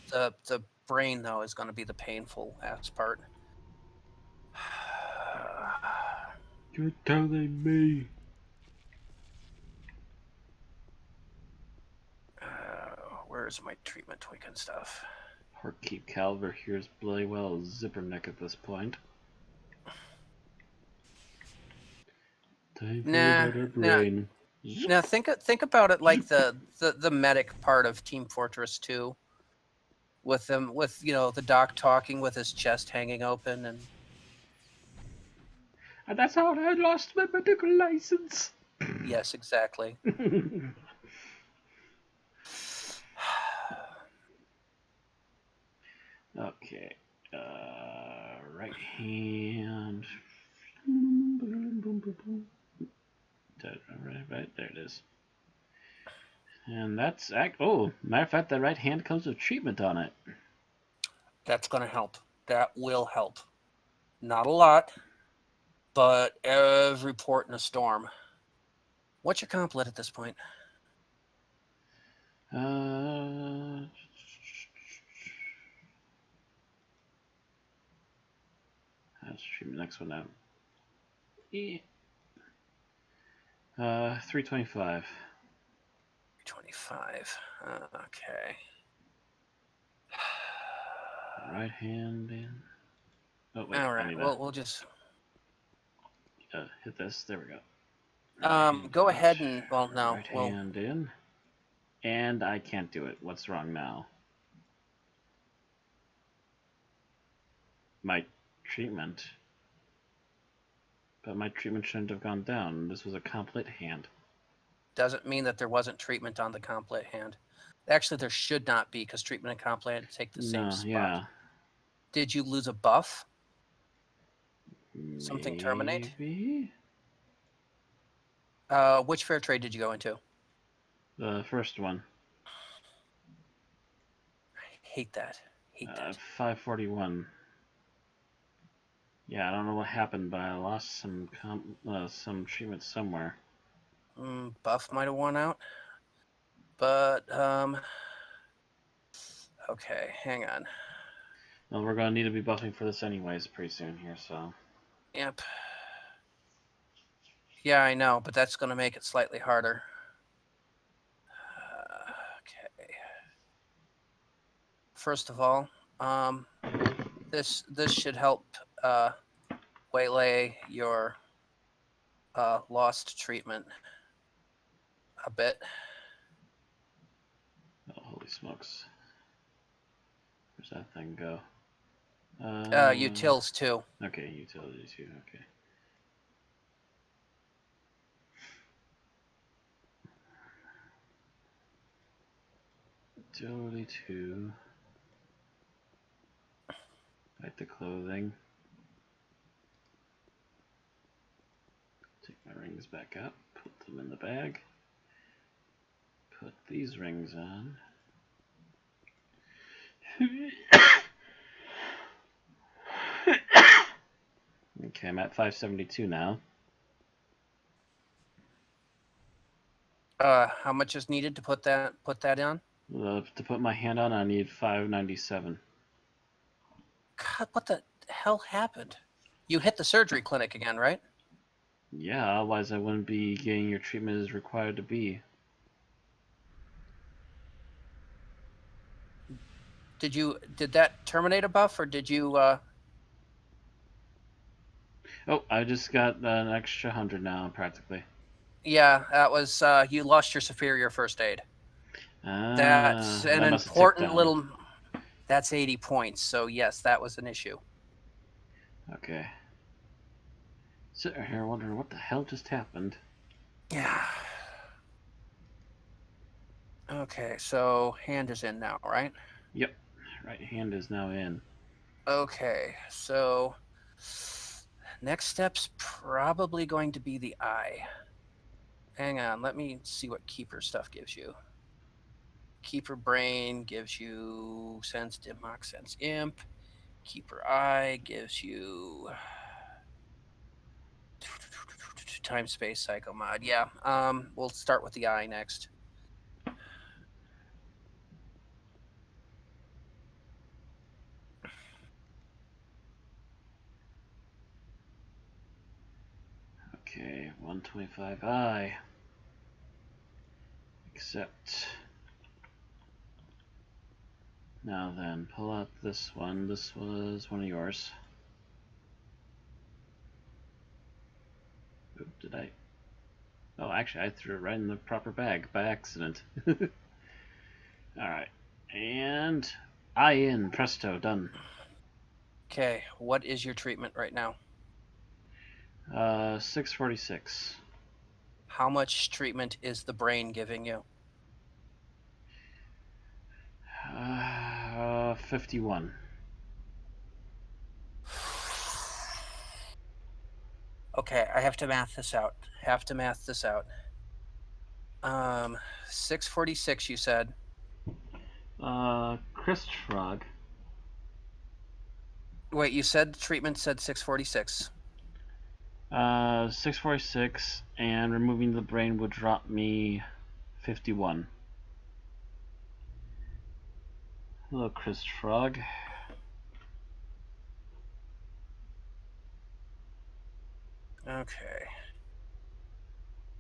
The brain, though, is going to be the painful ass part. You're telling me. Where's my treatment Twinking stuff? Perk keep caliber here's bloody well a zipper neck at this point. Time for Nah, another brain. Now think about it like the medic part of Team Fortress 2, with the doc talking with his chest hanging open and. And that's how I lost my medical license. Yes, exactly. Okay. Right hand. Right, there it is. And that's oh, matter of fact, that right hand comes with treatment on it. That's gonna help. That will help. Not a lot, but every port in a storm. What's your comp lit at this point? Let's treatment next one out. 325. 25. Okay. Right hand in. Oh wait. All right. Well, we'll just hit this. There we go. Right go out. ahead and no. Right hand in. And I can't do it. What's wrong now? My treatment. But my treatment shouldn't have gone down. This was a complete hand. Doesn't mean that there wasn't treatment on the complete hand. Actually, there should not be, because treatment and complete take the same spot. Yeah. Did you lose a buff? Maybe. Something terminate? Which fair trade did you go into? The first one. I hate that. 541. Yeah, I don't know what happened, but I lost some treatment somewhere. Buff might have won out. But, okay, hang on. Well, we're going to need to be buffing for this anyways pretty soon here, so. Yep. Yeah, I know, but that's going to make it slightly harder. Okay. First of all, this should help waylay your lost treatment a bit. Oh, holy smokes. Where's that thing go? Utils too. Okay, utility too, okay. Utility 2. Back to clothing. Take my rings back up, put them in the bag. Put these rings on. Okay, I'm at 572 now. How much is needed to put that on? To put my hand on, I need 597. God, what the hell happened? You hit the surgery clinic again, right? Yeah, otherwise I wouldn't be getting your treatment as required to be. Did that terminate a buff, or did you? Oh, I just got an extra 100 now, practically. Yeah, that was you lost your superior first aid. That's an important little. That's 80 points. So yes, that was an issue. Okay. Sitting here wondering what the hell just happened. Yeah. Okay, so hand is in now, right? Yep. Right hand is now in. Okay, so next step's probably going to be the eye. Hang on, let me see what Keeper stuff gives you. Keeper Brain gives you Sense Dim Mock Sense Imp. Keeper Eye gives you Time Space Psycho Mod. Yeah, we'll start with the eye next. Okay, 125i. Accept. Now then, pull out this one. This was one of yours. Oop, did I? Oh, actually, I threw it right in the proper bag by accident. Alright. And I in. Presto, done. Okay, what is your treatment right now? 646. How much treatment is the brain giving you? 51. Okay, I have to math this out. 646, you said. Chris Frog. Wait, you said the treatment said 646. 646, and removing the brain would drop me 51. Hello, Chris Frog. Okay.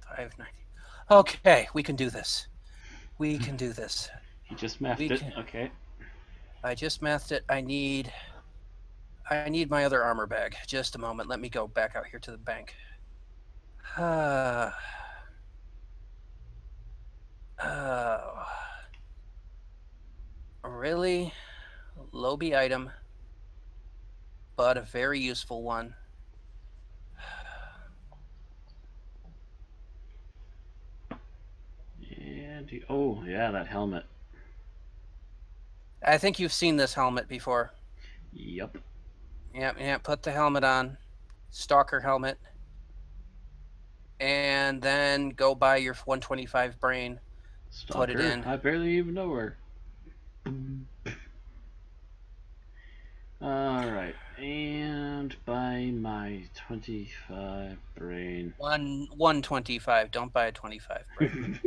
590. Okay, we can do this. We can do this. He just mathed it. Okay. I just mathed it. I need my other armor bag. Just a moment. Let me go back out here to the bank. Really? Lobby item, but a very useful one. And oh yeah, that helmet. I think you've seen this helmet before. Yep. Yep. Put the helmet on, stalker helmet, and then go buy your 125 brain. Stalker? Put it in. I barely even know her. Alright, and buy my 25 brain. 125. Don't buy a 25 brain.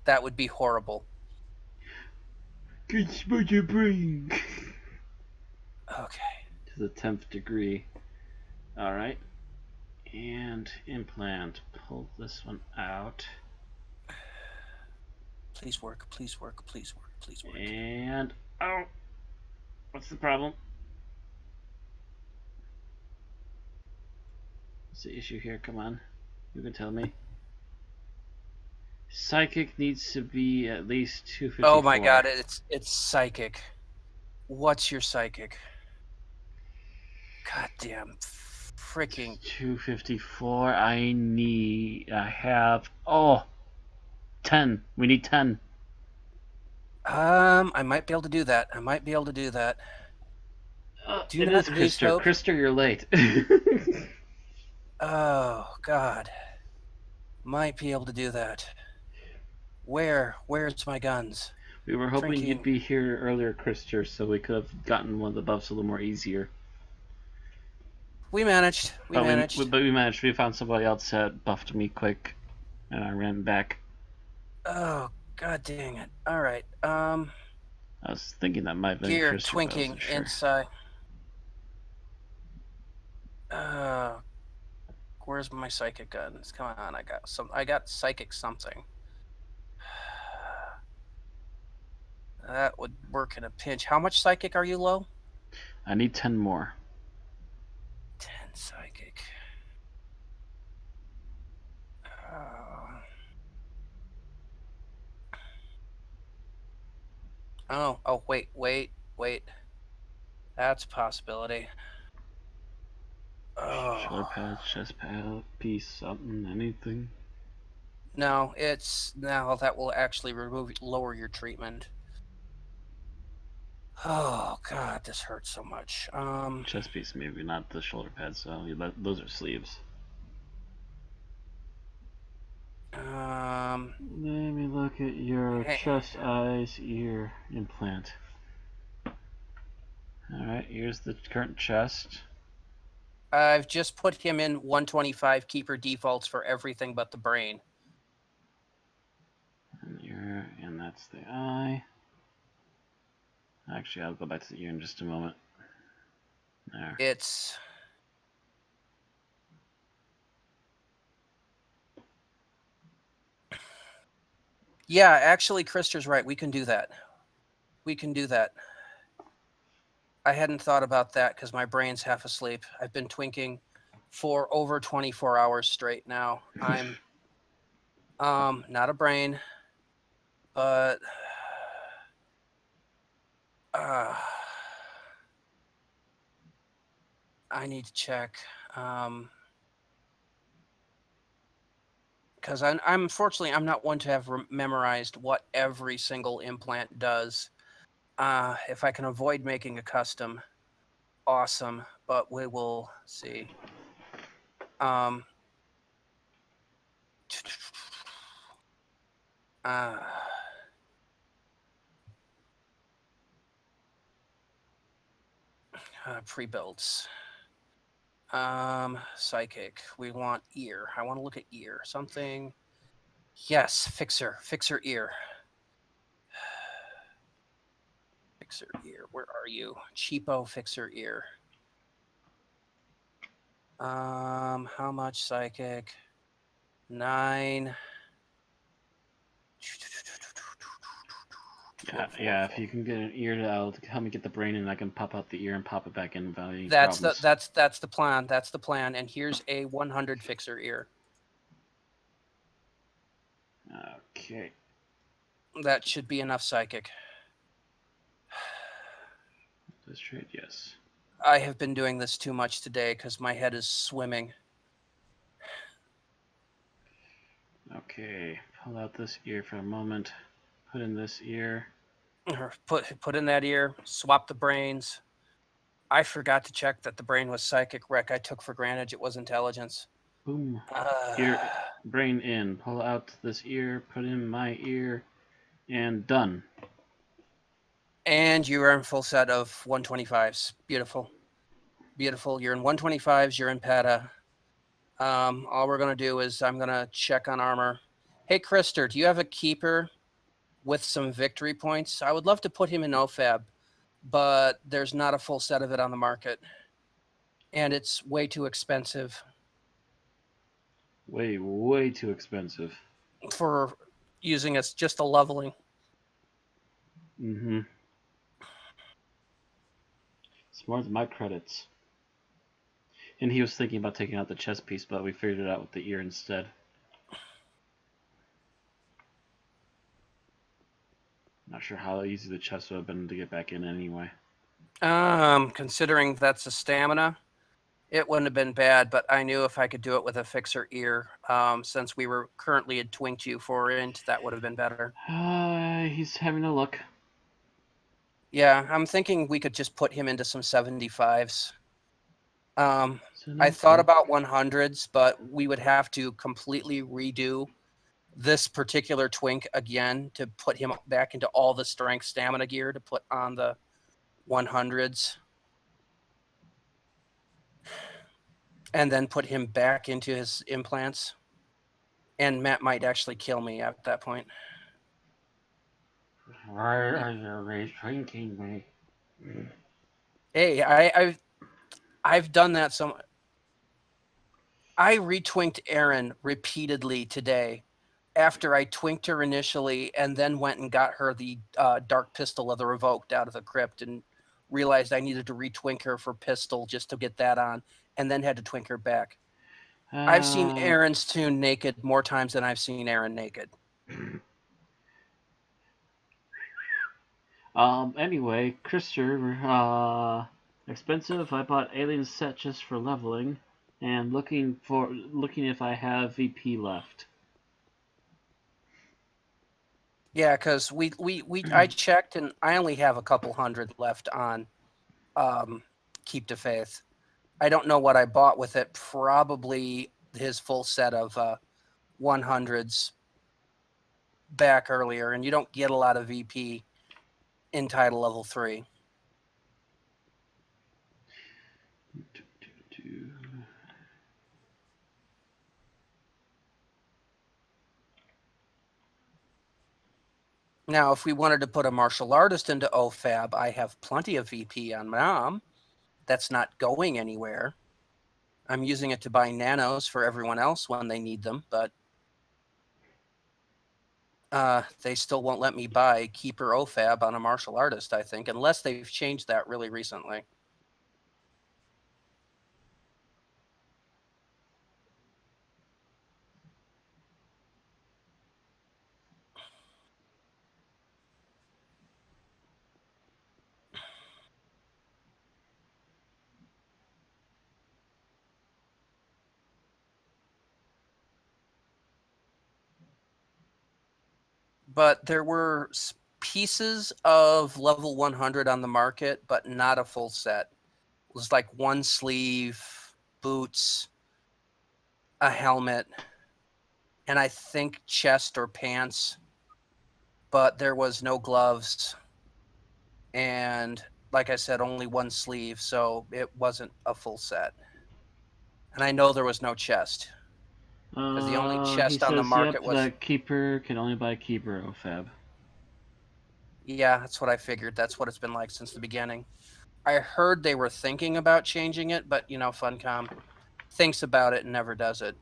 That would be horrible. Good spot your brain. Okay. To the 10th degree. Alright. And implant. Pull this one out. Please work. Please work. Please work. Please work. And oh, what's the problem? What's the issue here? Come on, you can tell me. Psychic needs to be at least 254. Oh my god, it's psychic. What's your psychic? Goddamn freaking 254. I have 10. We need 10. I might be able to do that. Do you it not is lose Krister. hope? Krister, you're late. Oh god. Might be able to do that. Where's my guns? We were hoping Twinking. you'd be here earlier, Krister, so we could have gotten one of the buffs a little more easier. We managed. We managed. We managed. We found somebody else that buffed me quick, and I ran back. Oh god dang it. Alright. I was thinking that might have been Gear, Krister, but I twinking, wasn't sure. inside. Where's my psychic guns? Come on, I got psychic something. That would work in a pinch. How much psychic are you low? I need 10 more. 10 psychic. Oh, wait. That's a possibility. Oh. Shoulder pad, chest pad, piece, something, anything. No, that will actually lower your treatment. Oh god, this hurts so much. Chest piece, maybe not the shoulder pad. So those are sleeves. Let me look at your chest, eyes, ear implant. All right, here's the current chest. I've just put him in 125 keeper defaults for everything but the brain. And ear, and that's the eye. Actually, I'll go back to the ear in just a moment. There. It's Yeah, actually, Krister's right. We can do that. We can do that. I hadn't thought about that because my brain's half asleep. I've been twinking for over 24 hours straight now. I'm not a brain, but I need to check. Because I'm unfortunately I'm not one to have memorized what every single implant does. If I can avoid making a custom, awesome. But we will see. Pre-builds. Psychic. We want ear. I want to look at ear. Something. Yes, fixer. Fixer ear. Fixer ear. Where are you? Cheapo fixer ear. How much psychic? 9. Yeah. If you can get an ear to help me get the brain, and I can pop out the ear and pop it back in without any problems. That's the plan. That's the plan. And here's a 100 fixer ear. Okay. That should be enough psychic. This trade, yes. I have been doing this too much today because my head is swimming. Okay, pull out this ear for a moment. Put in this ear. Put in that ear. Swap the brains. I forgot to check that the brain was psychic wreck. I took for granted it was intelligence. Boom. Ear, brain in. Pull out this ear. Put in my ear. And done. And you are in full set of 125s. Beautiful. Beautiful. You're in 125s. You're in PETA. All we're going to do is I'm going to check on armor. Hey, Krister, do you have a keeper with some victory points? I would love to put him in OFAB, but there's not a full set of it on the market. And it's way too expensive. Way too expensive. For using as just a leveling. Mm-hmm. It's more than my credits. And he was thinking about taking out the chest piece, but we figured it out with the ear instead. Not sure how easy the chest would have been to get back in anyway. Considering that's a stamina, it wouldn't have been bad, but I knew if I could do it with a fixer ear, since we were currently at Twink 4 int, that would have been better. He's having a look. Yeah, I'm thinking we could just put him into some 75s. I thought about 100s, but we would have to completely redo this particular Twink again to put him back into all the strength stamina gear to put on the 100s. And then put him back into his implants. And Matt might actually kill me at that point. Why are you retwinking me? Hey, I've done that so much. I retwinked Erin repeatedly today after I twinked her initially and then went and got her the Dark Pistol of the Revoked out of the crypt and realized I needed to retwink her for pistol just to get that on and then had to twink her back. I've seen Erin's tune naked more times than I've seen Erin naked. Anyway, Krister, expensive. I bought Alien set just for leveling, and looking if I have VP left. Yeah, because I checked and I only have a couple hundred left on Keep the Faith. I don't know what I bought with it. Probably his full set of 100s back earlier, and you don't get a lot of VP in title level 3. Now, if we wanted to put a martial artist into OFAB, I have plenty of VP on Mom. That's not going anywhere. I'm using it to buy nanos for everyone else when they need them, but They still won't let me buy Keeper OFAB on a martial artist, I think, unless they've changed that really recently. But there were pieces of level 100 on the market, but not a full set. It was like one sleeve, boots, a helmet, and I think chest or pants, but there was no gloves. And like I said, only one sleeve, so it wasn't a full set. And I know there was no chest. Because the only He chest on the says, market yep, was... the keeper can only buy keeper OFAB. Yeah, that's what I figured. That's what it's been like since the beginning. I heard they were thinking about changing it, but, you know, Funcom thinks about it and never does it.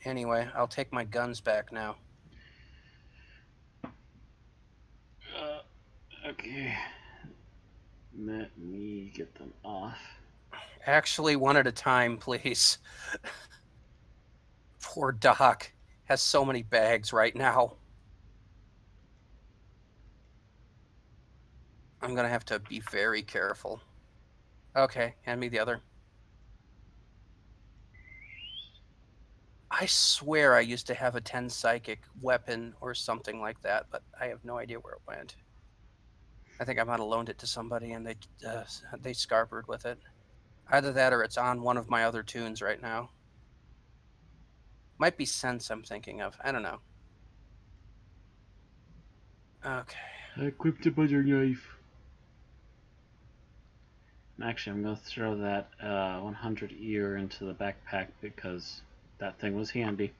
Anyway, I'll take my guns back now. Okay. Let me get them off. Actually, one at a time, please. Poor Doc has so many bags right now. I'm going to have to be very careful. Okay, hand me the other. I swear I used to have a 10 psychic weapon or something like that, but I have no idea where it went. I think I might have loaned it to somebody and they scarpered with it. Either that or it's on one of my other tunes right now. Might be Sense I'm thinking of. I don't know. Okay. I equipped a butter knife. Actually, I'm going to throw that 100 ear into the backpack because that thing was handy.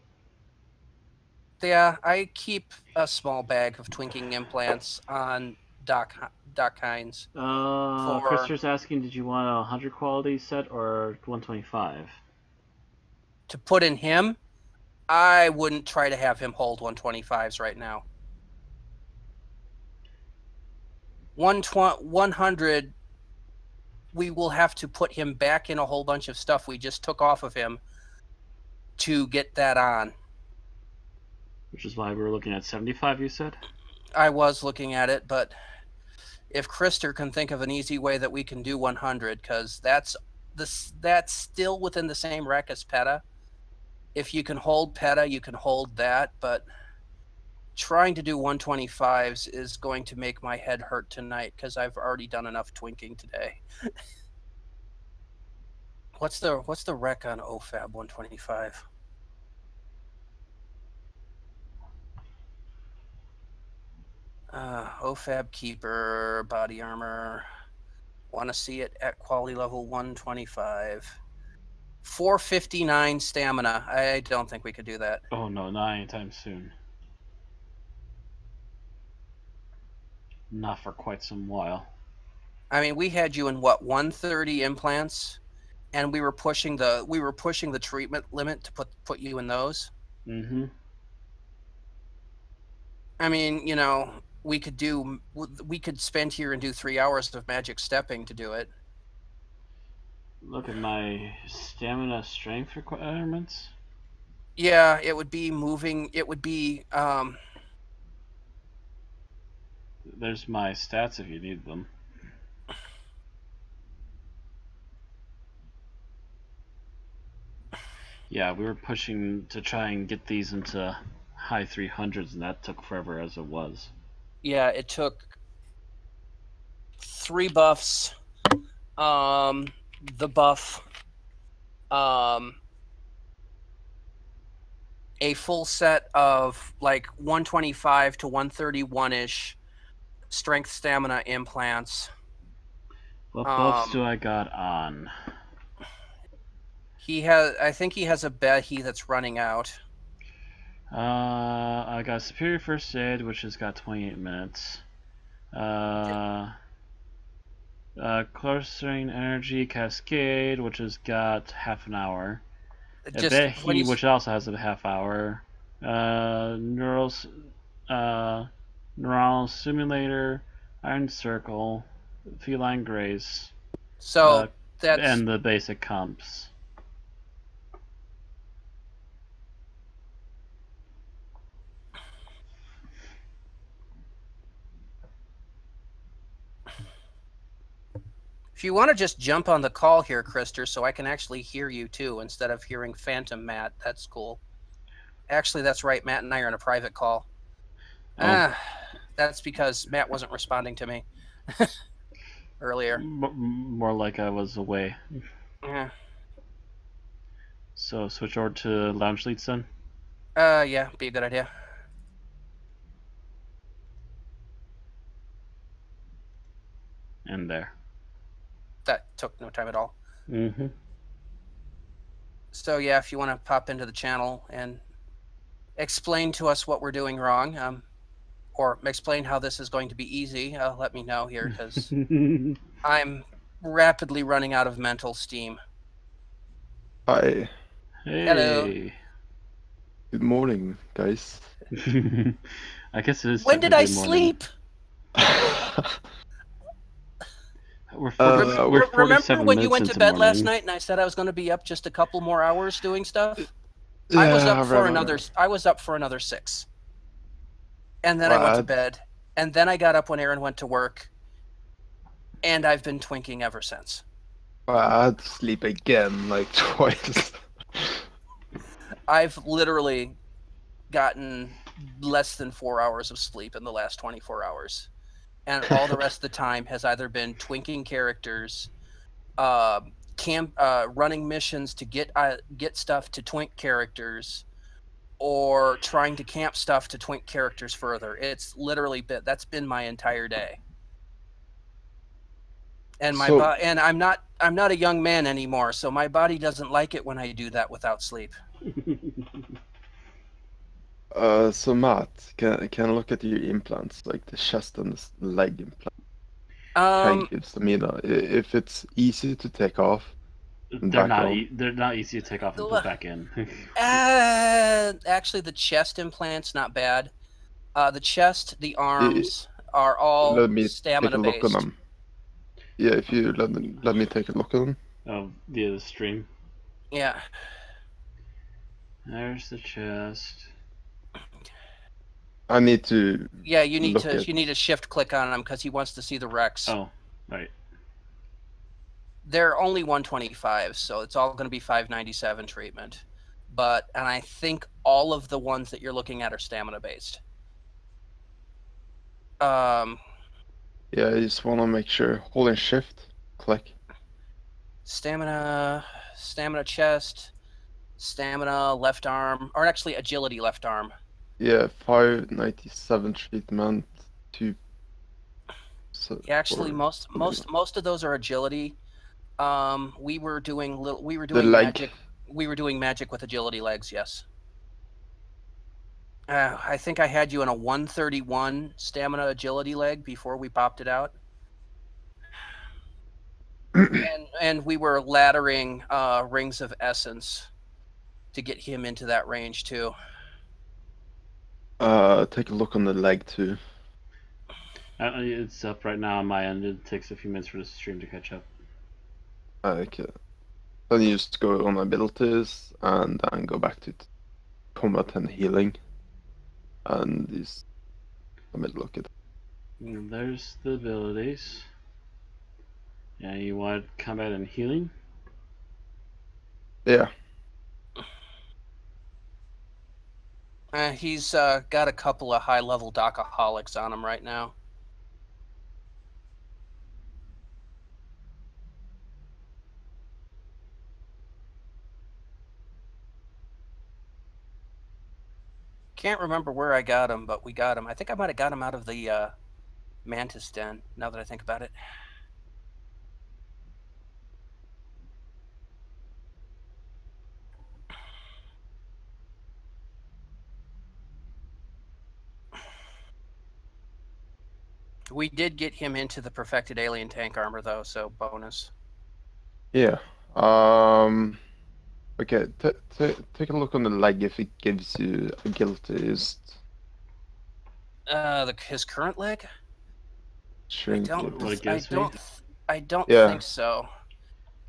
Yeah, I keep a small bag of Twinking implants on Doc Hines. Christopher's asking, did you want a 100 quality set or 125? To put in him, I wouldn't try to have him hold 125s right now. 100, we will have to put him back in a whole bunch of stuff we just took off of him to get that on. Which is why we were looking at 75, you said? I was looking at it, but if Krister can think of an easy way that we can do 100, because that's still within the same rec as PETA. If you can hold PETA, you can hold that, but trying to do 125s is going to make my head hurt tonight because I've already done enough twinking today. What's the rec on OFAB 125? OFAB Keeper, body armor. Want to see it at quality level 125. 459 stamina. I don't think we could do that. Oh no, not anytime soon. Not for quite some while. I mean, we had you in what, 130 implants, and we were pushing the treatment limit to put you in those. Mm-hmm. I mean, you know, we could spend here and do 3 hours of magic stepping to do it. Look at my stamina strength requirements. Yeah, it would be moving. It would be. There's my stats if you need them. Yeah, we were pushing to try and get these into high 300s, and that took forever as it was. Yeah, it took 3 buffs. The buff. A full set of like 125 to 131-ish strength stamina implants. What buffs do I got on? I think he has a Behi that's running out. I got Superior First Aid, which has got 28 minutes. Clustering Energy Cascade, which has got half an hour. Just when you which also has a half hour. Neural Simulator, Iron Circle, Feline Grace, so that's and the basic comps. if you want to just jump on the call here, Krister, so I can actually hear you too instead of hearing Phantom Matt. That's cool. Actually, that's right. Matt and I are in a private call. Oh. That's because Matt wasn't responding to me earlier. More like I was away. Yeah. So switch over to Lounge Leads then? Yeah, be a good idea. And there. That took no time at all. Mm-hmm. So yeah, if you want to pop into the channel and explain to us what we're doing wrong, or explain how this is going to be easy, let me know here, because I'm rapidly running out of mental steam. Hi. Hey. Hello. Good morning, guys. I guess it is. When did I morning. sleep? We're Remember 47 when you minutes went to into bed last morning. night and I said I was going to be up just a couple more hours doing stuff? Yeah, I was up for remember. I was up for another 6. And then I went to bed. And then I got up when Aaron went to work. And I've been twinking ever since. I had to sleep again, like twice. I've literally gotten less than 4 hours of sleep in the last 24 hours. And all the rest of the time has either been twinking characters, running missions to get stuff to twink characters, or trying to camp stuff to twink characters further. It's literally that's been my entire day. And and I'm not a young man anymore, so my body doesn't like it when I do that without sleep. So Matt, can I look at your implants, like the chest and the leg implant? Can you give some, if it's easy to take off? They're not easy to take off and put back in. Actually, the chest implant's not bad. The chest, the arms are all stamina based. Look on them. Yeah, if you let me take a look at them. Oh, yeah, the stream. Yeah. There's the chest. I need to. Yeah, you need to shift click on him because he wants to see the Rex. Oh, right. They're only 125, so it's all going to be 597 treatment. And I think all of the ones that you're looking at are stamina based. Yeah, I just want to make sure. Holding shift, click. Stamina chest, stamina left arm, or actually agility left arm. Yeah, 597 treatment, 2. Yeah, actually, most of those are agility. We were doing magic. We were doing magic with agility legs. Yes. I think I had you in a 131 stamina agility leg before we popped it out. and we were laddering rings of essence to get him into that range too. Take a look on the leg too. It's up right now on my end. It takes a few minutes for the stream to catch up. Okay. Then you just go on abilities and then go back to combat and healing. And just let me look at it. And there's the abilities. Yeah, you want combat and healing? Yeah. He's got a couple of high-level docaholics on him right now. Can't remember where I got him, but we got him. I think I might have got him out of the Mantis Den, now that I think about it. We did get him into the perfected alien tank armor, though, so bonus. Yeah. Okay. Take a look on the leg if it gives you a guilty. His current leg? Shrink I it. don't. What it I gives me? don't. I don't Yeah. think so.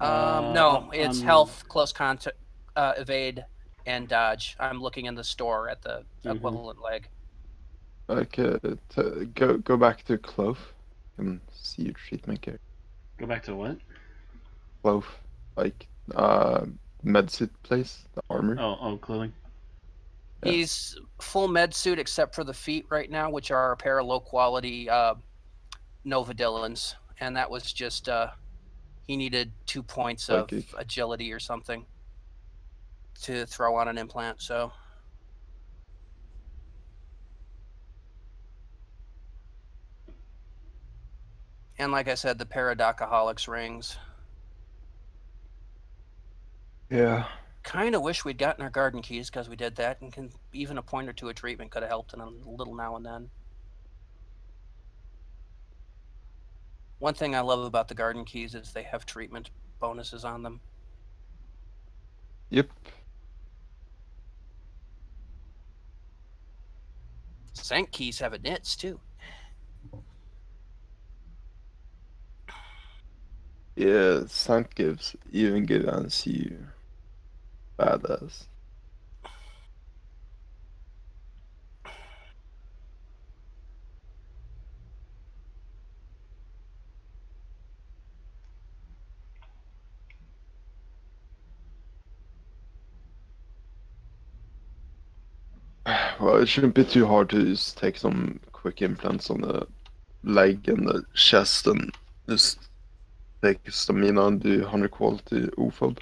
No, it's health, close contact, evade, and dodge. I'm looking in the store at the equivalent leg. Okay. Go back to Clove. And see your treatment care. Go back to what? Clove, like medsuit place, the armor. Oh, clothing. Yeah. He's full med suit except for the feet right now, which are a pair of low quality Nova Dillons, and that was just he needed 2 points of Psychic. agility or something to throw on an implant. So. And like I said, the Paradocaholics rings. Yeah. Kind of wish we'd gotten our garden keys because we did that, and even a point or two of treatment could have helped in a little now and then. One thing I love about the garden keys is they have treatment bonuses on them. Yep. Sank keys have a nits too. Yeah. Saint gives even give and you badass. Well, it shouldn't be too hard to just take some quick implants on the leg and the chest and just take stamina and do 100 quality UFOB.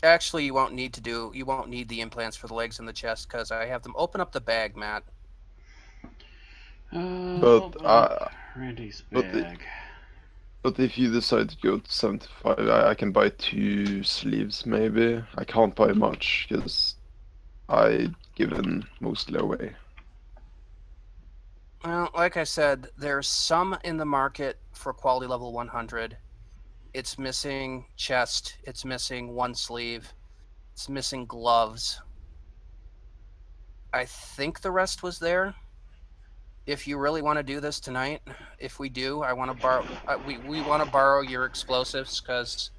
Actually, you won't need the implants for the legs and the chest because I have them. Open up the bag, Matt. But Randy's but bag. But if you decide to go to 75, I can buy 2 sleeves maybe. I can't buy much because I given mostly away. Well, like I said, there's some in the market for quality level 100. It's missing chest. It's missing one sleeve. It's missing gloves. I think the rest was there. If you really want to do this tonight, if we do, I want to borrow. We want to borrow your explosives because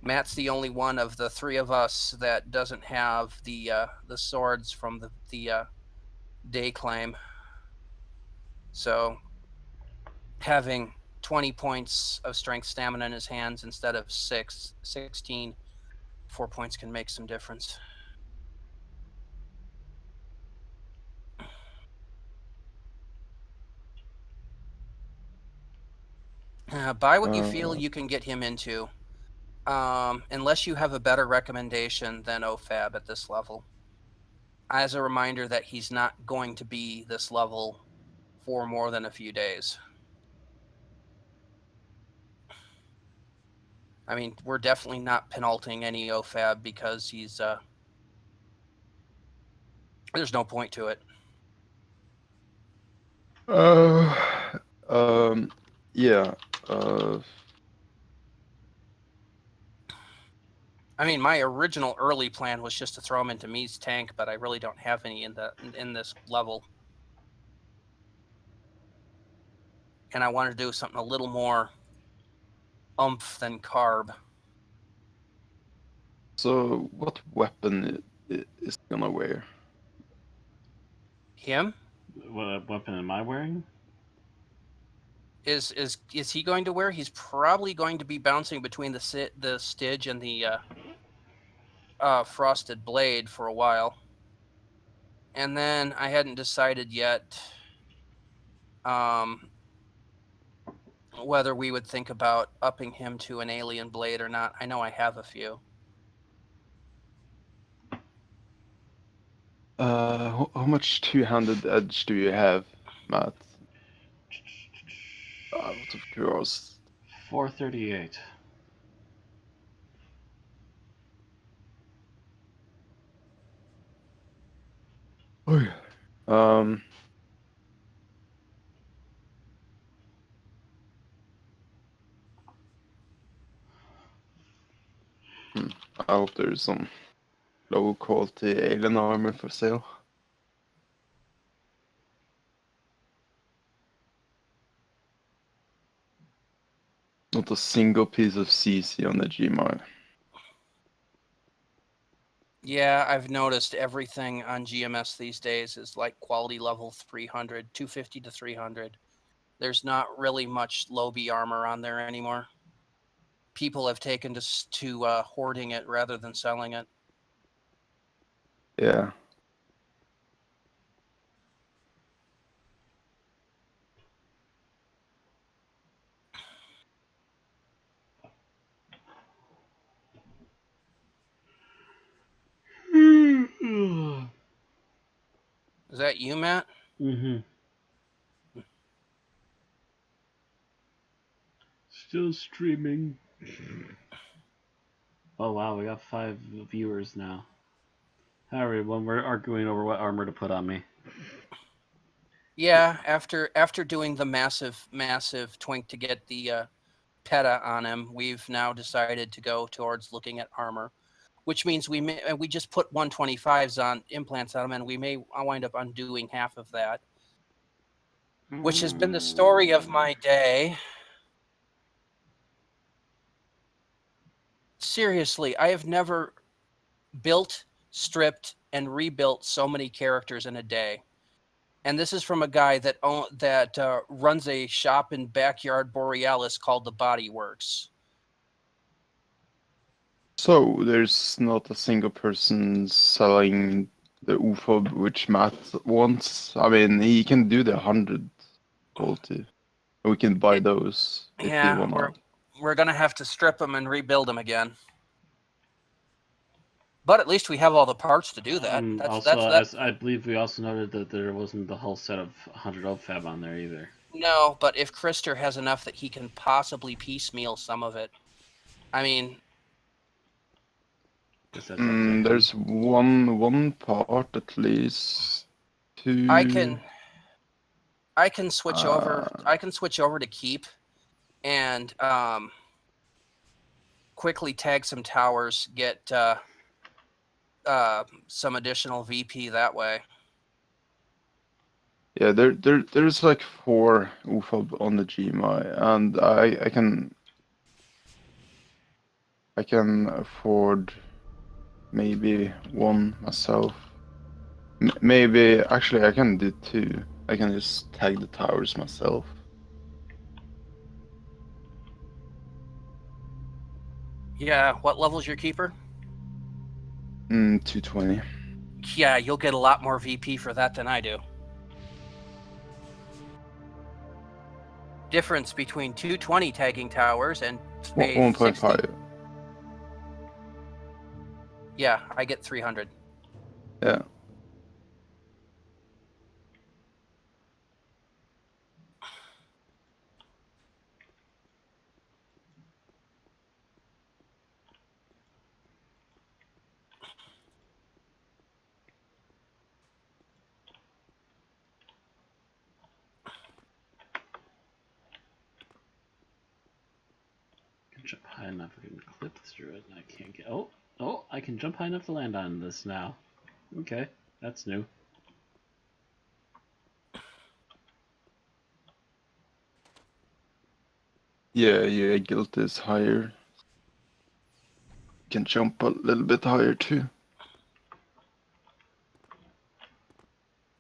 Matt's the only one of the three of us that doesn't have the swords from the day claim. So having 20 points of strength stamina in his hands instead of 16, 4 points can make some difference. Buy what you feel you can get him into, unless you have a better recommendation than OFAB at this level. As a reminder that he's not going to be this level for more than a few days. I mean, we're definitely not penalting any OFAB because he's there's no point to it. Yeah. I mean, my original early plan was just to throw him into Me's tank, but I really don't have any in this level. And I wanted to do something a little more oomph than carb. So what weapon is he gonna wear? Him? What weapon am I wearing? Is he going to wear? He's probably going to be bouncing between the Stidge and the Frosted Blade for a while. And then I hadn't decided yet whether we would think about upping him to an Alien Blade or not. I know I have a few. How much two-handed edge do you have, Matt? Out of curiosity. 438. Oh yeah. hope there's some low quality alien armor for sale. Not a single piece of CC on the GMI. Yeah, I've noticed everything on GMS these days is like quality level 300, 250 to 300. There's not really much low B armor on there anymore. People have taken to hoarding it rather than selling it. Yeah. Is that you, Matt? Mm-hmm. Still streaming. Oh wow, we got 5 viewers now. Harry, when we're arguing over what armor to put on me. Yeah, after doing the massive twink to get the PETA on him, we've now decided to go towards looking at armor, which means we just put 125s on implants on him, and we may wind up undoing half of that, which has been the story of my day. Seriously, I have never built, stripped, and rebuilt so many characters in a day. And this is from a guy that runs a shop in Backyard Borealis called the Body Works. So there's not a single person selling the UFO which Matt wants. I mean, he can do the 100 quality. We can buy those if you Yeah, wanna. we're gonna have to strip them and rebuild them again. But at least we have all the parts to do that. As I believe we also noted that there wasn't the whole set of 100 OFAB on there either. No, but if Krister has enough that he can possibly piecemeal some of it, I mean, Guess that's up to him. There's one part at least. Two. I can switch over. I can switch over to keep, and quickly tag some towers. Get some additional VP that way. Yeah, there's like 4 UFO on the GMI, and I can afford maybe 1 myself. Maybe actually I can do 2. I can just tag the towers myself. Yeah, what level's your keeper? 220. Yeah, you'll get a lot more VP for that than I do. Difference between 220 tagging towers and 1.5. Yeah, I get 300. Yeah. I can jump high enough I can clip through it, and I can't get. Oh! I can jump high enough to land on this now. Okay, that's new. Yeah, guilt is higher. You can jump a little bit higher too.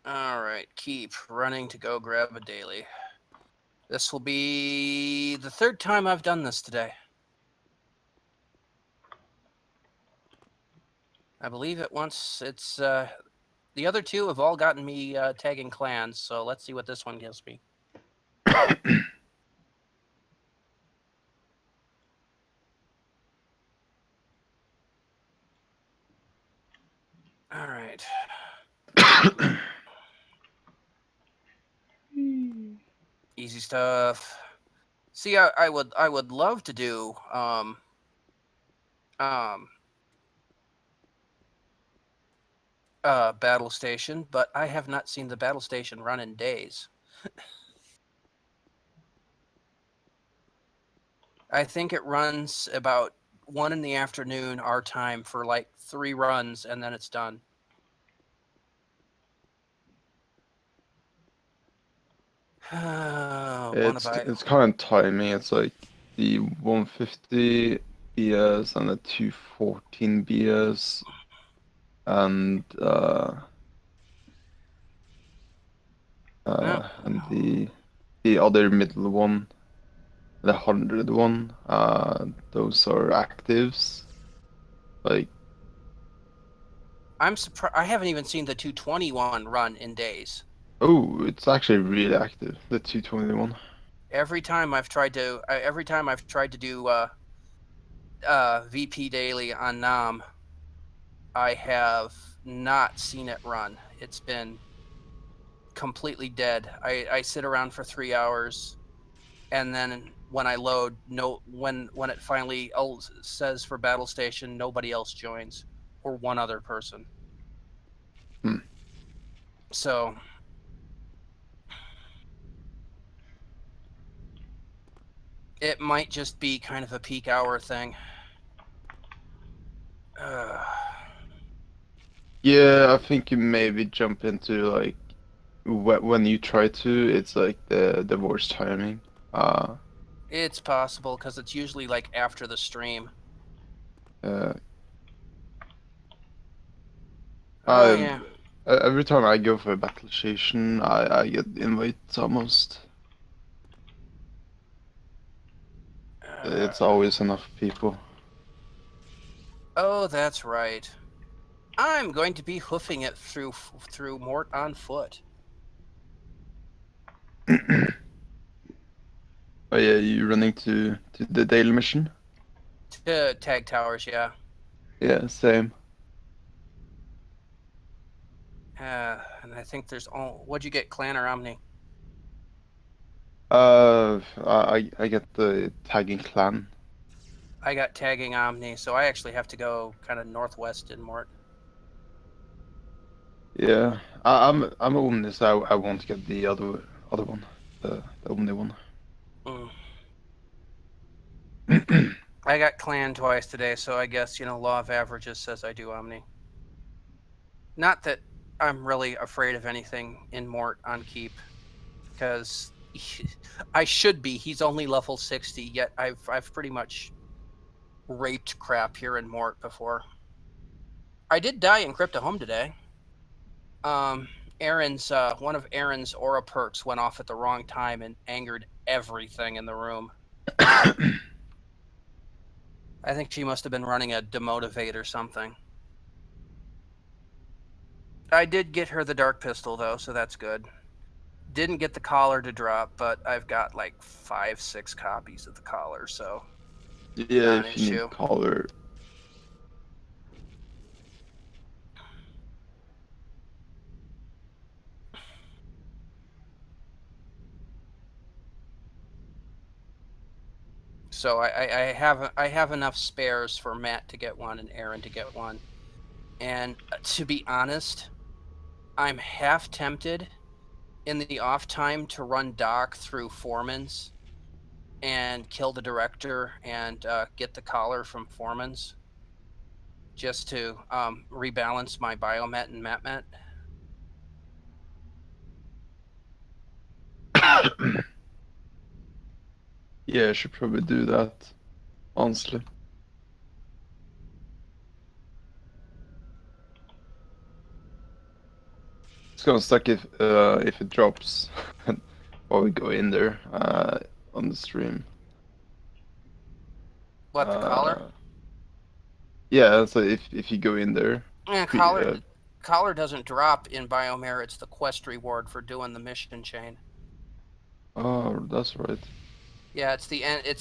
All right, keep running to go grab a daily. This will be the 3rd time I've done this today. I believe it once. It's the other 2 have all gotten me tagging clans, so let's see what this one gives me. All right. Easy stuff. See, I would love to do battle station, but I have not seen the battle station run in days. I think it runs about 1 in the afternoon our time for like 3 runs, and then it's done. Wanna buy? It's kind of timing. It's like the 150 BS and the 214 BS and the other middle one, the 100 one. Those are actives. Like, I'm surprised. I haven't even seen the 221 run in days. oh, it's actually really active. The 221. Every time I've tried to do VP daily on Nam, I have not seen it run. It's been completely dead. I sit around for 3 hours, and then when I load, when it finally says for battle station, nobody else joins, or one other person. Hmm. So it might just be kind of a peak hour thing. Yeah, I think you maybe jump into like when you try to, it's like the worst timing. It's possible because it's usually like after the stream. Uh, Oh yeah. Every time I go for a battle station, I get invites almost. It's always enough people. Oh, that's right. I'm going to be hoofing it through Mort on foot. Oh yeah, you running to the daily mission? To Tag Towers, yeah. Yeah, same. And I think there's what'd you get, Clan or Omni? I get the tagging clan. I got tagging Omni, so I actually have to go kind of northwest in Mort. Yeah, I'm Omni, so I won't get the other one, the Omni one. I got Clan twice today, so I guess law of averages says I do Omni. Not that I'm really afraid of anything in Mort on keep, because I should be. He's only level 60, yet I've pretty much raped crap here in Mort before. I did die in Crypto Home today. Aaron's one of Aaron's aura perks went off at the wrong time and angered everything in the room. I think she must have been running a demotivate or something. I did get her the dark pistol though, so that's good. Didn't get the collar to drop, but I've got like 5-6 copies of the collar, so Yeah, not an if you issue. need collar. So I have enough spares for Matt to get one and Aaron to get one. And to be honest, I'm half tempted in the off time to run Doc through Foreman's and kill the director and get the collar from Foreman's, just to rebalance my Biomet and MatMet. Yeah, I should probably do that, honestly. It's gonna suck if it drops while we go in there on the stream. What, the collar? Yeah, so if you go in there. Yeah, collar doesn't drop in Biomer. It's the quest reward for doing the mission chain. Oh, that's right. Yeah, it's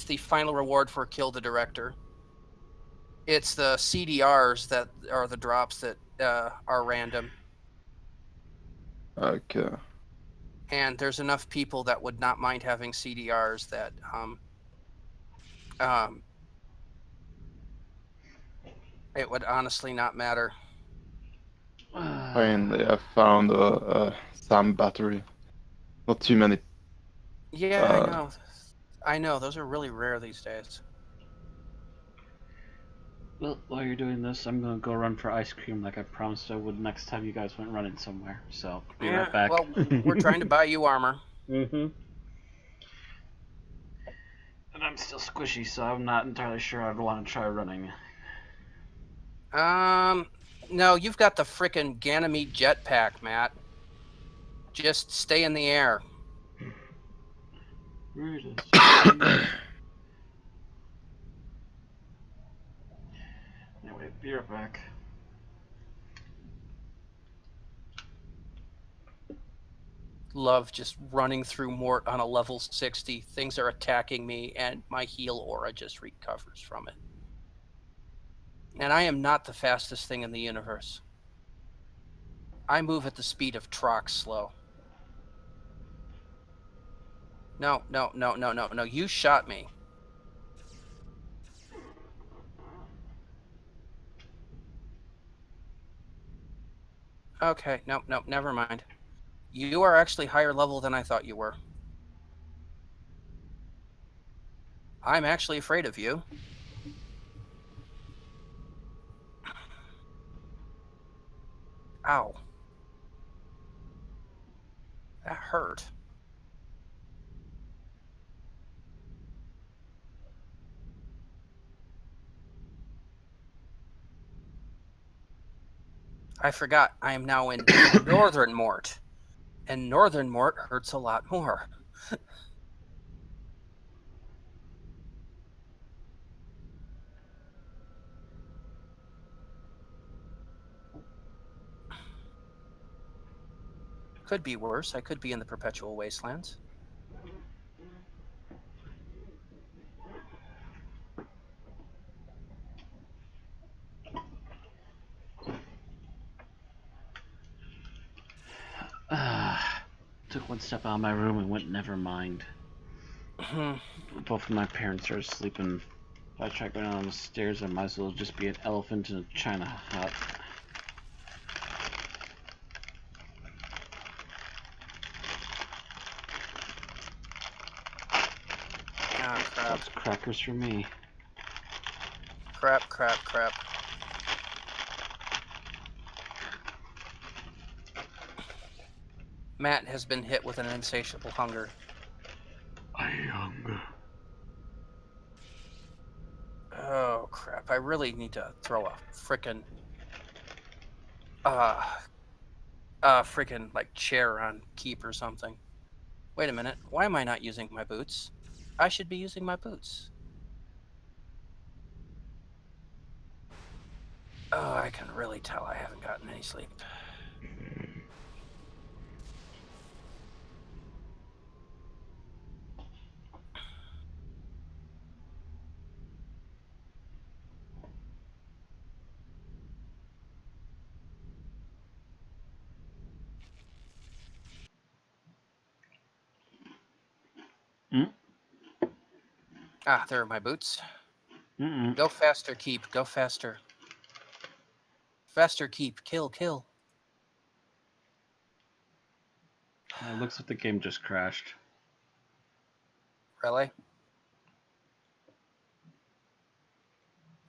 the final reward for kill the director. It's the CDRs that are the drops that are random. Okay. And there's enough people that would not mind having CDRs that it would honestly not matter. Finally, I found a SAM battery. Not too many. Yeah, I know. Those are really rare these days. Well, while you're doing this, I'm gonna go run for ice cream like I promised I would next time you guys went running somewhere. So, be right back. Well, we're trying to buy you armor. Mm-hmm. And I'm still squishy, so I'm not entirely sure I'd want to try running. No, you've got the frickin' Ganymede jetpack, Matt. Just stay in the air. Anyway, be right back. Love just running through Mort on a level 60. Things are attacking me, and my heal aura just recovers from it. And I am not the fastest thing in the universe. I move at the speed of Trox slow. No. You shot me. Okay, no, never mind. You are actually higher level than I thought you were. I'm actually afraid of you. Ow. That hurt. I forgot I am now in Northern Mort. And Northern Mort hurts a lot more. Could be worse. I could be in the Perpetual Wastelands. Took one step out of my room and went, never mind. Both of my parents are asleep, and if I try going down the stairs, I might as well just be an elephant in a china hut. Ah, crap. That's crackers for me. Crap. Matt has been hit with an insatiable hunger. I hunger. Oh, crap. I really need to throw a frickin' like chair on keep or something. Wait a minute. Why am I not using my boots? I should be using my boots. Oh, I can really tell I haven't gotten any sleep. Ah, there are my boots. Go faster, keep. Go faster. Faster, keep. Kill. It looks like the game just crashed. Really?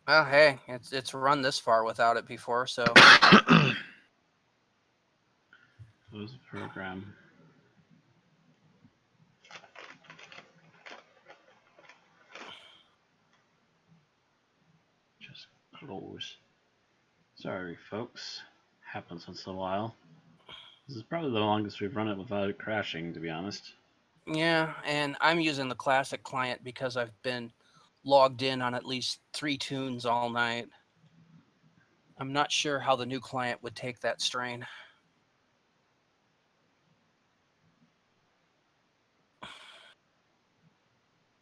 Well, hey, it's run this far without it before, so. Close the program. Just close. Sorry, folks. Happens once in a while. This is probably the longest we've run it without it crashing, to be honest. Yeah, and I'm using the classic client because I've been logged in on at least 3 tunes all night. I'm not sure how the new client would take that strain.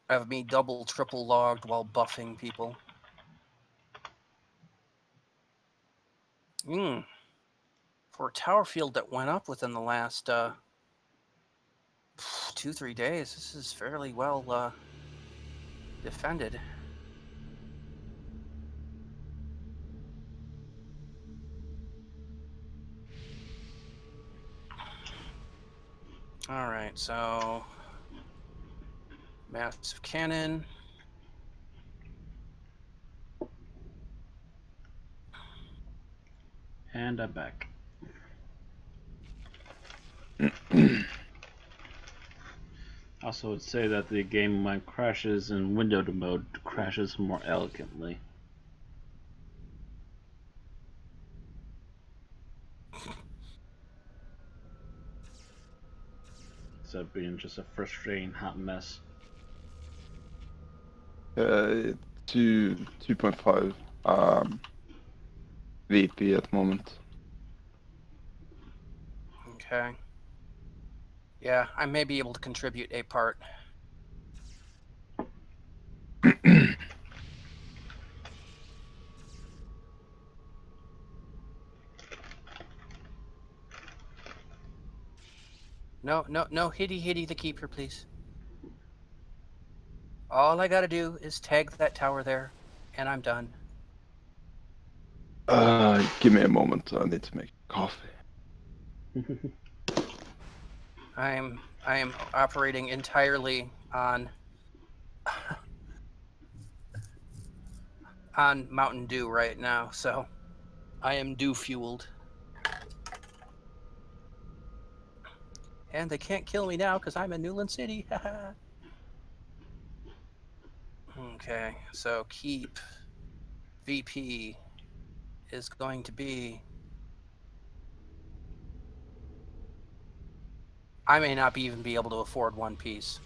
I have me double, triple logged while buffing people. For a tower field that went up within the last 2-3 days, this is fairly well defended. All right, so massive cannon. And I'm back. Also, would say that the game when crashes in windowed mode crashes more elegantly. Instead of being just a frustrating hot mess. 2.5 VP at the moment. Okay. Yeah, I may be able to contribute a part. No, hitty the keeper, please. All I gotta do is tag that tower there, and I'm done. Give me a moment. I need to make coffee. I am operating entirely on on Mountain Dew right now, so I am dew fueled. And they can't kill me now because I'm in Newland City. Okay, so keep VP is going to be. I may not even be able to afford one piece.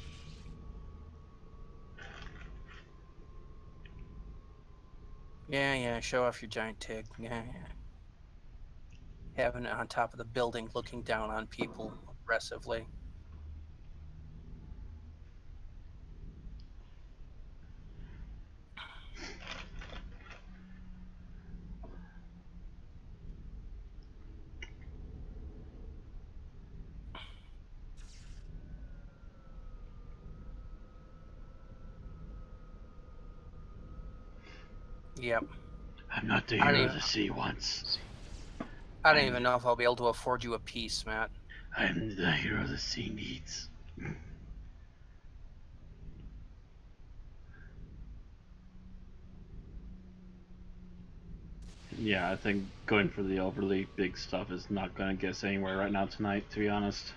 Yeah, show off your giant tig. Yeah. Having it on top of the building, looking down on people aggressively. Yep. I'm not the hero the sea wants. I don't even know if I'll be able to afford you a piece, Matt. I'm the hero the sea needs. Yeah, I think going for the overly big stuff is not going to get us anywhere right now tonight, to be honest.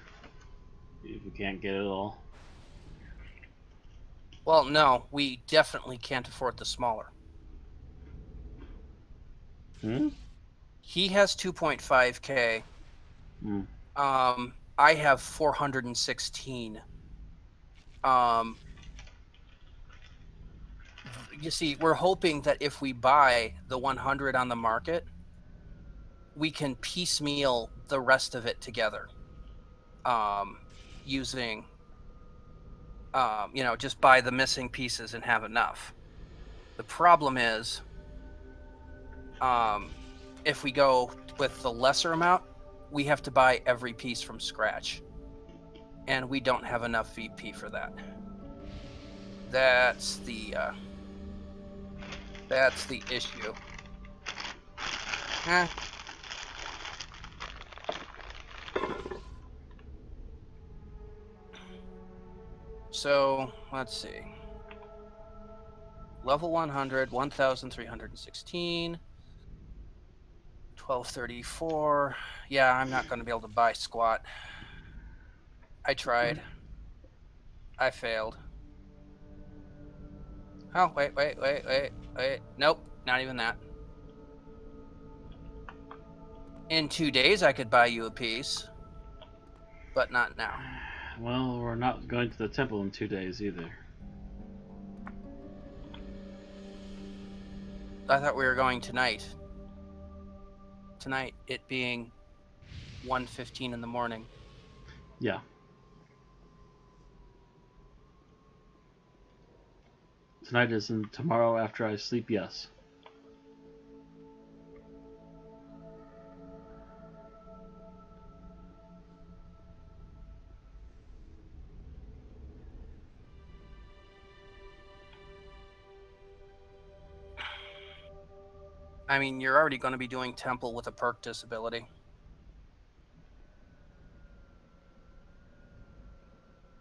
If we can't get it all. Well, no, we definitely can't afford the smaller. He has 2.5K. I have 416. You see, we're hoping that if we buy the 100 on the market, we can piecemeal the rest of it together. Using, just buy the missing pieces and have enough. The problem is, if we go with the lesser amount, we have to buy every piece from scratch. And we don't have enough VP for that. That's the issue. So, let's see. Level 100, 1,316. 1234. Yeah, I'm not going to be able to buy squat. I tried. I failed. Oh, wait. Nope, not even that. In 2 days, I could buy you a piece, but not now. Well, we're not going to the temple in 2 days either. I thought we were going tonight. Tonight, it being 1:15 in the morning. Yeah. Tonight isn't tomorrow after I sleep, yes. I mean, you're already going to be doing temple with a perk disability.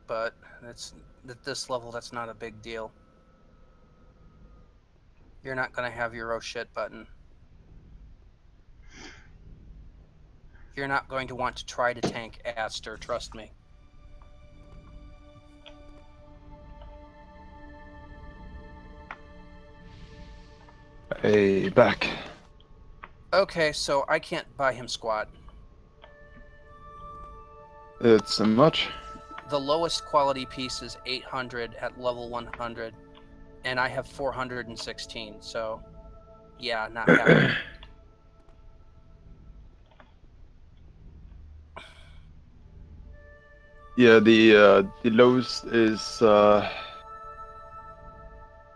But at this level, that's not a big deal. You're not going to have your oh shit button. You're not going to want to try to tank Aster, trust me. Hey, back. Okay, so I can't buy him squat. It's much. The lowest quality piece is 800 at level 100, and I have 416, so yeah, not happening. Yeah, the lowest is the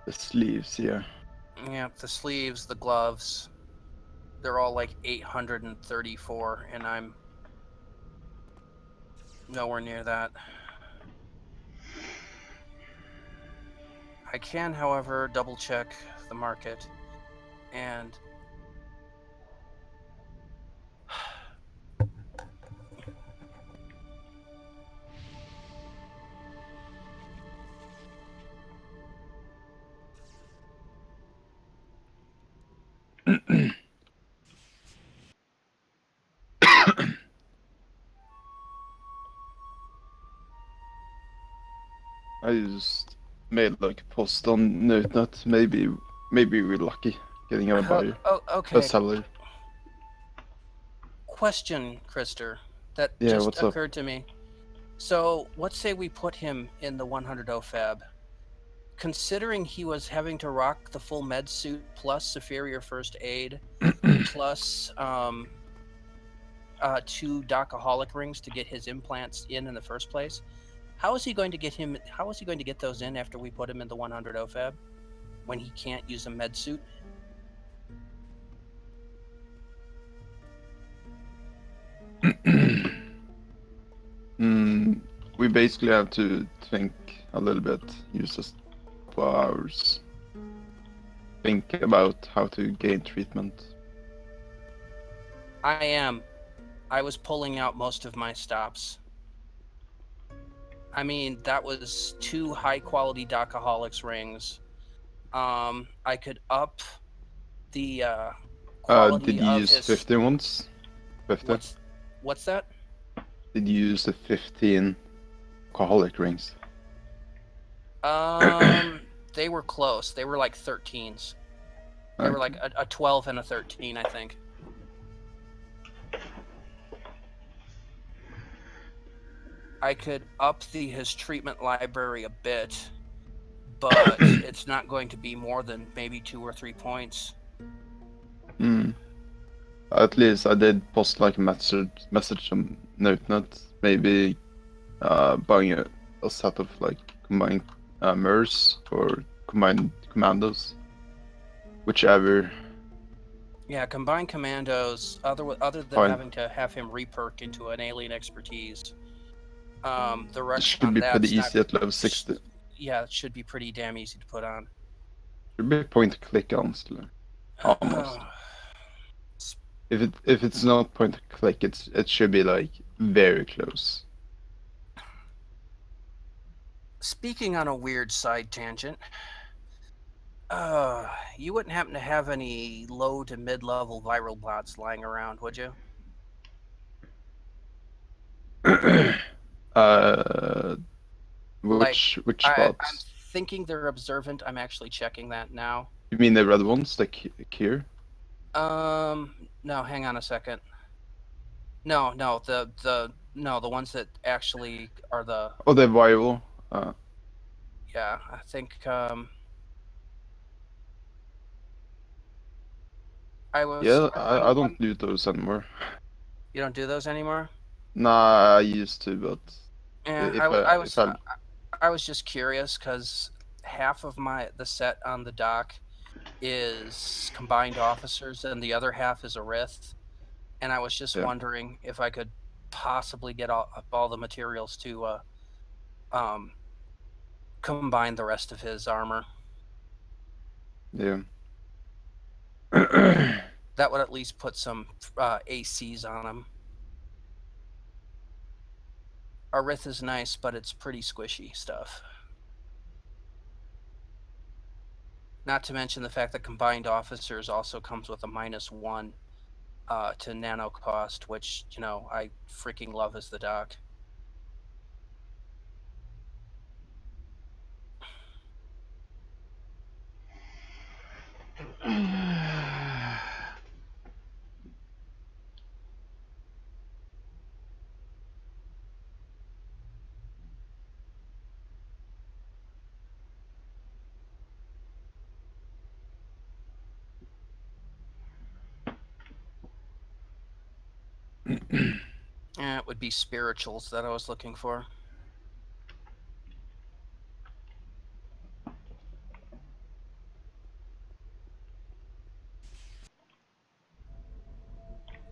sleeves here. Yeah, the sleeves, the gloves, they're all like 834, and I'm nowhere near that. I can, however, double check the market, and I just made like a post on NoteNet. Maybe we're lucky getting a buyer. oh, A okay. seller. Question, Krister, that Yeah, just what's up? occurred to me. So let's say we put him in the 100 OFAB. Considering he was having to rock the full med suit plus superior first aid plus 2 docaholic rings to get his implants in the first place, how is he going to get those in after we put him in the 100 OFAB when he can't use a med suit? We basically have to think a little bit, use a couple of hours. Think about how to gain treatment. I was pulling out most of my stops. I mean, that was 2 high quality docaholics rings. I could up the quality Did you of use his 15 ones? 50? what's that? Did you use the 15 alcoholic rings? They were close. They were like 13s. They were Okay. like a 12 and a 13, I think. I could up his treatment library a bit, but it's not going to be more than maybe 2 or 3 points. At least I did post like a message on NoteNet, maybe buying a set of like combined MERS or combined commandos, whichever. Yeah, combined commandos, other than Fine. having to have him reperk into an alien expertise, the rest Should on be that's pretty not, easy at level 60. yeah, it should be pretty damn easy to put on. Should be point and click honestly. Almost. If it's not point and click, it should be like very close. Speaking on a weird side tangent, you wouldn't happen to have any low to mid-level viral bots lying around, would you? Which I'm spots? thinking they're observant. I'm actually checking that now. You mean the red ones, like here? No, hang on a second. No, the ones that actually are the. Oh, the viral. Yeah, I think Yeah, I don't do those anymore. You don't do those anymore? Nah, I used to, but Yeah, if I I was just curious because half of the set on the dock is combined officers and the other half is a Rith, and I was just wondering if I could possibly get all the materials to combine the rest of his armor. Yeah. That would at least put some ACs on him. Our Rith is nice, but it's pretty squishy stuff. Not to mention the fact that combined officers also comes with a -1 to nano cost, which, you know, I freaking love as the dock. It would be spirituals that I was looking for.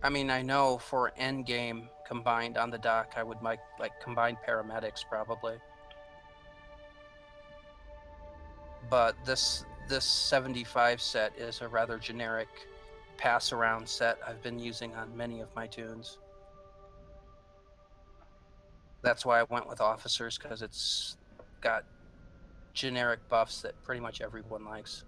I mean, I know for endgame combined on the dock, I would like combined paramedics probably. But this 75 set is a rather generic pass around set I've been using on many of my tunes. That's why I went with officers, because it's got generic buffs that pretty much everyone likes.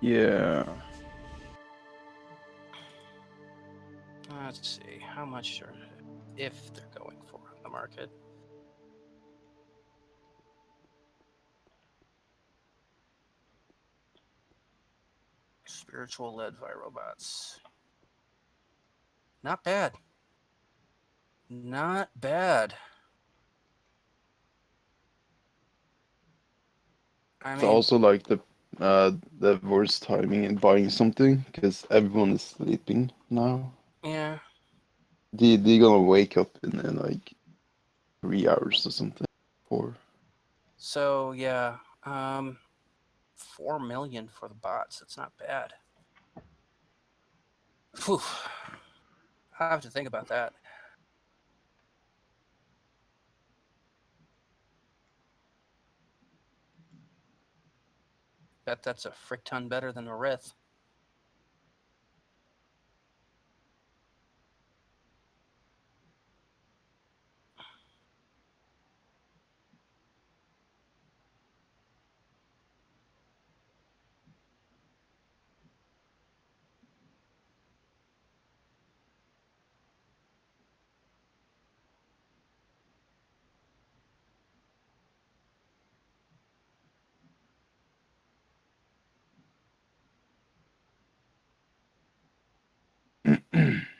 Yeah. Let's see, how much are, if they're going for on the market. Spiritual led robots. Not bad. Not bad. I It's mean, also like the worst timing in buying something because everyone is sleeping now. yeah. They're gonna wake up in like 3 hours or something. 4. So yeah, 4 million for the bots. It's not bad. Whew. I have to think about that. Bet that's a frick ton better than a Rith.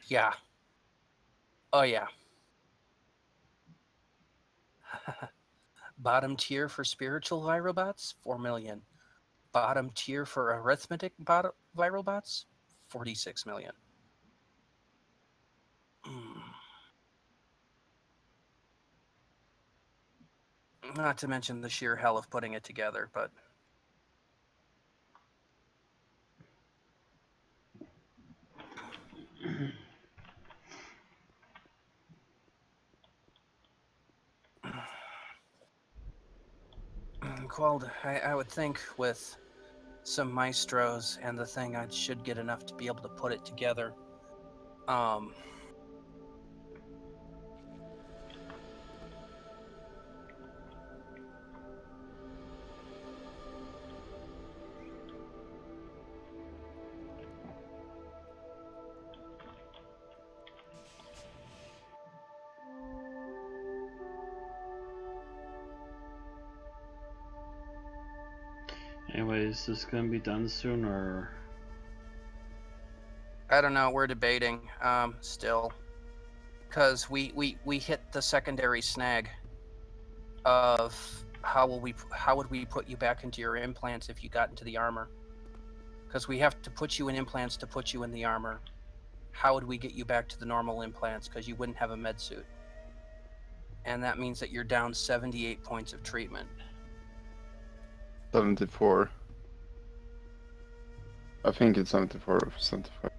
Yeah. Oh yeah. Bottom tier for spiritual virobots, 4 million. Bottom tier for arithmetic virobots, 46 million. Not to mention the sheer hell of putting it together, but I would think with some maestros and the thing, I should get enough to be able to put it together. Anyways, is this gonna be done soon or? I don't know. We're debating still, because we hit the secondary snag of how would we put you back into your implants if you got into the armor? Because we have to put you in implants to put you in the armor. How would we get you back to the normal implants? Because you wouldn't have a med suit, and that means that you're down 78 points of treatment. 74. I think it's 74 or 75.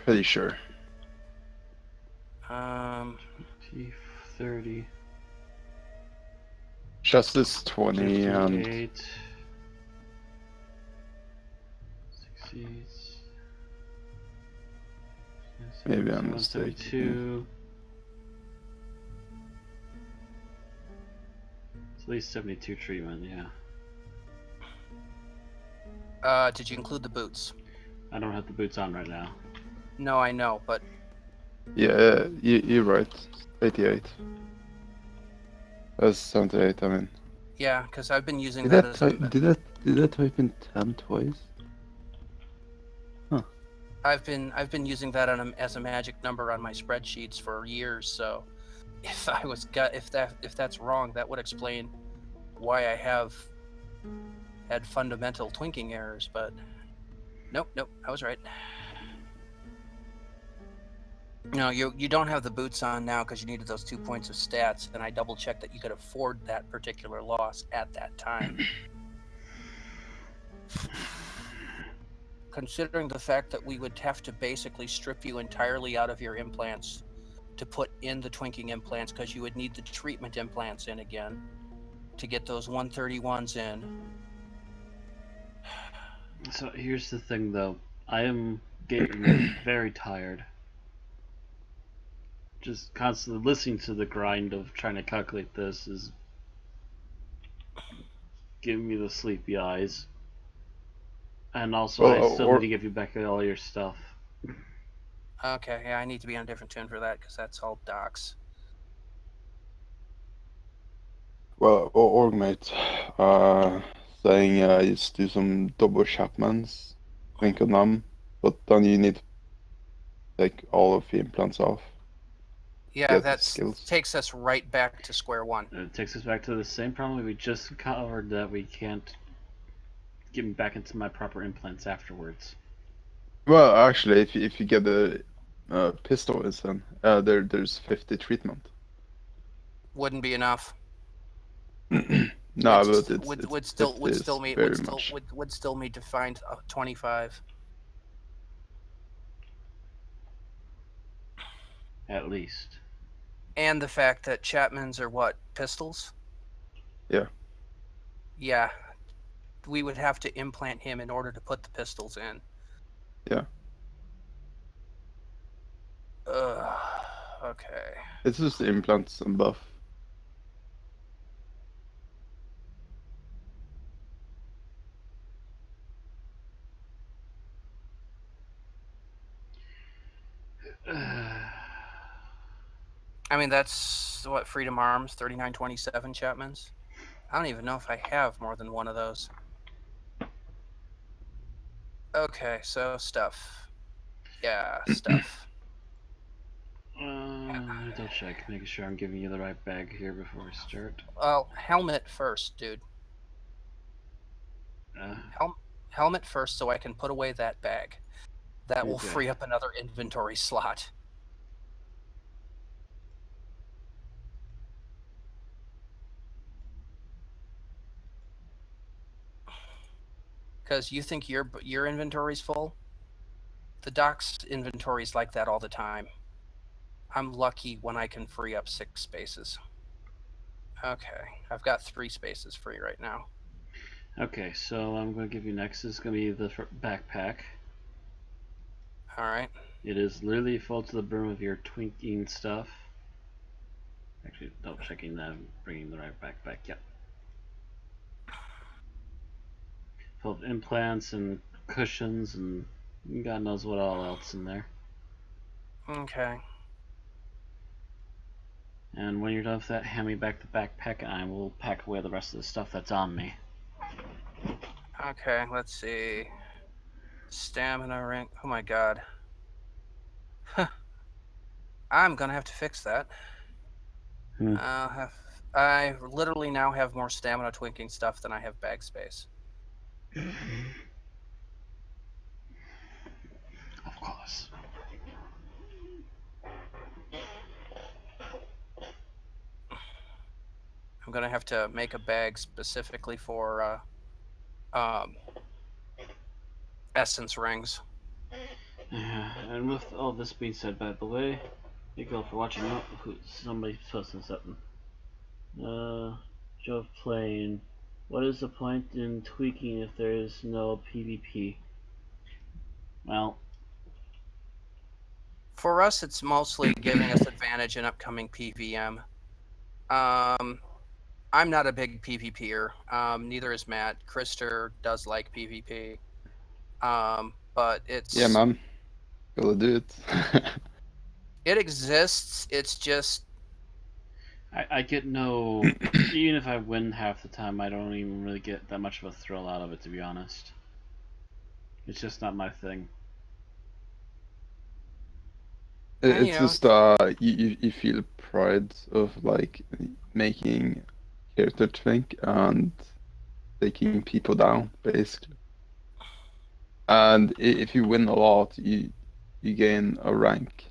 Pretty sure. P30. Justice 20 and 58. sheets. Maybe I'm 172. It's at least 72 treatment, yeah. Did you include the boots? I don't have the boots on right now. No, I know, but Yeah, you're right. 88. That's 78, I mean. yeah, because I've been using Did that that as type, did that type in 10 twice? I've been using that as a magic number on my spreadsheets for years. So if that's wrong, that would explain why I have had fundamental twinking errors. But nope, I was right. No, you don't have the boots on now because you needed those 2 points of stats, and I double checked that you could afford that particular loss at that time. Considering the fact that we would have to basically strip you entirely out of your implants to put in the twinking implants, because you would need the treatment implants in again to get those 131s in. So here's the thing though, I am getting very tired. Just constantly listening to the grind of trying to calculate this is giving me the sleepy eyes. And also, Well, I still need to give you back all your stuff. Okay, yeah, I need to be on a different tune for that because that's all docs. Well, Orgmate, saying just do some double Chapmans, Twink on them, but then you need to take all of the implants off. Yeah, Get the that skills. takes us right back to square one. It takes us back to the same problem we just covered, that we can't get me back into my proper implants afterwards. Well, actually, if you get the pistol instead, there's 50 treatment. Wouldn't be enough. No, but it's would 50 is still very much. would still need to find 25. At least. And the fact that Chapman's are what, pistols? Yeah. Yeah, we would have to implant him in order to put the pistols in. Yeah. Okay. It's just implants and buff. I mean, that's what, Freedom Arms, 3927 Chapman's? I don't even know if I have more than one of those. Okay, so stuff. Yeah, stuff. Double check, making sure I'm giving you the right bag here before we start. Well, helmet first, dude. Helmet first so I can put away that bag. That will Okay. free up another inventory slot. Because you think your inventory's full? The doc's inventory's like that all the time. I'm lucky when I can free up 6 spaces. Okay, I've got 3 spaces free right now. Okay, so I'm going to give you next is going to be the backpack. Alright. It is literally full to the brim of your twinking stuff. Actually, double checking that I'm bringing the right backpack. Yep. Full of implants and cushions and God knows what all else in there. Okay. And when you're done with that, hand me back the backpack and I will pack away the rest of the stuff that's on me. Okay, let's see. Stamina ring. Oh my god. Huh. I'm gonna have to fix that. I literally now have more stamina twinking stuff than I have bag space. Of course. I'm gonna have to make a bag specifically for essence rings. Yeah, and with all this being said, by the way, thank you all for watching. Oh, somebody's posting something. Joe playing. What is the point in tweaking if there is no PvP? Well, For us, it's mostly giving us advantage in upcoming PVM. I'm not a big PvPer. Neither is Matt. Krister does like PvP. But it's Yeah, man. Gotta do it. it exists. It's just I get no. Even if I win half the time, I don't even really get that much of a thrill out of it, to be honest. It's just not my thing. And, It's just you feel pride of like making character Twink and taking people down basically. And if you win a lot, you gain a rank.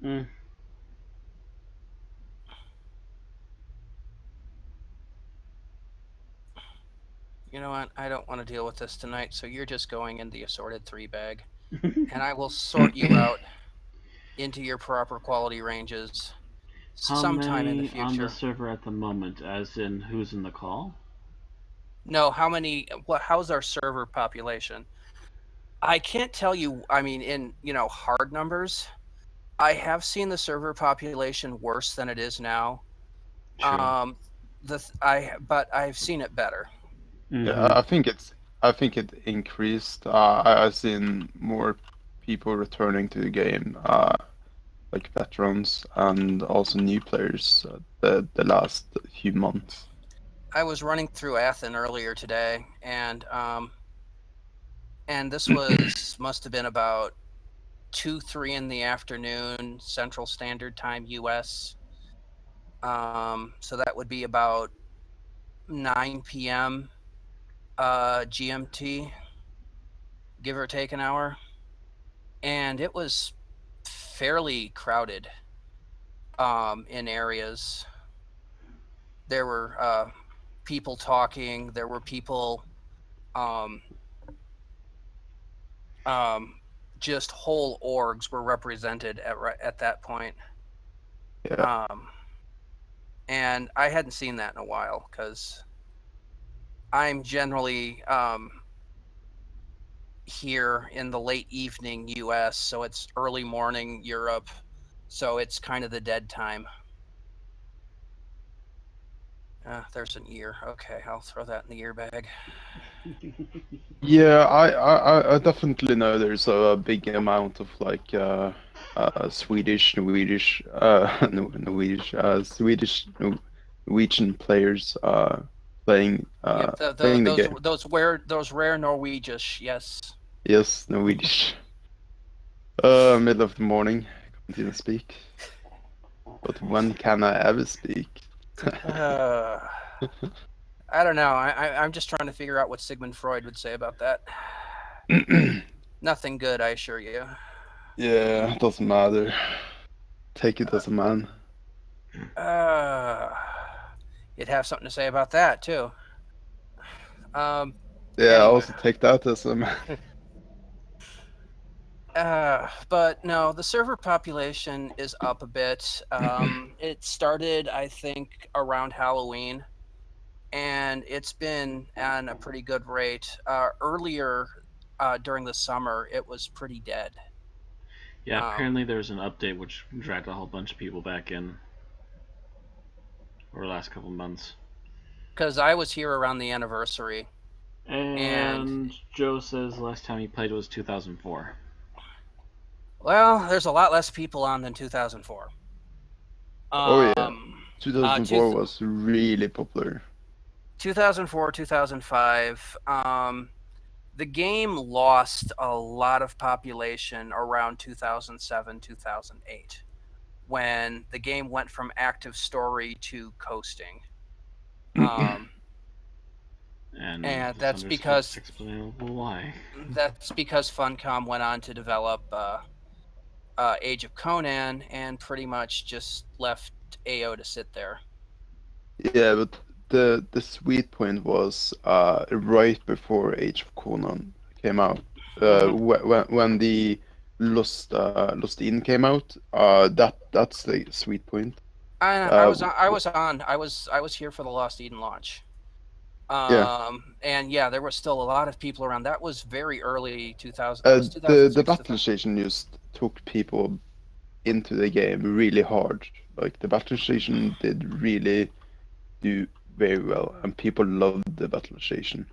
Mm. you know what? I don't want to deal with this tonight. So you're just going in the assorted 3 bag, and I will sort you out into your proper quality ranges How sometime in the many on the future. server at the moment? As in, who's in the call? No, how many? How's our server population? I can't tell you. I mean, in hard numbers, I have seen the server population worse than it is now. True. But I've seen it better. Yeah, Mm-hmm. I think it increased. I've seen more people returning to the game, like veterans and also new players the last few months. I was running through Athens earlier today, and this must have been about 2-3 in the afternoon Central Standard Time US. So that would be about 9 p.m. GMT, give or take an hour, and it was fairly crowded in areas. There were people talking. There were people um, just whole orgs were represented at that point. Yeah. And I hadn't seen that in a while because I'm generally here in the late evening US, so it's early morning Europe, so it's kind of the dead time. There's an ear. Okay, I'll throw that in the ear bag. Yeah, I definitely know there's a big amount of like Swedish, Norwegish, Norwegian players playing Yep, playing the game. those rare Norwegish, yes. Yes, Norwegish. Middle of the morning, can't even speak. But when can I ever speak? I don't know. I'm just trying to figure out what Sigmund Freud would say about that. Nothing good, I assure you. Yeah, it doesn't matter. Take it as a man. You'd have something to say about that too. Yeah, Anyway. I also take that as a man. But no, the server population is up a bit. It started, I think, around Halloween, and it's been on a pretty good rate. Earlier during the summer, it was pretty dead. Yeah, apparently there was an update which dragged a whole bunch of people back in over the last couple months. Because I was here around the anniversary. And Joe says last time he played was 2004. Well, there's a lot less people on than 2004. Oh yeah, 2004 was really popular. 2004, 2005. The game lost a lot of population around 2007, 2008, when the game went from active story to coasting. And that's because explainable why. That's because Funcom went on to develop Age of Conan and pretty much just left AO to sit there. Yeah, but the sweet point was right before Age of Conan came out. When the Lost Eden came out, that's the sweet point. I was here for the Lost Eden launch. Yeah. And yeah, there was still a lot of people around. That was very early 2000. That was The 2006. battle station just took people into the game really hard. Like the battle station did really do very well, and people loved the battle station.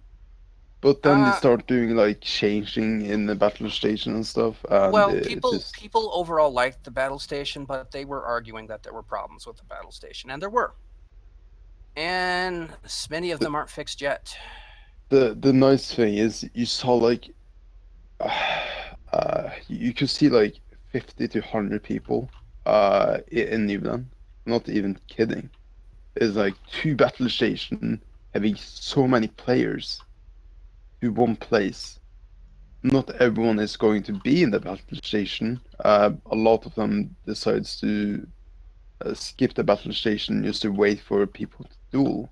But then they Uh, start doing like changing in the battle station and stuff, and well, it people just people overall liked the battle station, but they were arguing that there were problems with the battle station, and there were. And many of the them aren't fixed yet. the nice thing is you saw like you could see like 50 to 100 people in Newland. Not even kidding. It's like two battle station having so many players to one place. Not everyone is going to be in the battle station. A lot of them decides to skip the battle station just to wait for people to duel.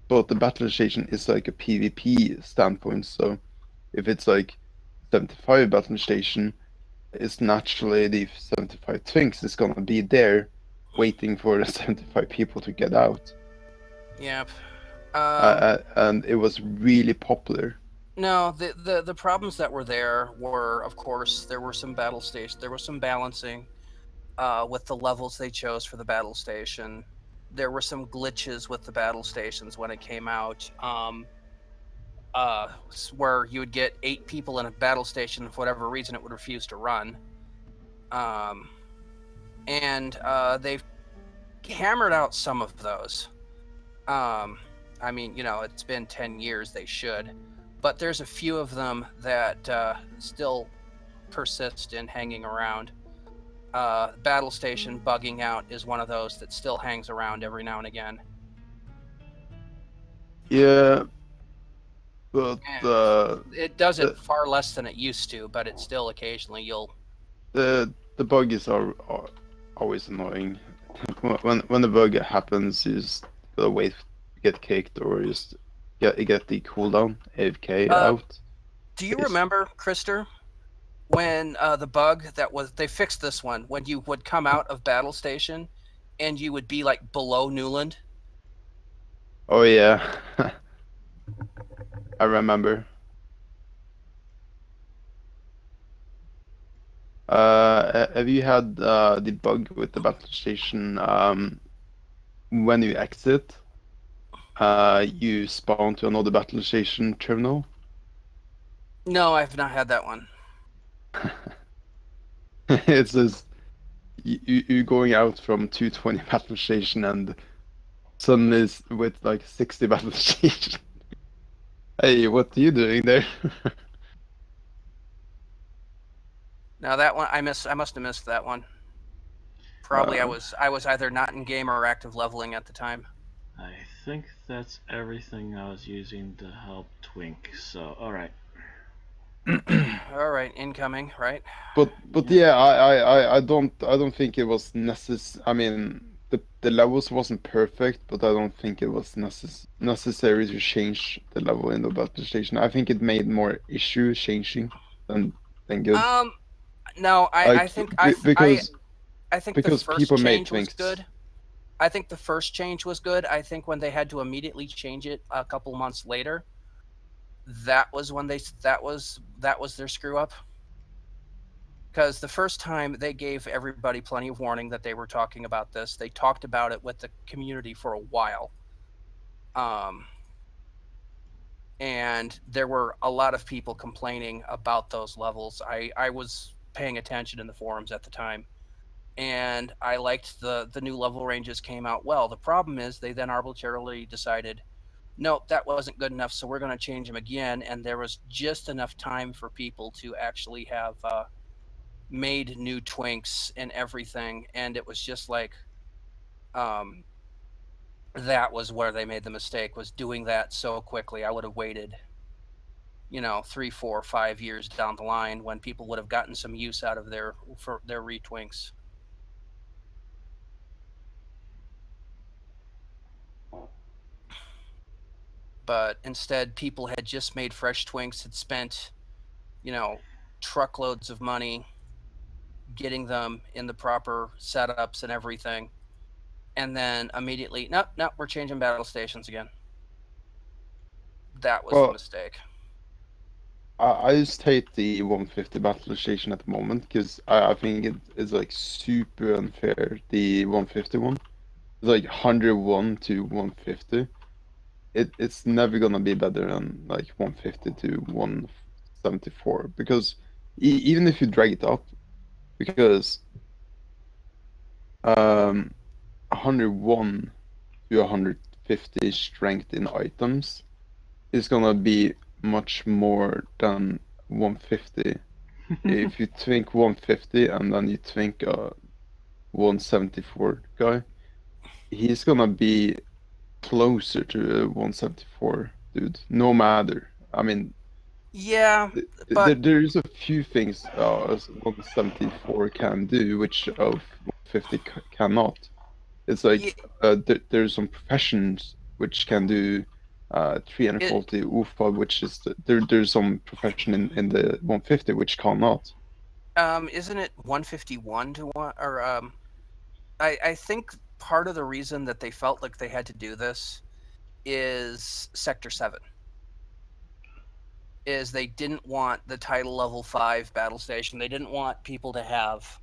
But the battle station is like a PvP standpoint, so if it's like 75 battle station, it's naturally the 75 Twinks is gonna be there waiting for the 75 people to get out. Yep. And it was really popular. No, the problems that were there were, of course, there were some battle stations. There was some balancing with the levels they chose for the battle station. There were some glitches with the battle stations when it came out, where you would get 8 people in a battle station, and for whatever reason, it would refuse to run. Um, and they've hammered out some of those. I mean, it's been 10 years, they should. But there's a few of them that still persist in hanging around. Battle Station bugging out is one of those that still hangs around every now and again. Yeah, but It does it the far less than it used to, but it's still occasionally the buggies are always annoying. When the bug happens, you just gotta wait to get kicked or just get the cooldown AFK out. Do you remember, Krister, when the bug they fixed this one, when you would come out of Battle Station and you would be like below Newland? Oh yeah, I remember. Have you had the bug with the battle station when you exit? You spawn to another battle station terminal. No, I've not had that one. It's just you going out from 220 battle station and suddenly it's with like 60 battle station. Hey, what are you doing there? Now that one I must have missed that one. Probably I was either not in game or active leveling at the time. I think that's everything I was using to help Twink. So, all right. All right, incoming, right? But yeah, I don't think it was necessary. I mean, the levels wasn't perfect, but I don't think it was necessary to change the level in the battle station. I think it made more issue changing than good. No, Like, I think because I think the because first people made change was things. good. I think the first change was good. I think when they had to immediately change it a couple months later, that was when that was their screw up. Because the first time they gave everybody plenty of warning that they were talking about this. They talked about it with the community for a while. And there were a lot of people complaining about those levels. I was paying attention in the forums at the time, and I liked the new level ranges came out well. The problem is they then arbitrarily decided, nope, that wasn't good enough, so we're going to change them again. And there was just enough time for people to actually have made new Twinks and everything, and it was just like that was where they made the mistake, was doing that so quickly. I would have waited 3, 4, 5 years down the line when people would have gotten some use out of their retwinks. But instead, people had just made fresh Twinks, had spent truckloads of money getting them in the proper setups and everything, and then immediately, nope, we're changing battle stations again. that was the Well, mistake. I just hate the 150 battle station at the moment because I think it is like super unfair. The 150 one, it's like 101 to 150. It's never gonna be better than like 150 to 174 because even if you drag it up, because 101 to 150 strength in items is gonna be much more than 150. If you twink 150 and then you twink a 174 guy, he's gonna be closer to a 174 dude, no matter. I mean, Yeah, but there's a few things 174 can do, which 150 cannot. It's like there's some professions which can do 300 it, quality UFA, which is there's some profession in the 150 which cannot. isn't it 151 to 1 or I think part of the reason that they felt like they had to do this is Sector 7. Is they didn't want the title level 5 battle station. They didn't want people to have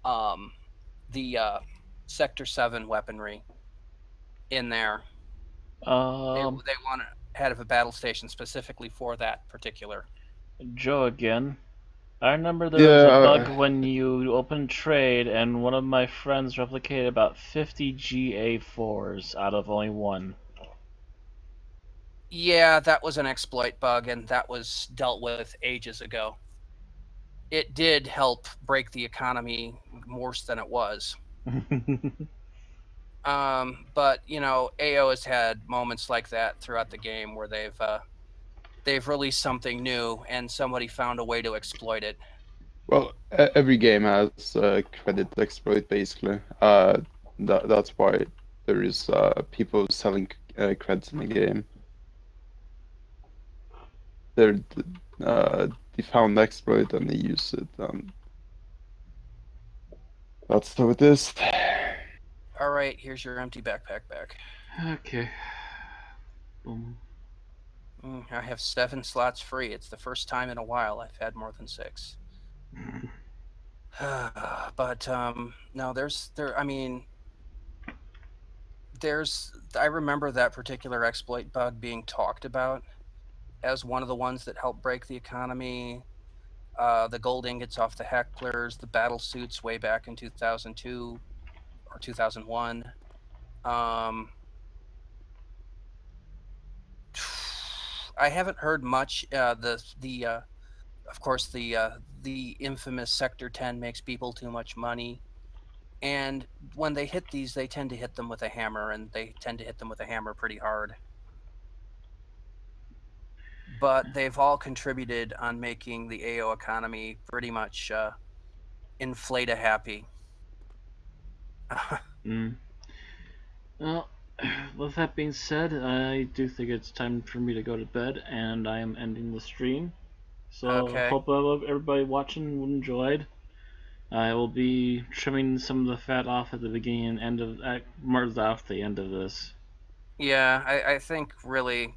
the Sector 7 weaponry in there. They wanted had a battle station specifically for that particular. Joe again. I remember there was a Yeah, bug when you opened trade, and one of my friends replicated about 50 GA4s out of only one. Yeah, that was an exploit bug, and that was dealt with ages ago. It did help break the economy worse than it was. But you know, AO has had moments like that throughout the game where they've released something new and somebody found a way to exploit it. well, every game has credit exploit basically. That's why there is people selling creds in the game. They found exploit and they use it. That's how it is. All right, here's your empty backpack back. Okay. Boom. I have 7 slots free. It's the first time in a while I've had more than 6. But no, I remember that particular exploit bug being talked about as one of the ones that helped break the economy. The gold ingots off the hecklers, the battle suits way back in 2002 or 2001. I haven't heard much. Of course, the infamous Sector 10 makes people too much money. And when they hit these, they tend to hit them with a hammer, and they tend to hit them with a hammer pretty hard. But they've all contributed on making the AO economy pretty much inflate-a-happy. Well, with that being said, I do think it's time for me to go to bed, and I am ending the stream. So Okay. hope everybody watching enjoyed. I will be trimming some of the fat off at the beginning and end of off the end of this. Yeah, I think really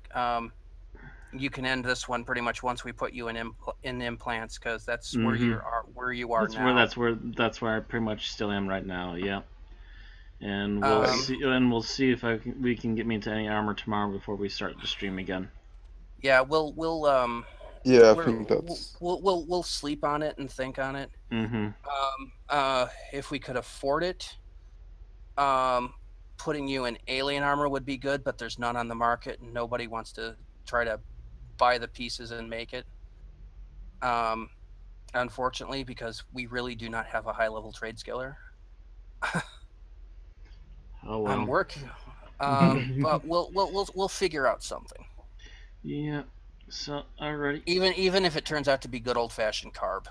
you can end this one pretty much once we put you in implants, because that's where you are now. That's where I pretty much still am right now. Yeah. And we'll see if we can get me into any armor tomorrow before we start the stream again. Yeah, Yeah, I think that's. we'll sleep on it and think on it. If we could afford it, putting you in alien armor would be good, but there's none on the market, and nobody wants to try to buy the pieces and make it. Unfortunately, because we really do not have a high-level trade skiller. Oh well. I'm working, but we'll figure out something. Yeah. So alrighty. Even if it turns out to be good old-fashioned carb.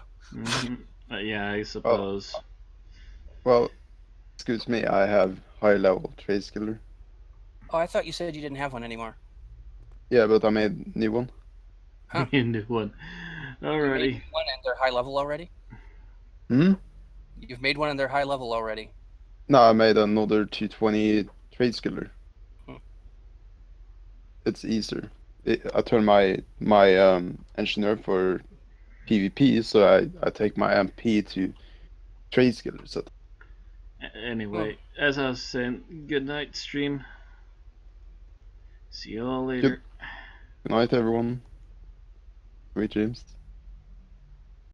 Yeah, I suppose. Well, excuse me, I have high level trade skiller. Oh, I thought you said you didn't have one anymore. Yeah, but I made new one. Huh. New one. Alrighty. You made one and they're high level already? You've made one and they're high level already? No, I made another 220 trade skiller. It's easier. I turn my engineer for PvP, so I take my MP to trade skillers. Anyway, as I was saying, good night, stream. See you all later. Good night, everyone. Great dreams.